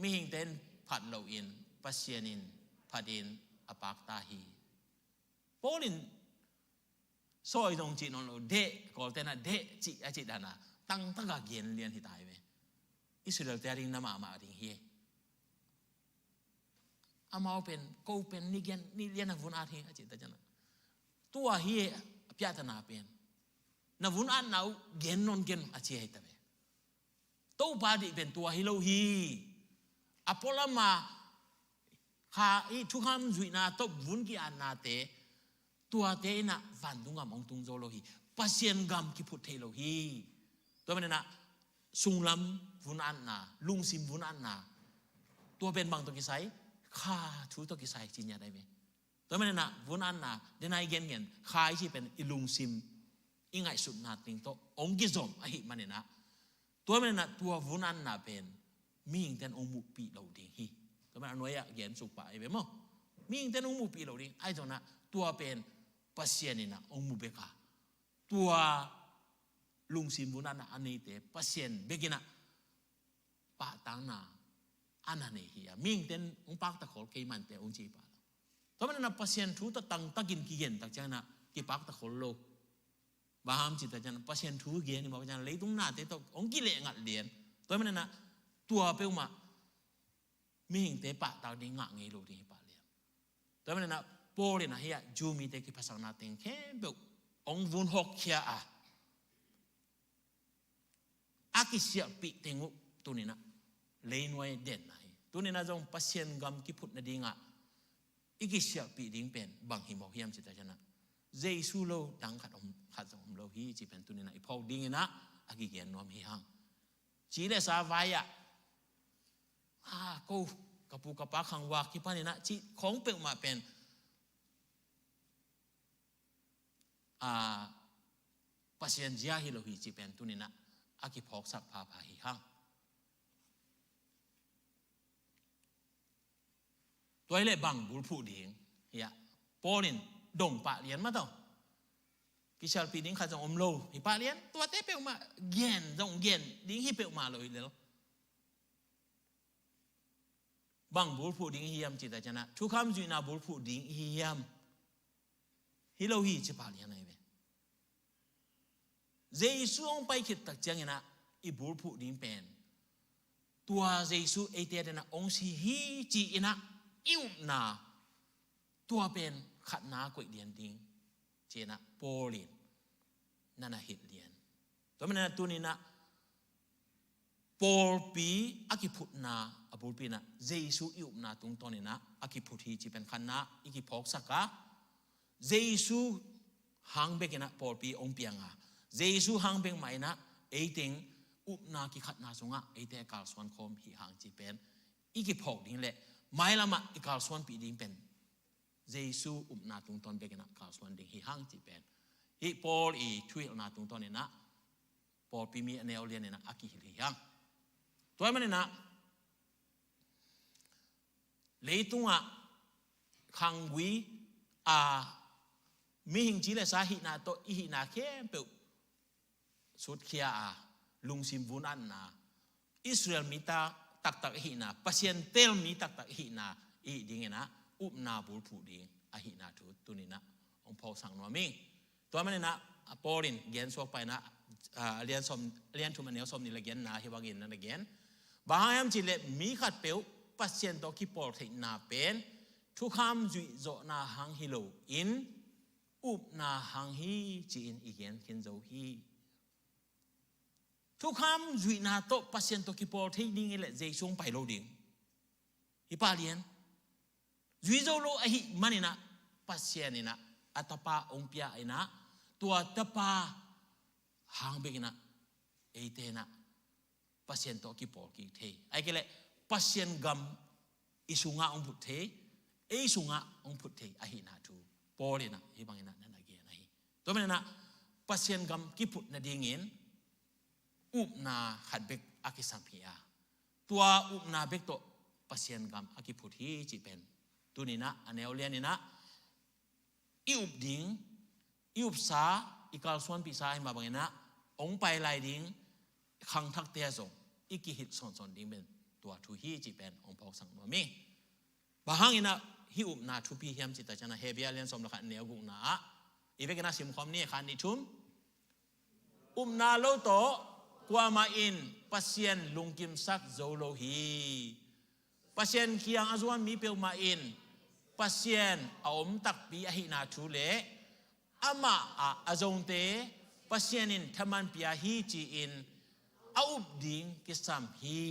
มีหิงเต้นผัดเหลาอินปัสยานินผัดอินอปากตาฮีโปลินซอยตรงจีนเราเดะกอลเตน่ะเดะจีอาจิดานะตั้งกะเกียนเรียนที่ตายไปอิสราเอลแต่ริงน้ำมาริงเฮียอามาเป็นกูเป็นนี่เกียนนี่เรียนนักวุ้นอาทิอาจิตาจันตัวเฮียพิจารณาเป็นนักวุ้นอันน่าเกียนนนเกียนอาจิให้ตาไปตัวบาดีเป็นตัวฮิโลฮีอพอลมาข้าอีทุกคำจุยนาตบวุ้นกี่อันนาเตตัวเตน่ะฟันตุงกำองตุงโซโลฮีปัสยันกำกิพุทเทโลฮีตัวมันน่ะสุงลำวุ้นอันนาลุงซิมวุ้นอันนาตัวเป็นบางตัวกิไซข้าทุตัวกิไซจริงยังได้ไหมตัวมันน่ะวุ้นอันนาเดี๋ยวนายเงี้ยข้าที่เป็นอิลุงซิมอีไงสุดนาติงโตองกิจอมไอหิมันน่ะตัวมันน่ะตัววุ้นอันนาเป็นมีอิงเต้นองมุปีเหล่าดิ้งฮีตัวมันอนุญาตเย็นสุกไปเว้ยมั้งมีอิงเต้นองมุปีเหล่าดิ้งไอ้ตัวน่ะตัวเป็นปัสยานินะองมุเบกาตัวลุงซิมบุนันอันนี้เตปัสยานเบกินะปะตังนาอันนั้นเฮียมีอิงเต้นองปักตะขอลเกมันเตองจีปาตัวมันน่ะปัสยานทูตะตังตะกินกี่เย็นตะจังน่ะกี่ปักตะขอลโลบางจิตตะจังปัสยานทูเย็นนี่บอกจังเลยตรงหน้าเตตองกิเลงัดเลียนตัวมันน่ะตัวเป้ามามีหิงเตปะตาดิ้งงะเงยโลดิ้งปะเลียตัวมันน่ะโปรเลยนะเฮียจูมีเตกิภาษาหน้าเต็งแค่เบลองวุ้นหกเขีย aki siap pi tengok tu ni na leinway den nai tu ni na jong pasien gam ki phut na dinga iki siap pi ding pen bang hi mo hiam chita jana jesu lo dang khat om lo hi chi pen tu ni na i phau ding na aki gen nom hi hang chi le sa vaya ko kapu kapa khang wa ki pa ni na chi khong pe ma pen pasien jia hi lo hi chi pen tu ni na aki phok sak pha pha hi hangตัวเล่บังบุลผู้ดิ่งเฮียปอลินดงปะเลียนมาต่อกิชาลปีดิ่งข้าจะอมโลหิปะเลียนตัวเต้เปียวมาเย็นจงเย็นดิ่งหิเปียวมาเลยแล้วบังบุลผู้ดิ่งเฮียมจิตใจนะทุกคำจุยนาบุลผู้ดิ่งเฮียมฮิโลฮีจะปะเลียนอะไรเว้เจสุองไปคิดตักจังนะอีบุลผู้ดิ่งเป็นตัวเจสุเอเตียนนะองค์ฮีจีนะอิวนาตัวเป็นขัดนากวยเดียนดิงเจนะโปลินนั่นน่ะหิดเดียนตัวมันนั่นตัวนี้นะโปลปีอากิพุทนาอบุลปีนะเจสุอิวนาตรงตอนนี้นะอากิพุทธีจีเป็นขันนาอิกิพอกสักกะเจสุหางเบกินะโปลปีองเปียงอ่ะเจสุหางเบงใหม่นะเอติงอุปนากิขัดนาสงะเอเตกาลสวนคมหิหางจีเป็นอิกิพอกดิ้งแหละไม่ละมาอีกาลส่วนปีดิ่งเป็นเยซูอุปนาตุงตอนเบกนะกาลส่วนดิ่งฮิฮังจีเป็นฮิปอลอีช่วยนาตุงตอนนี้นะปอลปีมีอันเนอเลียนนะอากิฮิฮังตัวมันนะเลยตุงอ่ะขังวีมีหิงจีเลสาหินาโตอีหินาเข้มเปิลสุดเขียลุงซิมวุนันนะอิสราเอลมิตาtak hina pasien tel mi tak hina i dingena upna bul phu ding a hina thu tunina ong phau sang no mi to man na polin gen sok pai na lian thu man ne som ni la gen na hi wangin na gen bahayam chi le mi khat peu pasien to ki pol thei na pen thu kham jui zo na hang hi lo in upna hang hi chi in igen kin zo hiทุกคำจุยนาโตปัสเซนโตกิปอลที่นี่แหละเจซุงไปโลดิ่งฮิปาเลียนจุยโจโลไอฮิมันนี่นะปัสเซนนี่นะอัตปาองเปียไอนะตัวตปาหางเบกินะเอเตนะปัสเซนโตกิปอลกิเทไอเกลปัสเซนกัมอิสุงะองพุทเทเอสุงะองพุทเทไอฮินาทูปอลีนะฮิบังนะนั่นอะไรนะฮิตัวมันนะปัสเซนกัมกิพุทนาดิ่งเงินอุปนาขัดเบกอากิสัมพีอาตัวอุปนาเบกโตปัสเซียนกรรมอากิพุทธีจีเป็นตัวนี้นะอันเนอเลียนนี่นะอิอุบดิงอิอุบสาอีกาลส่วนปีศาจมาบางนะองไปไล่ดิงขังทักเตียส่งอีกิหิตส่วนดิงเป็นตัวทุฮีจีเป็นองพอกสังโนมีบางอินะฮิอุบนาทุพีเฮียมจิตตาจนะเฮเบียเลียนสมละขันเนียกุนาอีเวกนะสิมคอมนี่ขันนิชุมอุบนาโลโตกว่ามาอินปัสเซียนลุงกิมซักโซโลฮีปัสเซียนเคียงอาจวนมีเปียวมาอินปัสเซียนอมตักปีอหินาทูเลอามาอาจงเตปัสเซียนินทมันปีอาฮีจีอินอาอุบดิงกิสัมฮี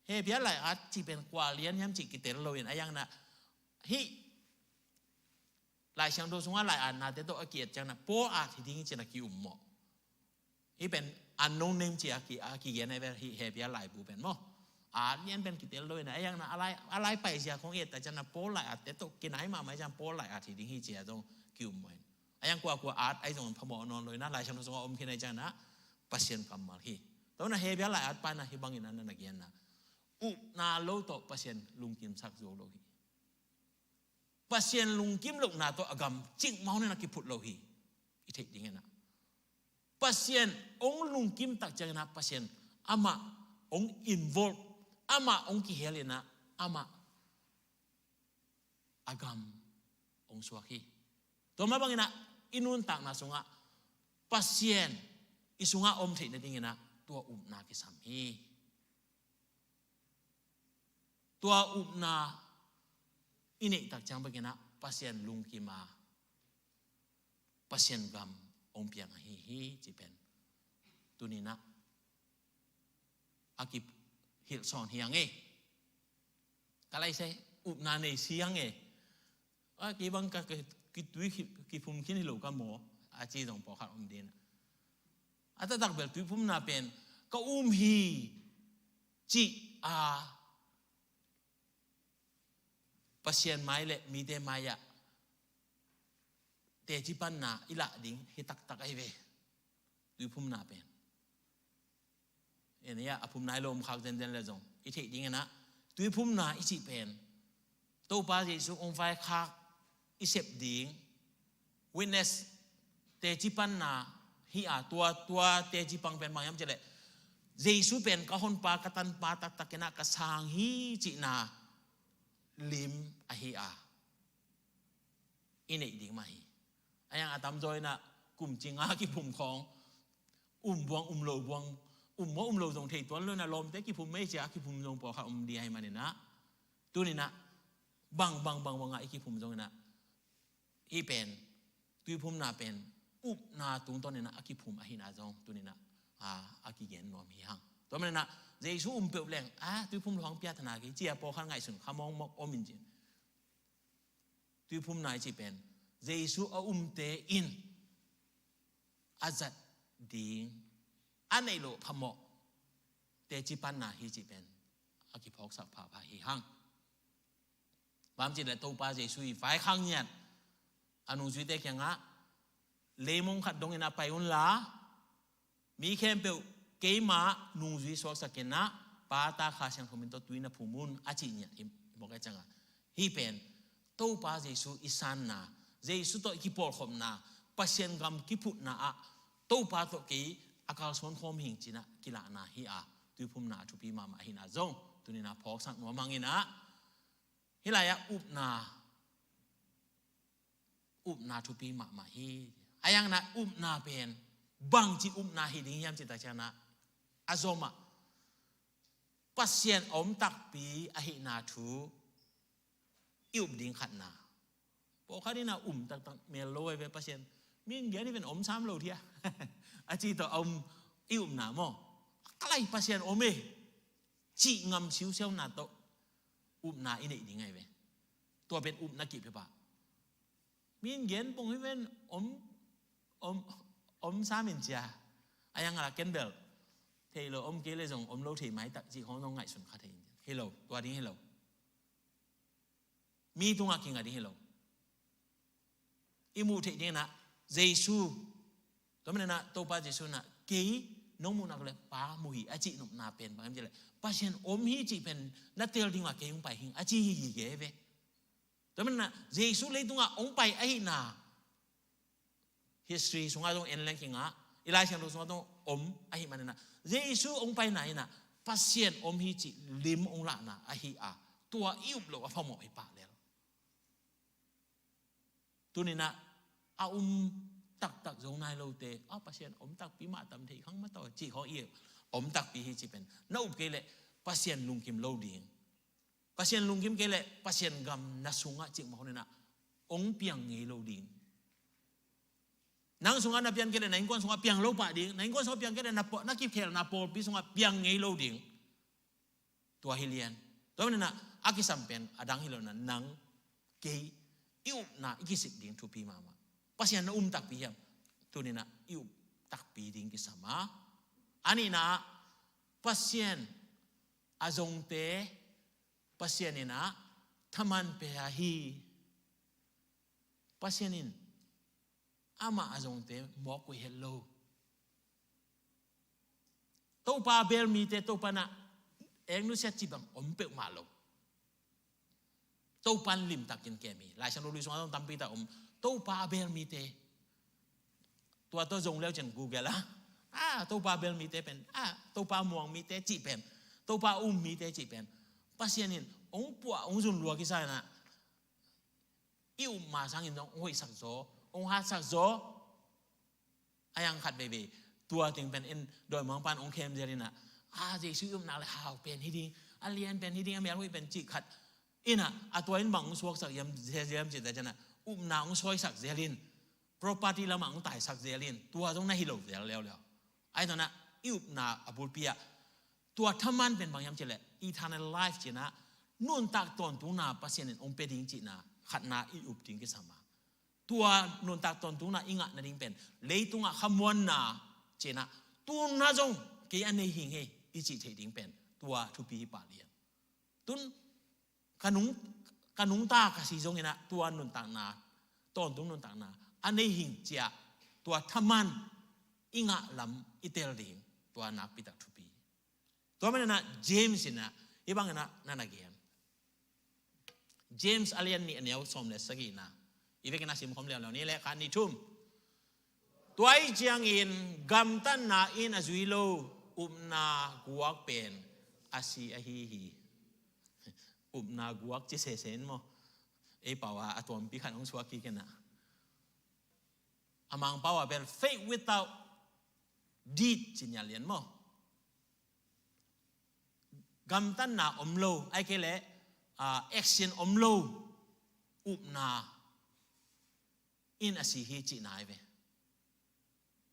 เฮเบียไหลอาจีเป็นกว่าเลี้ยนย้ำจีกิเตลโลยินอายังนะฮีหลายช่างดูสงว่าหลายอันนาเตโตอาเกียรจังนะโปอาที่ดิ้งจีนักกิอุมโมนี่เป็นอันนงเนมจีอากิเยนในเวทีเฮเบียหลายบูเป็นมั้งเรียนเป็นกิเตลเลยนะยังนะอะไรไปเสียของเอแต่จะนะโป้หลายอาแต่ตกกินไหนมาไม่จำโป้หลายอาทีดิ้งฮีเจียตรงกิวมวยยังกว่าไอ้ตรงพมอนอนเลยนะหลายชั่วโมงสงอมคิดในใจนะปัสเซียนกำมาฮีตอนนั้นเฮเบียหลายไปนะฮิบังอินนั้นนักเรียนนะอุนาโลโตปัสเซียนลุงกิมซักโซโลฮีปัสเซียนลุงกิมลุกนาโตอากำจิงเมาเนี่ยนักกิพุทโลฮีอีเทคดิ้งนะpasien ong lungkim tak jangan pasien ama ong involve ama ong kihelina ama agam ong suaki to mabangina inun tak na sunga pasien isunga om thei na dingina tua upna ki samhi tua upna ini tak jang bagina pasien lungkima pasien gam ong piang hi ji pen ตัวนี้นะอากิหิลสอนเฮียงเองก็เลยใช้อุปนาในเสียงเองกี่บังก็กี่ตุยกี่พุ่มขึ้นให้ลูกก็หมออาจีตรงปอขัดเดียนแต่ตักเบลตุยพุ่มนาเป็นก็ฮีจีปัสเซียนไม้เละมีเดมายะเตจิปันนาอิละดิ้งฮิตักไอเวตุยพุ่มนาเป็นอันนี้อะพุ่มนายลมขักเด่นเลยจงอีเทดิ้งนะตุยพุ่มนาอิจิเป็นตัวป้าเยซูองค์ไฟขักอิเสพดิ้งวินเนสเตจิปันนาฮิอาตัวเตจิปังเป็นบางอย่างจะเลยเยซูเป็นก็ฮอนปากตันปาตักนะกสางฮีจินาลิมอฮิอาอินเอดิ้งมาฮีไอ้ยังอาตามจอยนะกลุ่มจริงอากิพุ่มของบวงโลบวงว่าโลตรงเทตัวเรื่องนะลมแต่กิพุ่มไม่ใช่กิพุ่มลงปอค่ะดีให้มาเนี่ยนะตัวนี้นะบางไอ้กิพุ่มตรงนี้นะอีเป็นตัวพุ่มนาเป็นอุบนาตรงต้นนี้นะอากิพุ่มอหินาจงตัวนี้นะอากิเย็นนอมเฮียงตัวนี้นะเยซูเปลี่ยนแรงตัวพุ่มหลวงพิจารณากี่เจียปอข้างไงสุนขมองมอกมินจิตัวพุ่มนายจีเป็นเยซูเตอินอาจัดดิ้งอันในโลพมอเตจิปันนาฮิจิเป็นอากิพอกสักผาฮิหังบางจิตเลยตัวป้าเยซูไฟข้างเนี่ยอนุสุเตกยังอ่ะเลมงขัดดงเงินไปอุนลามีแค่เปลเกมานุสุสวกสักเนะป้าตาข้าเชียงคอมเมนต์ตัวนั้นผู้มุนอาจิเนี่ยบอกไอ้จังอ่ะฮิเป็นตัวป้าเยซูอิสานนาเยซูตัวกิปอลขมนาปัสเซียนกำกิพุนาตัวป้าตัวกีอากาศส่วนคอมหิงจีนะกีฬานาฮิอาตุยพุ่มนาทุปีมาหินาจงตัวนี้นะพอกสักหนัวมังอินะฮิลายะอุบนาทุปีมาฮิอายังนะอุบนาเป็นบางจีอุบนาฮิดิ้งยามจิตตาชนะอาโซมาปัสเซียนอมตักปีอหินาทุอุบดิ้งขัดนาพอเขาดีนะตักเมลโลยไปปัสเซียนมีเงี้ยนี่เป็นซ้ำโลเทียอาจีตัวอิวหนามออะไรภาษาอเมจีงำชิวเซลนาโตนาอินเดียไงเว้ตัวเป็นนักกิจปะมีเงี้ยปงให้เป็นสามินเจียอายังอะไรกันเบลเทโลเกลเลยส่งโลเทไม้ตักจีของน้องไงสุนคาเทนเฮโลตัวนี้เฮโลมีตรงอะไรกันเฮโลอิมูเทนี่นะเยซูตัวมันนะตัวป้าเยซูนะกี่น้องมูนักเลยป้ามุฮีอาจินุนาเป็นบางอย่างเลยป้าเชนฮีจีเป็นนัดเตลดิ้งว่าเกี่ยงไปหิงอาจิฮีเก๋เว้ตัวมันนะเยซูเลยตัวไปไอ้นา history สงฆ์ตรงเอ็นแรงกิงอ่ะอีไลชันตรงสงฆ์ตรงไอ้มันนะเยซูไปไหนนะป้าเชนฮีจีลิมละนะไอ้ตัวอิบโลว่าพอหมอไอ้ป้าแล้วตัวนี้นะตักจงนายโลเตปัสเซียนตักปีมาตำทีข้างมาต่อจีเขาเอี่ยตักปีฮิจิเป็นน่าอุบเกลเลยปัสเซียนลุงกิมโลดิ้งปัสเซียนลุงกิมเกลเลยปัสเซียนกำนัสุงะจิกมาคนนี้นะเปียงเงยโลดิ้งนางสุงะนับเปียงเกลเลยนายก้อนสุงะเปียงโลปะดิ้งนายก้อนสุงะเปียงเกลเลยนักกิบเขลนับโปลปีสุงะเปียงเงยโลดิ้งตัวฮิเลียนตัวนี้นะอากิสัมเป็นอดังฮิโลนั้นนางเกยอิวนะอิกิสิกดิ้งทุปีมาปัสเซียนนะตักปีครับตัวนี้นะอิวตักปีดิ้งกิสมาอันนี้นะปัสเซียนอาจงเตปัสเซียนนี่นะทำมันเปียฮีปัสเซียนินอามาอาจงเตบอกกูเฮลโลตัวป้าเบลมีเตตัวป้านะเองนู้เสียจีบังเปิดมาโลตัวปันลิมตักกินแกมีหลายชั้นรู้สึกว่าต้องทำปีแต่ตัวป้าเบลมีเตตัวจงแล้วจังกูเกล่ะตัวป้าเบลมีเตเป็นตัวป้ามวงมีเตจีเป็นตัวป้ามีเตจีเป็นปัสเซียนินปัวจุนรัวกิซ่านะอิวมาสังอินต้องสักโซหาสักโซอายังขัดเบบีตัวถึงเป็นโดยมองปานเคมเจรินะเจชื่อนาเลยหาวเป็นที่ดีเรียนเป็นที่ดีแม้ว่าเป็นจีขัดตัวบังสวกสักยามเจียมจิตแต่จันนาซอยสักเจริน property ละมังตายสักเจรินตัวต้องน่าฮิโลเดียวแล้วไอ้ตอนนั้น อิบนาอบุลปียตัวธรรมันเป็นบางอย่างเจเลย eternal life จีนะนุ่นตักตอนตุนาปัสเซนองเปดิงจีนะขัดนาอิบดิงกิสามาตัวนุ่นตักตอนตุนาอิงะนั่นดิงเป็นเลยตุงะขมวนนาเจนะตัวน่าจงเกี่ยนในหิงเฮอิจิเทดิงเป็นตัวทุปีปาเลียนตุนขนุงตากสิจงเห็นนะตัวนุ่นตักนาตอนตุงนุ่นตักนาอันในหิงเจียตัวธรรมันอิงะลำอิเตลดิงตัวนักปิตักทุปีตัวมันนะเจมส์นะอีบังนะนั่นนะเกมเจมส์อาเลียนนี่อันนี้สมเลสกีนะอีเวกนะสิมคอมเลวเหล่านี้แหละการนิทุ่มตัวไอเจียงอินกัมตันนาอินอจุยโลอุบนากวกเป็นอาศีอฮีฮีอุบนากวกจะเสเซนมั้งไอ้ป่าวว่าตัวปีขันองสวากีกันนะอามังป่าวว่าเป็น faith without deed จินยาเลียนมั้งกัมตันนาอมโลไอ้แค่เละaction อมโลอุบนาอินอาศีฮีจีนายเว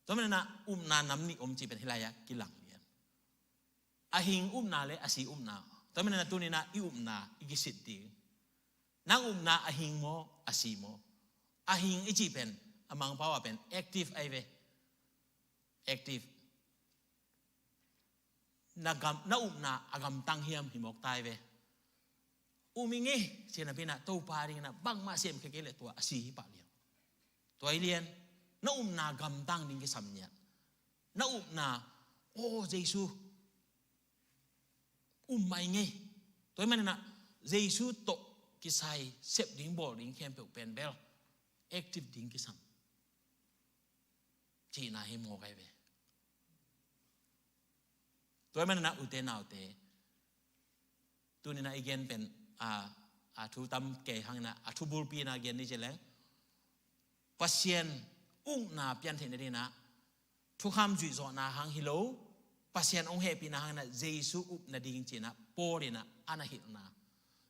ตัวมันนะอุบนานำนี่อมจีเป็นฮิลายะกิลังเลียนอาหิงอุบนาเลยอาศีอุบนาตัวมันนะตัวนี้นะอิอุบนาอิกิสิทธินางอุบนาอาหิงโมอาศีโมอาหิงอิจีเป็นอามังป่าวว่าเป็น active ไอเว active naอุบนาอากำตังเฮียมหิมอกตายเวอุมิงเงเชนพินะตัวปาริงนะบังมาเสียมเคเกเลตัวอาศีฮิปาเลียนตัวไอเลียนnaอุบนากำตังดิ้งกิสัมเนี่ยnaอุบนาโอ้เยซูไม่ไงตัวมันนะเยซูโตกิไซเซฟดิ้งบอลดิ้งเข้มเปเป็นเบล active ดิ้งกิสัมจีน่าหิมอกไอเวตัวมันนะอุเตนาอุเตตัวนี้นะอีกอย่างเป็นทุตำเกหังนะทุบุลปีนะเกียนนี่เจริญปัสเซียนอุ้งนาเปลี่ยนเทนนี่นะทุกคำจุดจอนาหังฮิโลปัสเซียนองเฮปีนะหังนะเยซูอุบนาดิ่งจีนะปอรินะอานาฮิลนะ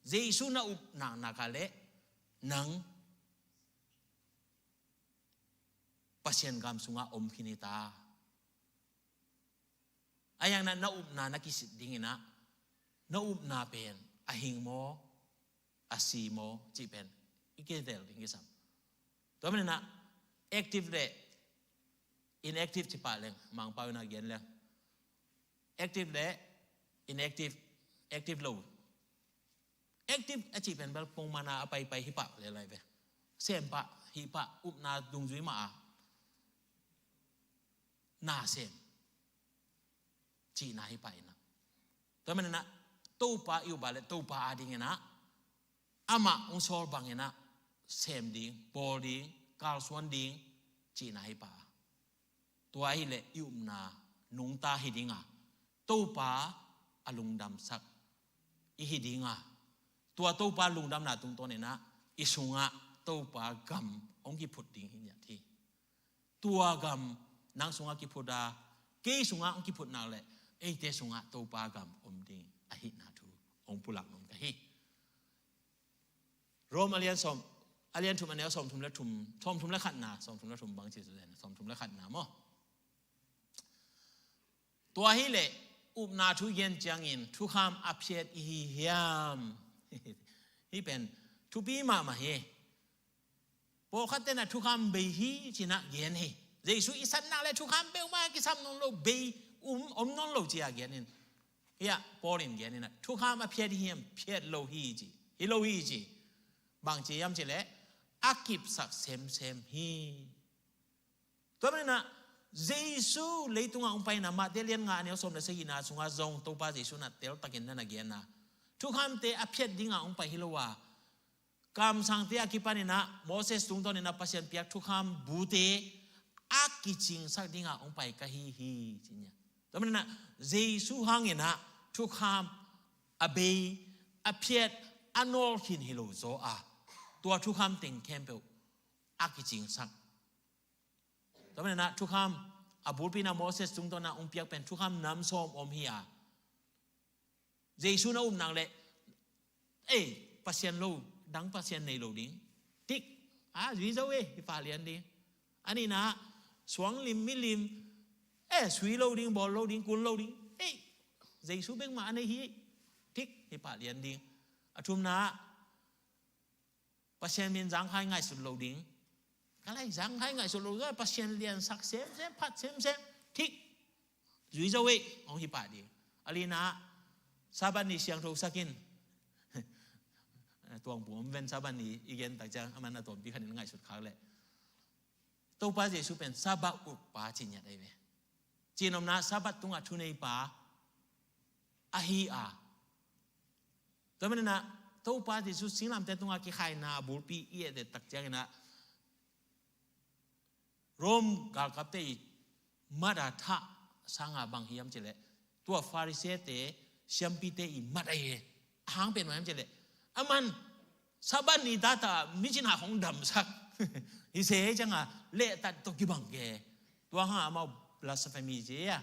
เยซูนะอุบนางนักเลนังปัสเซียนกำสุงาอมพินิตาอายังนั้นนาอุบนานักิสิทธิ์นะนาอุบนาเป็นอาหิงโมอาศีโมจีเป็นอีกเดลดิ้งกิสัมตัวมันนะ active เลย inactive จีป่าเลยมังป่าวนาเกียนเลย active เลย inactive active low active อาจีเป็นแบบปงมานาไปฮิปะอะไรไปเสียมปะฮิปะอุบนาดุงจุยมานาเสียมจีน่าฮิปะนะตัวมันนะตู้ปะอยู่บาเลยตู้ปะอาดิ่งนะอามาองศอบังนะเซมดิ่งบอลดิ่งกาลสวนดิ่งจีน่าฮิปะตัวไอ้เละยุมนานุงตาฮิดิ่งอ่ะตู้ปะอลุงดำสักอีฮิดิ่งอ่ะตัวตู้ปะลุงดำนาตรงตัวเนี่ยนะอิสุงอ่ะตู้ปะกำองกิพุดดิ่งหินยาทีตัวกำนางสุงอ่ะกิพุดาเกยสุงอ่ะองกิพุดนาเลยเอเตสุงะตัวปากำอมดิ่งอหินาทูองปุลักนงกะฮิโรมอาเลียนสมอาเลียนทุมอันเนี้ยสมทุมและทุมทุมและขัดนาสมทุมและทุมบางจีสุเดนสมทุมและขัดนามั้งตัวฮิเลอุบนาทุเย็นจังอินทุกคำอัพเชดอีเฮียมฮีเป็นทุปีมาเฮพอขัดเตนะทุกคำเบฮีจินะเย็นเฮเยซูอิสันนาเลยทุกคำเบลมากิซัมนงโลเบอมนนโลจีอาเกียนินเฮียปอลินเกียนินะทุกคำมาเพียดเฮียมเพียดโลฮีจีฮิโลฮีจีบางจียามจีเล่อากิบสักเซมฮีตัวมันนะเยซูเลยตุงอ่างไปนะมาเดลียนงานเนี่ยสมเด็จสินาสุงาจงตัวป้าเยซูนะเตลตะกินนั่นเกียนนะทุกคำเตอเพียดดิ้งอ่างไปฮิโลวากำสังเตอกิปานินะโมเสสตุงตอนนี้นะปัสยันเปียกทุกคำบูเตอากิจิงสักดิ้งอ่างไปกะฮีจีเนี่ยแต่มันนะเยซูหังเงินะทุกคำอเบยอเพียดอนอลหินฮิโลโซอาตัวทุกคำติงแคมเปลอากิจิงสักแต่มันนะทุกคำอบูปีนาโมเสสตุงตอนนั้นองเปียกเป็นทุกคำน้ำส้มอมเฮียเยซูนะนางเละปัสยันโลดังปัสยันในโลดิ้งติ๊กวิจเวฟาเลียนดิ้งอันนี้นะสวงลิมมิลิม suy lâu đi bỏ lâu đi cuốn lâu đi dây số bên mà này hi thích thì bà liền đi chung na pasien min giang hai ngày sụt lâu đi cái này giang hai ngày sụt lâu rồi pasien liền sắc xem phát xem thích duy dâu ấy ông hi bà đi alina saban ni siang thâu sakin tuang buồm ven saban ni igen tại trang aman na tuồng đi khăn ngày sụt khá lệ tàu pa dây số bên sabat upa chỉ nhận đây về chỉ nôm na sabat tung ở thu này pa ahi Tapi na tau pa di su sinam te tunga ki khai na bulpi ie de tak jang na rom gal kap te madatha sanga bang hiam chele tua farise te siampi te I madai hang pen mam chele aman saban ni data mijin ha hong dam sak hi se janga le tat to ki bang ge tua ha ma blasphemy je ya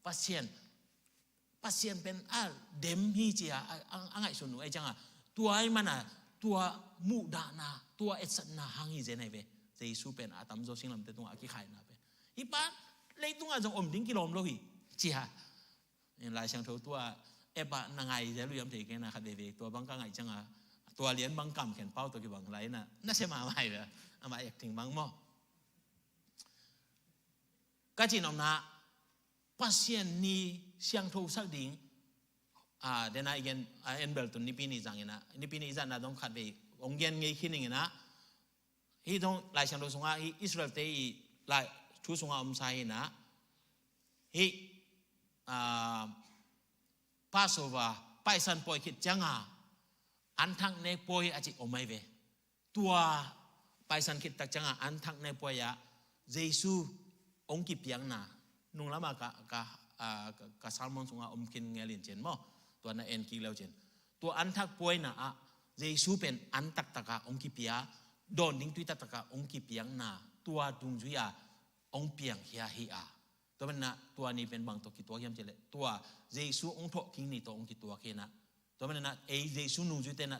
pasien pen dem hi chia angai sunu ai changa tua ai mana tua muda na tua etsat na hangi je nai ve Jesu pen atam zo singlam te tunga ki khai na ve hi pa le tunga jong om ding kilom lo hi chia in lai sang tho tua eba na ngai je lu yam te ke na kha ve tua bang ka ngai changa tua lian bang kam ken pau to ki bang lai na se ma mai ve ama acting bang mo ka chin om na pasien ni siang thâu sắc đỉnh đến nay gen en bel tuần nipini rằng ina nipini rằng là đông khát về ông gen ngay khi này na hi đông lại siang thâu sung hi Israel te lại chú sung ông sai na hi Passover pai san poi khit changa an thang ne poi achi omai ve tua pai san khit tak changa an thang ne poi ya Jesu ông kịp piang na nung lama ka salmon sunga omkin ngelin chen mo tua na en ki leo chen tua an thak poi na Jesu pen an tak taka ong ki pia don ding tui taka ong ki piang na tua dung juya ong piang hia hi tua man na tua ni pen bang to ki tua yam chele tua Jesu ong tho king ni to ong ki tua ke na tua man na Jesu nung ju te na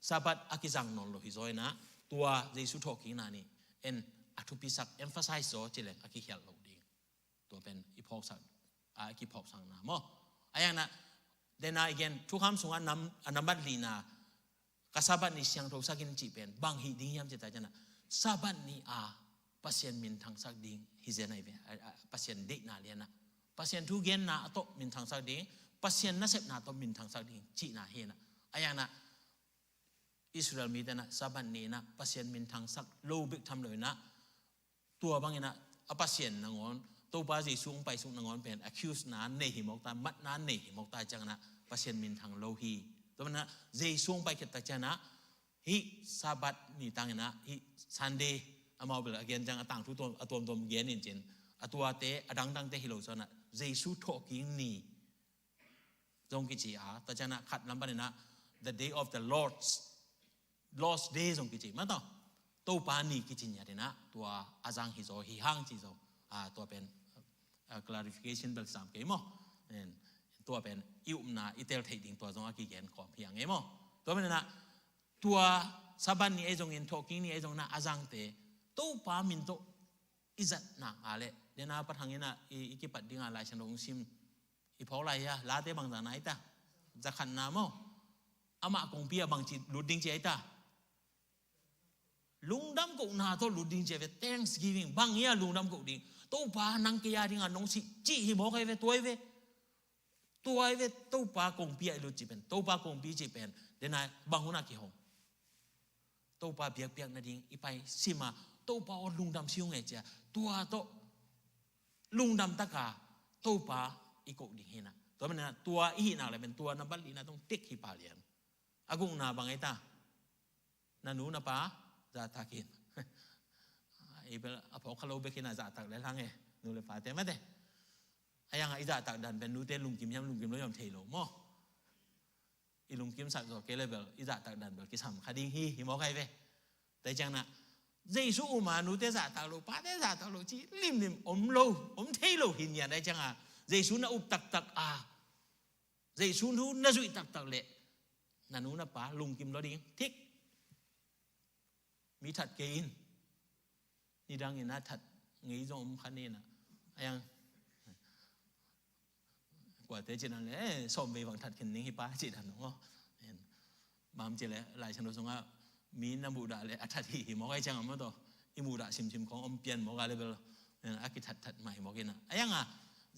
sabat akizang non lo hi zoi na tua Jesu tho king na ni en athupi sak emphasize zo chele aki hial lo ding tua pen ipok sak ki pop sang na mo ayang na then again tu kham sunga namat lina kasabat ni siang tho sakin chi pen bang hi ding yam cheta jana sabat ni pasien min thang sak ding hi zenai be pasien de na liana pasien tu gen na to min thang sak ding pasien na sep na to min thang sak ding chi na he na ayang na Israel mi na sabat ni na pasien min thang sak lo big tham loi na tua bang ina pasien na ngon tàu ba gì xuống bay xuống ngon pen accuse na nei hi mok ta mat na nei hi mok ta chang na pasien min thang lo hi to na je xuống bay ta chang na hi sabat ni tang na hi Sunday amau bel again chang atang thu tom gen in chen atua te adang dang te hi lo chana Jesu tho king ni jong ki chi ta chang na khat lam ba na the day of the Lord's day jong ki chi ma to tàu ba ni ki chi nya de na tua azang hi zo hi hang chi zo tua pen clarification bel sam ke mo en tua pen ium na itel thei ding tua jong aki gen kom hiang e mo tua pen na tua saban ni ejong in talking ni ejong na azang te to pa min to izat na ale dena pathangina iki pat dinga lai chandong sim i phau lai ya la te bang da nai ta za khan na mo ama kong pia bang chi luding che ta lungdam ko na to luding che ve Thanksgiving bang ya lungdam ko ding to pa nang kia ding anong si chi hi mo kai ve tuai ve to pa kong pia lu chi pen to pa kong pi chi pen dena bang huna ki hong to pa biak na ding ipai sima to pa o lungdam siung e cha tua to lungdam taka to pa iko ding hina to men na tua i na le ben tua na bali na tong tik hi pa lian agung na bang eta na nu na pa za takin ibel apo khalo be kina za tak le lang e nu le pa te ma de ayang ai za tak dan ben nu te lung kim yam lo yam thei lo mo i lung kim sa zo ke level i za tak dan bel ki sam khading hi mo kai ve tai chang na Jesu ma nu te za tak lo pa te za tak lo chi lim om thei lo hin ya dai chang Jesu na up tak Jesu nu na zui tak le na nu na pa lung kim lo ding thik mi that ke in ni dang ina that ngei jong khan ni na ayang ว่าแต่จีนั่นเลยสมไปวังทัดขึ้นนิ่งให้ป้าจีนั่นเนาะบางจีเลยหลายชนส่งว่ามีน้ำบูดาเลยอัฐิหมอกไอ้จังมั้งตัวอิบูดาชิมของอมเปียนหมอกอะไรเบลอากิทัดใหม่หมอกินนะไอ้ยังอ่ะ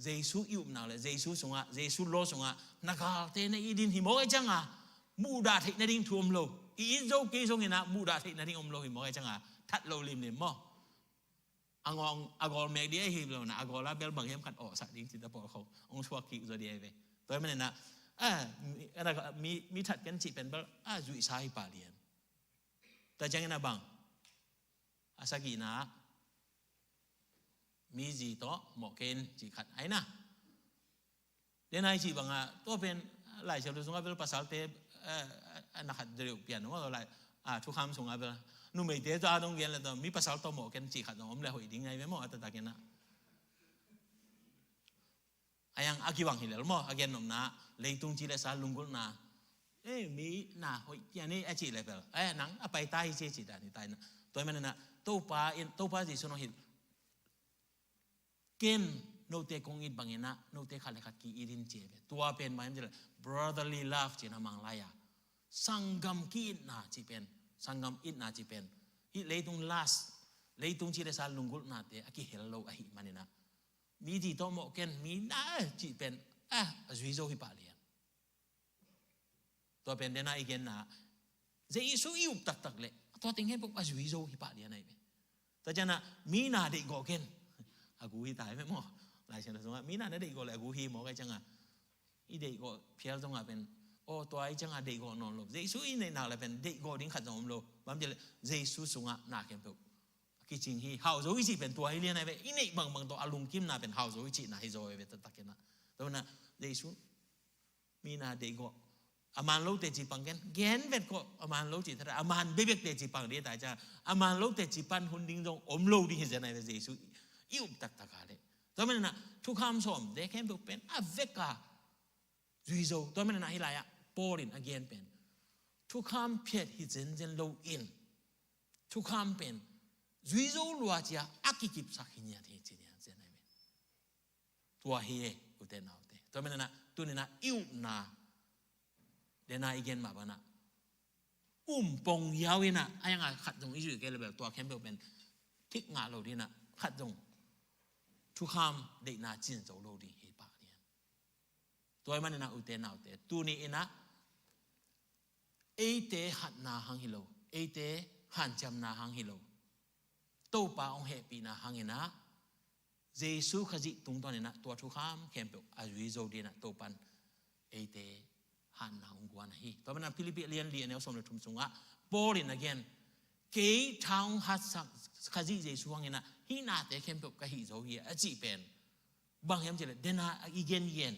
เยซูอิบนาเลยเยซูส่งอ่ะเยซูโลส่งอ่ะนักการเตนอีดินหิมอกไอ้จังอ่ะบูดาเทนดิ่งทุ่มโลอีโจเกส่งเงินะบูดาเทนดิ่งอมโลหิมอกไอ้จังอ่ะทัดโลลิมเนี่ยมั้งagol mek dia hi lo na agol bel bang hem khat o sa ding chi ta po kho ong chwa ki zo dia ve toy man na ana mi that kan chi pen bel zui sai pa lian ta jang na bang asagi na mi ji to mo ken chi khat ai na de nai chi bang to pen lai chalo sung bel pasal te ana khat deu pian no lai thu kham sung bel nu mei te za dong gen la to mi pasal to mo ken chi khat om le hoi ding ngai ve mo ata ta ken na ayang akiwang hilal mo again nom na leitung chi le sa lungul na mi na hoi ya ni a chi le bel nang apai tai chi chi da ni tai na toy man na to pa ji sono hil ken no te kong it bangena no te khale khat ki irin che be tua pen man je brotherly love chi na mang la ya sangam ki na chi pen sangam it na chi pen hi leitung last leitung chi le sa lungul na te aki hello a hi manina mi di to mo ken mi na chi pen azui zo hi pa lian to pen de na igen na jesu iup tak tak le to ting he pok azui zo hi pa lian ai be ta jana mi na de go ken agu hi tai me mo lai chen so mi na de go le agu hi mo kai chang i de go phial jong a penตัวไอ้จังอาเด็กก็นอนลบเยซูอินในนาเลยเป็นเด็กก็ดิ้งขัดจอมโลบางทีเลยเยซูสุงะนาเข็มเปล่าคิดจริงที่เฮาโจวิจิเป็นตัวไอ้เลี้ยนไอ้เว้ยอินในบางตัวอารมณ์กิมนาเป็นเฮาโจวิจินาให้โจเว้ยตักกันนะแต่ว่านะเยซูมีนาเด็กก็อามันโลเตจิปังกันแกนเวทก็อามันโลจิทระอามันเบบกเตจิปังเดียแต่จ้าอามันโลเตจิปันหุ่นดิ้งจงอมโลดิ้งเห็นไอ้เว้ยเยซูอิวตักกันเลยแต่ว่านะทุกคำสอนเด็กเข็มเปล่าเป็นอาเวกาจุยโจแต่ว่านะฮิลายะPauline again pen to come pet his engine low in to come pen zuizo luatia akikip sakhinya the chinya zenai me tua he uten autte to menana tunina iu na dena again ma bana pong yawina ayanga khat jong isu ke level tua kembe pen tik nga lo dina khat jong to come de na jin zo lo di he pa lian toy manana uten autte tuni ina ate hat na hang hilo ate han cham na hang hilo to pa ong happy na hangina jesu khaji tung ton na to thu kham khem pe azui zo de na to pan ate han na ong gwan hi to bana philippian li ne som le thum sunga paul in again ke thang hat sak khaji jesu hangina hi na te khem pe ka hi zo hi a chi pen bang yam je le de na again yen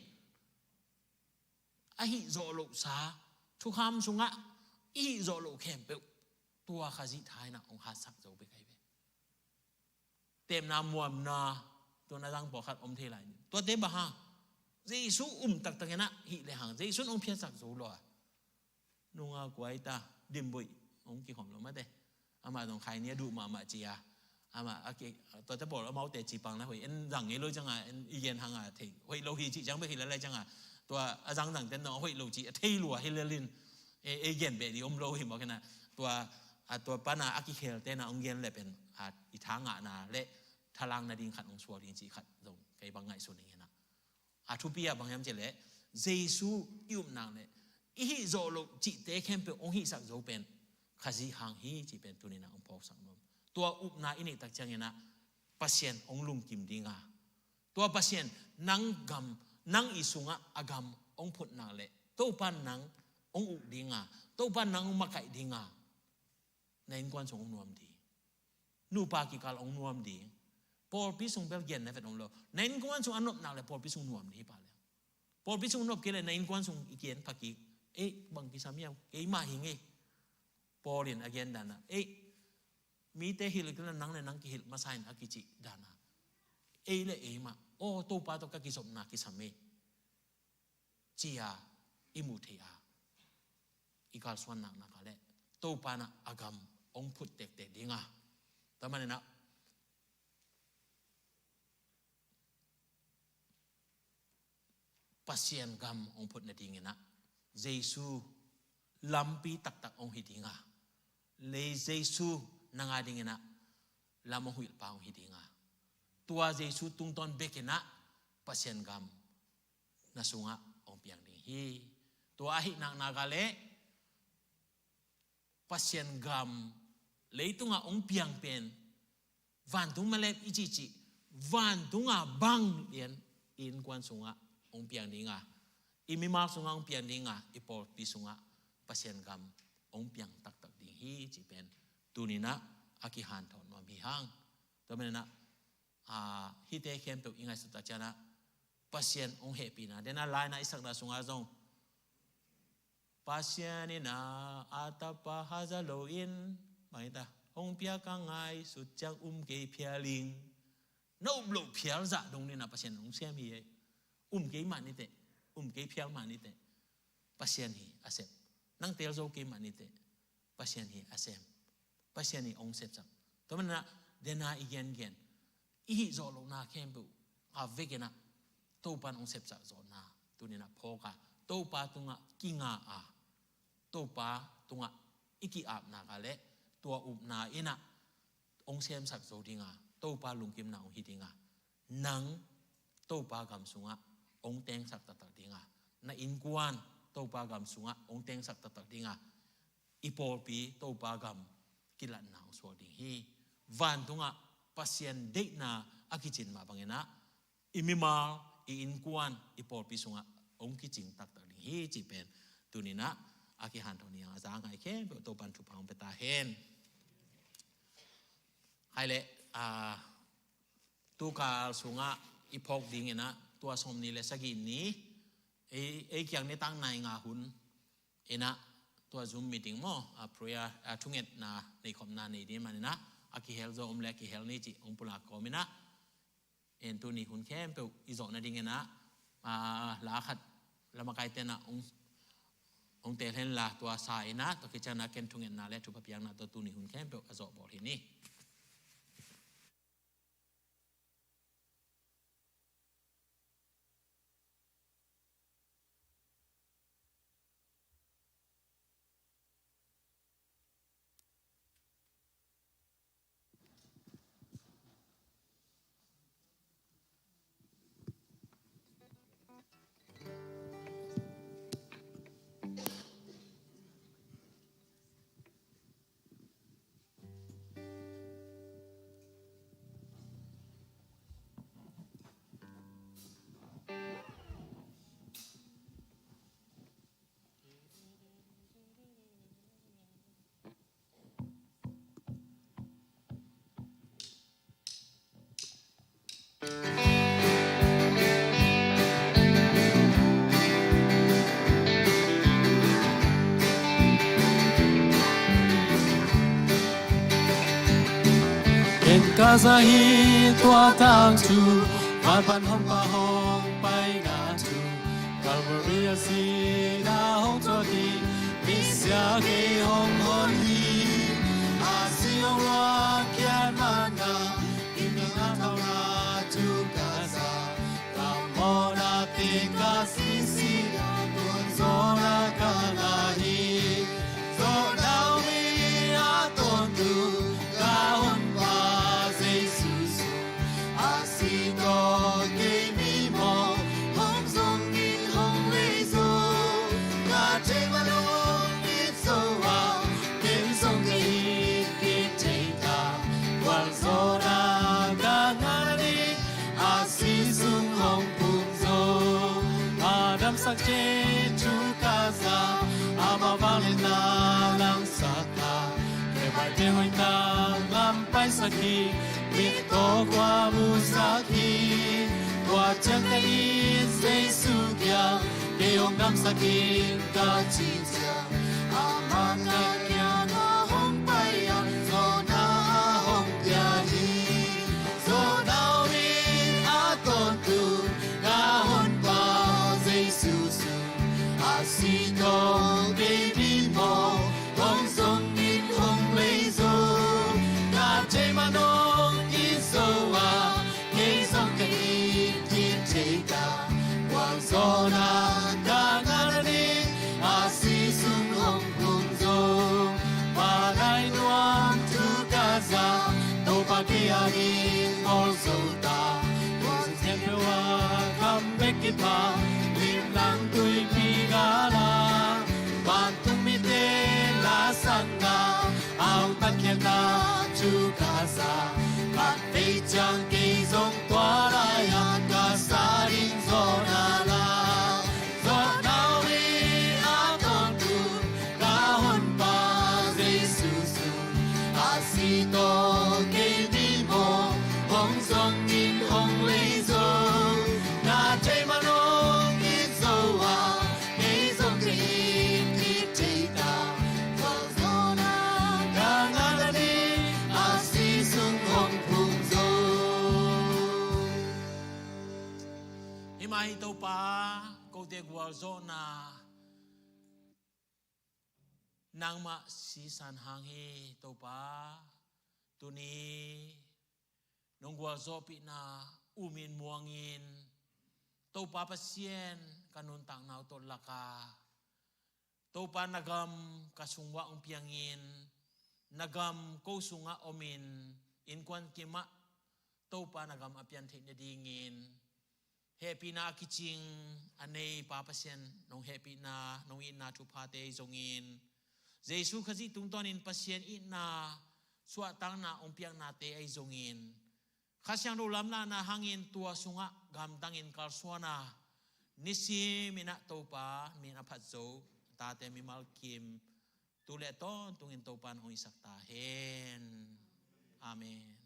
a hi zo lo saทุกคำสุงะอีโจโลเข้มเปตัวข้าจิท้ายนะองค์ฮัสักโจไปใครเปเต็มน้ำมวมนาตัวนั้นตั้งบอกขัดอมเทลัยตัวเต็มบ้าเจสุตักตักนะฮิเลหังเจสุองค์เพียรสักโจโลนุ่งอากวยตาดิมบุยองค์กี่ของเราไม่ได้อามาตรงใครเนี้ยดูมาเจียอามาโอเคตัวจะบอกเราเมาแต่จีปังนะเฮ้ยเอ็นดังเงี้ยเลยจังไงเอ็นอีเย็นหังอ่ะเถเฮ้ยเราฮีจีจังไปฮีอะไรจังอ่ะตัวอาจารย์ต่างๆน้องเฮ้ยโลจิเทลัวเฮเลลินเอเย็นเบดีอมโลหิมบอกกันนะตัวป้านาอากิเคลเตนะองเย็นเลยเป็นอีทางอ่ะนะและทลังนาดิงขัดองชัวดิงจีขัดตรงไกบางไงส่วนนี้นะทุปียบางยามเจเลเจซูยุบนางเลยอีฮิโจโลจิเตเข้มเป็นองฮิสักโจเป็นข้าจีหางฮีจีเป็นตัวนี้นะองพอกสังนมตัวอุบนาอินิตักจังนะปัสเซียนองลุงกิมดิงาตัวปัสเซียนนังกำนังอิสุงะอากำองพุทนางเละโตปันนังองอุดิงาโตปันนังมาไก่ดิงาในกวนสงนวมดีนูปากิกาลองนวมดีพอพิสุงเบลเย็นในเฟตองโลในกวนสงอันนบนางเลยพอพิสุงนวมดีป่ะเลยพอพิสุงนบเกลในกวนสงอีเกียนพักิบางกิสามีเอามาหิงพอเรียนอเกนดานะมีแต่ฮิลกันนังในนังกิฮิลมาใส่นักกิจิดานะเลยมาโอ้ตัวป้าตัวกิสมนากิสามีจียาอิมุเทียอีกาลสวนนักนักเลยตัวป้านะอากำองพุทธเด็กๆดีงาแต่มันเนี่ยนะ pasien gam ong phut na dingina Jesu lampi tak tak ong hidinga le Jesu nanga dingina lamong huil pa ong hidinga tua Jesu tung ton bekina pasien gam nasunga ong piang ding hi tua hi nang nagale pasien gam leitunga ong piang pen van tung malep ichichi van tunga bang lian in kwan sunga ong piang dinga imimar sunga ong piang dinga ipol pi sunga pasien gam ong piang tak tak ding hi chi pen tunina aki han thon ma mi hang to mena hi te khem pe ingai su ta chana pasien ong happy na dena lai na isak na sunga zong pasien ina atapa hazaloin maita ong pia ka ngai su chang ke phialing no lo phial za dong ni na pasien ong sem hi ke man ni te ke phial man ni te pasien hi asep nang tel zo ke man ni te pasien hi asem pasien hi ong sep sak to mana dena igen gen i zo lo na khem bu a vegena to pan ong sep sak zo na tu ni na phoka to pa tunga kinga a to pa tunga iki ap na ka le tua up na ina ong sem sak zo dinga to pa lungkim na ong hidinga nang to pa gam sunga ong teng sak ta ta dinga na in kwan to pa gam sunga ong teng sak ta ta dinga ipol pi to pa gam kilat na ong so ding hi van tunga pasien de na akichin ma bangena imima in kwan ipol pi sunga ong kichin tak ta ding hi chi pen tunina aki han thoni yang za ngai ke to pan thu phang peta hen hai le tu ka sunga ipok ding ina tua som ni le sagi ni e kyang ne tang nai nga hun ina tua zoom meeting mo prayer thunget na nei khom na nei din manina aki hel zo om le ki hel ni chi ong pula ko mina en tu ni hun khem pe izo na ding ina la khat lama kai te na ong tel hen la tua sai na to ki chana ken thungen na le thu papiang na to tu ni hun khem pe azo bol hi ni Gaza hi tua tang chu van pan hong pa hong pai nga chu Calvary si na hong cho di misya ke hong hon hi a si hong wa kyan man na imi na thao na chu Gaza ta mo na ti ka si si tuan zo na ka na hi zo now mi a ton tu ka hong pa sắc chế chú ca za ama vang lên na lang saka ke bai te hoi na ngam pai saki mit to qua mu saki qua chân cái in Giêsu kia ke ong ngam saki ka chi cha ama na kia na hong pai ya zo na hong kia hi zo now ni a ton tu na hon pa Giêsu si to baby mo hong song in hong lei zo na che ma nong in so wa ke song ke in tin che ta wang so na in mor zo ta Con xem theo khăm bê kịp pa lim lang tui pi ga la ban tung mi te la sang na ao ta kien na chu ka sa kat pe chang ki zong tua la ya ka sa rin zo na la zo na wi a ton tu ka hon pa Giêsu su a si to ke di mo hong song in hong lei zo na chei ma nong ki zo wa nei zo ki ki chei ta zo zo na ka nga na ni a si sung hong phung zo Imai tau pa kau te gua zo na nang ma si san hang hi tau pa tu ni nong gua zo pi na umin muangin tau pa pasien kanun tang nau to laka tau pa nagam kasungwa ang piangin nagam ko sunga omin in kwan kima tau pa nagam apian thei na dingin happy na kiching anei papasien nong happy na nong in na chu phate zongin Jesu khazi tungton in pasien in na suwa tang na ompiang na te ai zongin khasyang ro lam na hangin tua sunga gam tangin kalswana nisi mina topa mina phatzo ta te mi malkim tu le ton tungin topan oi sakta hen amen